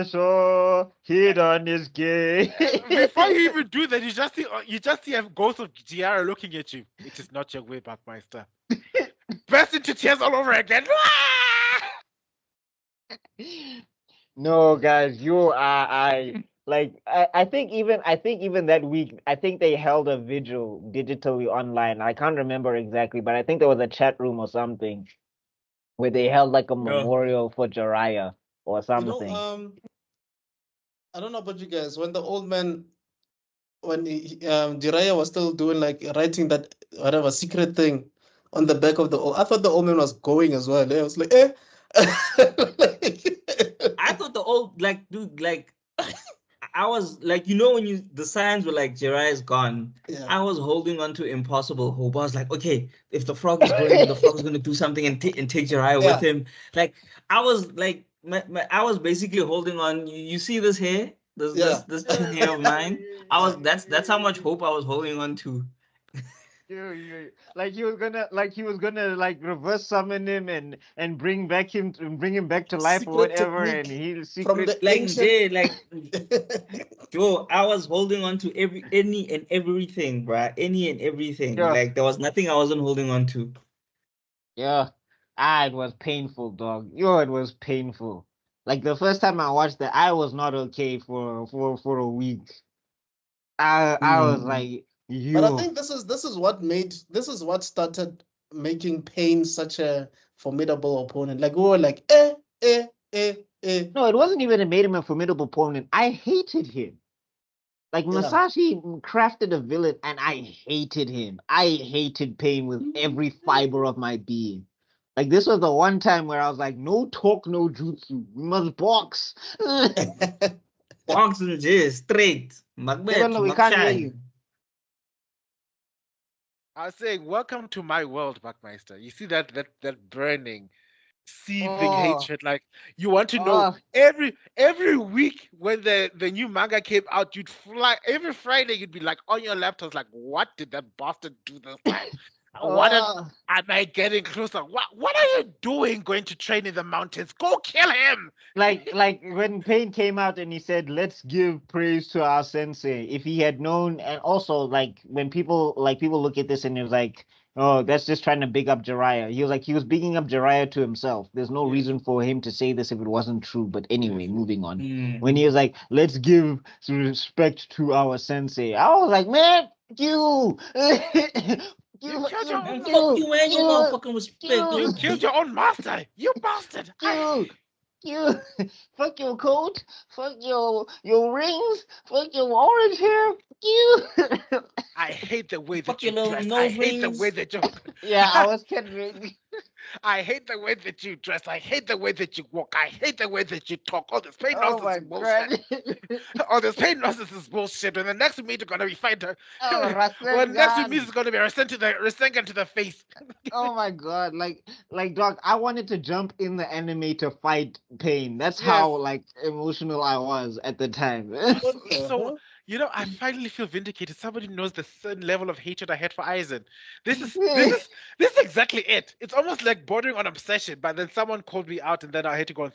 so hidden is gay. Before you even do that, you just see a ghost of Giara looking at you. It is not your way, Backmeister. Burst into tears all over again. No, guys, I think even that week, I think they held a vigil digitally online. I can't remember exactly, but I think there was a chat room or something where they held like a No. memorial for Jiraiya or You something. know, I don't know about you guys. When the old man, when Jiraiya was still doing like writing that whatever secret thing on the back of the old, I thought the old man was going as well. I was like, eh. I thought the old like dude like I was like when the signs were like Jiraiya's gone. Yeah. I was holding on to impossible hope. I was like, okay, if the frog is going, the frog is gonna do something and take Jiraiya with him. Like I was like I was basically holding on. You see this hair? This chin hair of mine. That's how much hope I was holding on to. Like he was gonna like reverse summon him and bring him back to life or Secret whatever, and technique he'll from secret the Like ancient. yeah, like Joe, I was holding on to any and everything, bruh. Any and everything. Yeah. Like there was nothing I wasn't holding on to. Yeah. It was painful, dog. It was painful. Like the first time I watched that, I was not okay for a week. I was like, But I yo. think this is what started making Pain such a formidable opponent. Like we were like, eh. No, it wasn't even it made him a formidable opponent. I hated him. Like Yeah. Masashi crafted a villain and I hated him. I hated Pain with every fiber of my being. Like this was the one time where I was like, no talk, no jutsu. We must box. Box and just straight. Even we can't hear you. I was saying, welcome to my world, Backmeister. You see that burning, seething Oh. hatred. Like you want to know every week when the new manga came out, you'd fly every Friday. You'd be like on your laptops, like, what did that bastard do this time? What Uh, am I getting closer? What are you doing going to train in the mountains? Go kill him! like when Pain came out and he said, "Let's give praise to our sensei." If he had known, and also like when people look at this and it was like, "Oh, that's just trying to big up Jiraiya." He was bigging up Jiraiya to himself. There's no Yes. reason for him to say this if it wasn't true. But anyway, Yes. moving on. Mm. When he was like, "Let's give some respect to our sensei," I was like, "Man, you." You killed your Man, own fuck you, man. You you- motherfucking respect. You killed your own master, you bastard! you fuck your coat, fuck your rings, fuck your orange hair, you. I hate the way Fuck that you your little dress. I nose hate the rings. way that you. Yeah, I was kidding. I hate the way that you dress. I hate the way that you walk. I hate the way that you talk. All this pain Oh my nonsense is bullshit. god. All this pain nonsense is bullshit. When the next meet is gonna be fighter. Oh, When next Rasengan. meet is gonna be Rasengan to the face. Oh my god, like dog, I wanted to jump in the anime to fight Pain. That's Yes. how like emotional I was at the time. So I finally feel vindicated. Somebody knows the certain level of hatred I had for Aizen. This is exactly it. It's almost like bordering on obsession. But then someone called me out, and then I had to go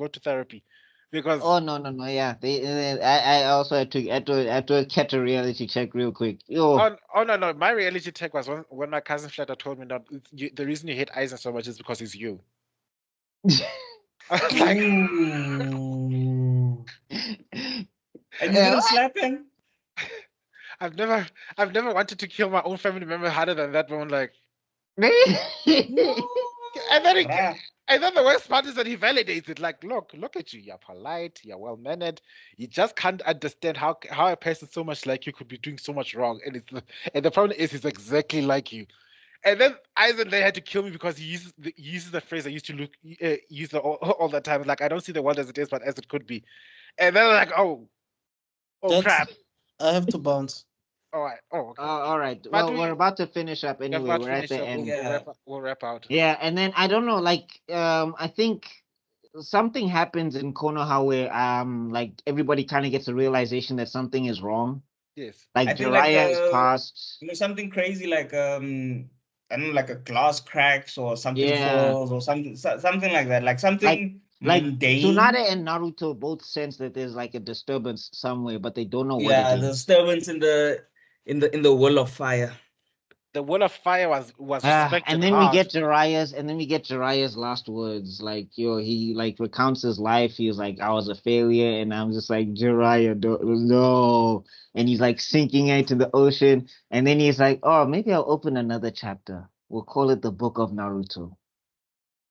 to therapy, because Oh no, yeah. I also had to catch a reality check real quick. Yo. no. My reality check was when my cousin Flatter told me that the reason you hate Aizen so much is because he's you. I was like, Ooh. And you didn't slap him? I've never wanted to kill my own family member harder than that one. Like, and then Bruh. and then the worst part is that he validates it. Like, look at you. You're polite. You're well mannered. You just can't understand how a person so much like you could be doing so much wrong. And the problem is he's exactly like you. And then Aizen they had to kill me because he uses the phrase I used to use all the time. Like, I don't see the world as it is, but as it could be. And then like, oh crap. I have to bounce. All right. Oh, okay. All right. But Well, we're about to finish up We're anyway. about to We're at finish the up. end. Yeah. We'll wrap out. Yeah, and then I don't know, like I think something happens in Konoha where like everybody kind of gets a realization that something is wrong. Yes. Like I think like Jiraiya is passed. something crazy like I don't know, like a glass cracks or something Yeah. falls or something like that, like something Like mundane. Tsunade and Naruto both sense that there's like a disturbance somewhere, but they don't know what Yeah, it the is. disturbance in the wall of fire. The wall of fire was respected And then hard. we get Jiraiya's last words. Like, he like recounts his life. He was like, I was a failure, and I'm just like, Jiraiya, no. And he's like sinking into the ocean. And then he's like, oh, maybe I'll open another chapter. We'll call it the Book of Naruto.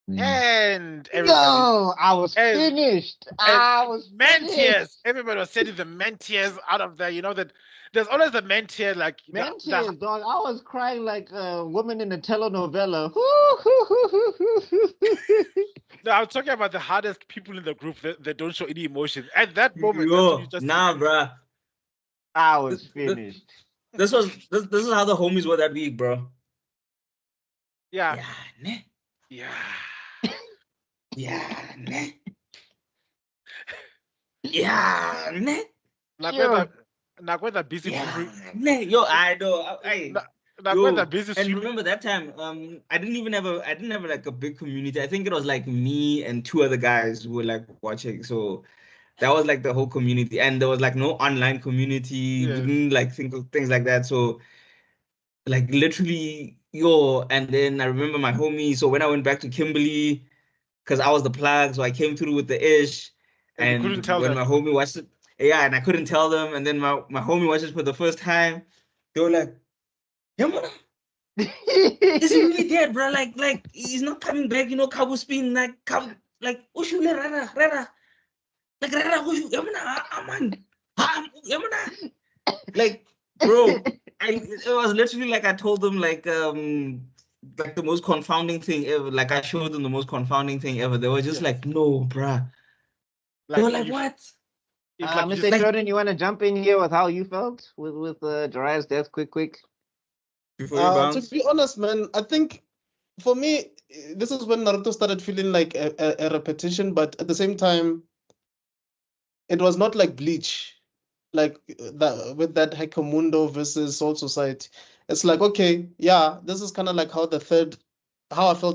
And No, I was and- finished. and I was man finished. tears. Everybody was sending the man tears out of there. That there's always the man tear, like Man the- tears, dog. I was crying like a woman in a telenovela. No, I'm talking about the hardest people in the group that don't show any emotion. At that moment, that's Yo, when you just nah, bruh. I was finished. This is how the homies were that week, bro. yeah, Yeah, ne? yeah. Yeah, ne? Yeah, ne? Like Yo. when they're busy. Yeah, ne? Yo, I know. Like when they're busy. And streaming- remember that time, I didn't have like a big community. I think it was like me and two other guys who were like watching. So that was like the whole community, and there was like no online community. Yes. We didn't like think of things like that. So like literally, and then I remember my homie. So when I went back to Kimberley, because I was the plug, so I came through with the ish, And you couldn't tell when them. my homie watched it, and I couldn't tell them, and then my homie watched it for the first time. They were like, "Yeah, man, is he really dead, bro? Like he's not coming back. Kabu spin like ushule rara, like rara ushu, aman, like bro." It was literally like I told them like the most confounding thing ever. Like I showed them the most confounding thing ever. They were just Yes. like, "No, bruh." They were like, "What?" It's like you Mr. just- Jordan, you want to jump in here with how you felt with Jiraiya's death? Quick. Before you To bounce? be honest, man, I think for me, this is when Naruto started feeling like a repetition, but at the same time, it was not like Bleach, like that with that Hekamundo versus Soul Society. it's like, okay, yeah, this is kind of like how I felt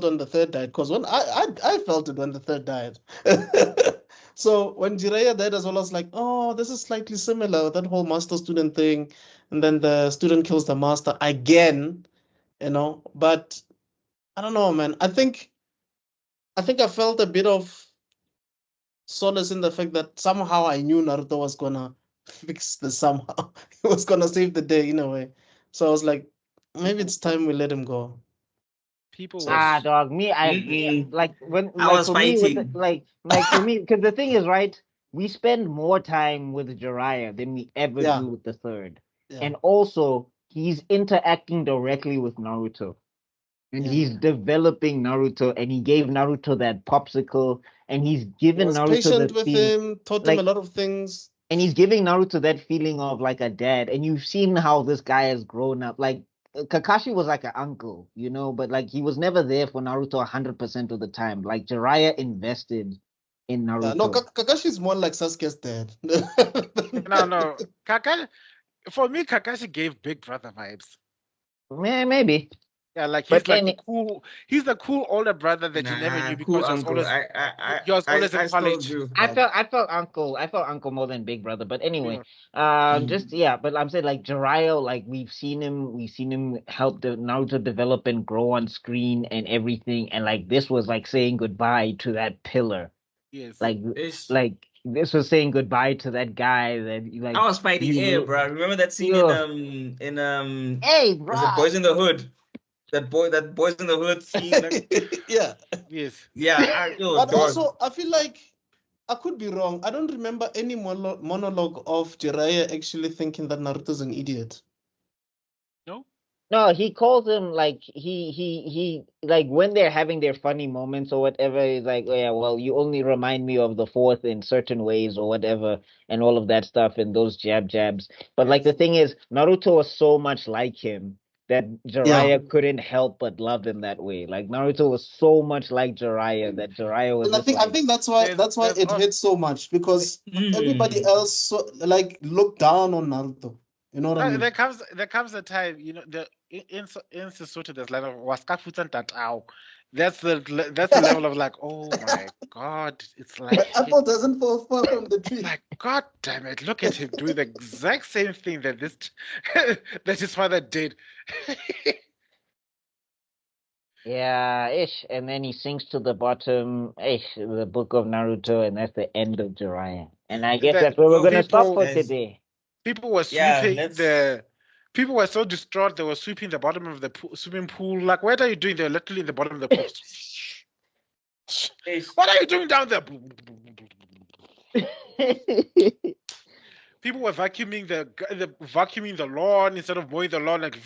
when the third died. Because when I felt it when the third died. So when Jiraiya died as well, I was like, oh, this is slightly similar, that whole master-student thing. And then the student kills the master again, But I don't know, man. I think I felt a bit of solace in the fact that somehow I knew Naruto was gonna fix this somehow. He was gonna save the day in a way. So I was like, maybe it's time we let him go. People dog, me, I Mm-mm. like when I like was for me with fighting. like for me, because the thing is, right, we spend more time with Jiraiya than we ever Yeah. do with the third. Yeah. And also he's interacting directly with Naruto. And Yeah. he's developing Naruto, and he gave Naruto that popsicle, and he's He given was Naruto patient the with feeling, him, taught him a like, lot of things. and he's giving Naruto that feeling of like a dad. And you've seen how this guy has grown up. Like Kakashi was like an uncle, but like he was never there for Naruto 100% of the time. Like Jiraiya invested in Naruto. No, Kakashi is more like Sasuke's dad. no. Kakashi, for me, Kakashi gave Big Brother vibes. Maybe. Yeah, like But he's like the cool. He's the cool older brother that you never knew Cool because he was uncle. always in I still college. agree with I that. felt uncle more than big brother. But anyway, Yeah. just yeah. But I'm saying like Jiraiya, like we've seen him help the Naruto develop and grow on screen and everything. And like this was like saying goodbye to that pillar. Yes. Like Ish. this was saying goodbye to that guy that like I was fighting air, bro. Remember that scene in Hey, was it bro. Boys in the Hood? That Boys in the Hood scene. Yeah. Yes. Yeah. But dog. also, I feel like I could be wrong. I don't remember any monologue of Jiraiya actually thinking that Naruto's an idiot. No, he calls him like he like when they're having their funny moments or whatever, he's like, oh, yeah, well, you only remind me of the fourth in certain ways or whatever, and all of that stuff and those jabs. But like the thing is, Naruto was so much like him that Jiraiya couldn't help but love him that way. Like Naruto was so much like Jiraiya that Jiraiya was And just I think that's why it hit so much, because everybody else looked down on Naruto. You know what I mean? There comes a time, in Sesotho there's like waskafutan tatao. That's the level of like, oh my god, it's like apple doesn't fall far from the tree. Like, god damn it, look at him doing the exact same thing that that his father did. Yeah, ish. And then he sinks to the bottom, the book of Naruto, and that's the end of Jiraiya. And I guess that's where we're gonna stop for today. People were sweeping people were so distraught they were sweeping the bottom of the swimming pool. Like, what are you doing? They're literally in the bottom of the pool. What are you doing down there? People were vacuuming the lawn instead of mowing the lawn, like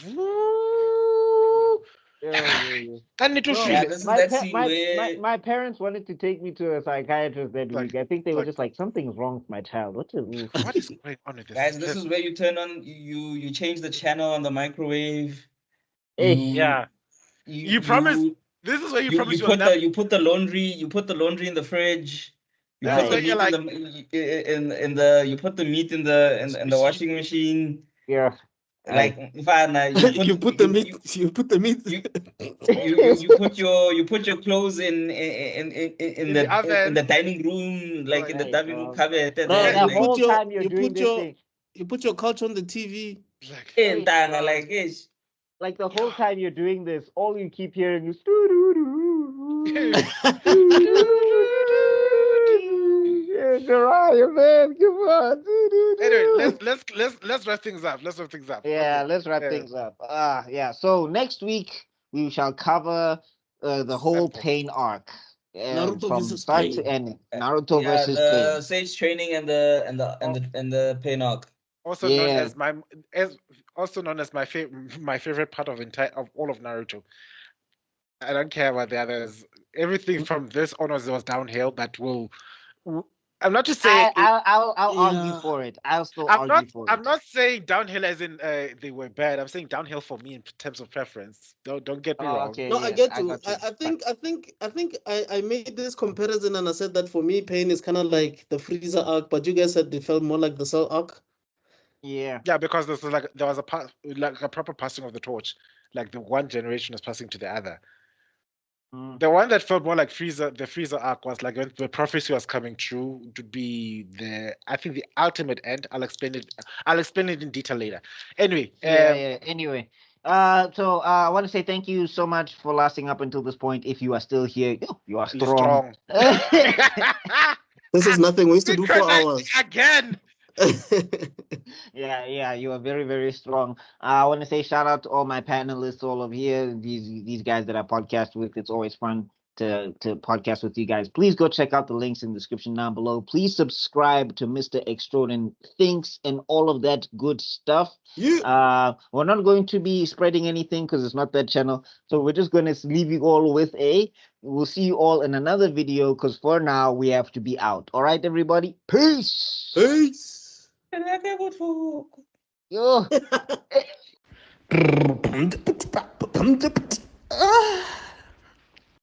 my parents wanted to take me to a psychiatrist that week. I think they were just like, something's wrong with my child. What is going on with this? Guys, this is where you turn on you change the channel on the microwave. You promise. This is where you promise you put the laundry in the fridge. You put the meat you put the meat in the washing machine. Yeah. Like you put the meat. You put your clothes in the dining room, like in the dining room cupboard. The whole time you're doing this thing. You put your couch on the TV. Like the whole time you're doing this, all you keep hearing is Jiraiya, man, come on. Anyway, let's wrap things up. Yeah, let's wrap things up. Yeah. So next week we shall cover the whole Pain arc. Naruto from versus start Pain. to end. Naruto versus the Pain. Sage training and the Pain arc. Also known as my favorite part of all of Naruto. I don't care about the others. Everything from this onwards was downhill. I'm not just saying. I'll argue for it. I'll still argue for it. I'm not saying downhill as in they were bad. I'm saying downhill for me in terms of preference. Don't get me wrong. Okay, no, I get you. I think I made this comparison and I said that for me, Pain is kind of like the Freezer arc, but you guys said they felt more like the Cell arc. Yeah. Yeah, because there was a proper passing of the torch. Like the one generation was passing to the other. The one that felt more like Frieza, the Frieza arc was like when the prophecy was coming true to be I think the ultimate end. I'll explain it in detail later. Anyway. Yeah. Anyway. So I want to say thank you so much for lasting up until this point. If you are still here, you are strong. This is nothing. We used to do 4 hours. Again. Yeah, you are very, very strong. I want to say shout out to all my panelists, all of here, these guys that I podcast with. It's always fun to podcast with you guys. Please go check out the links in the description down below. Please subscribe to Mr. Extraordinary Thinks and all of that good stuff. Yeah. We're not going to be spreading anything because it's not that channel. So we're just going to leave you all with we'll see you all in another video because for now we have to be out. All right, everybody. Peace. Peace. Yo.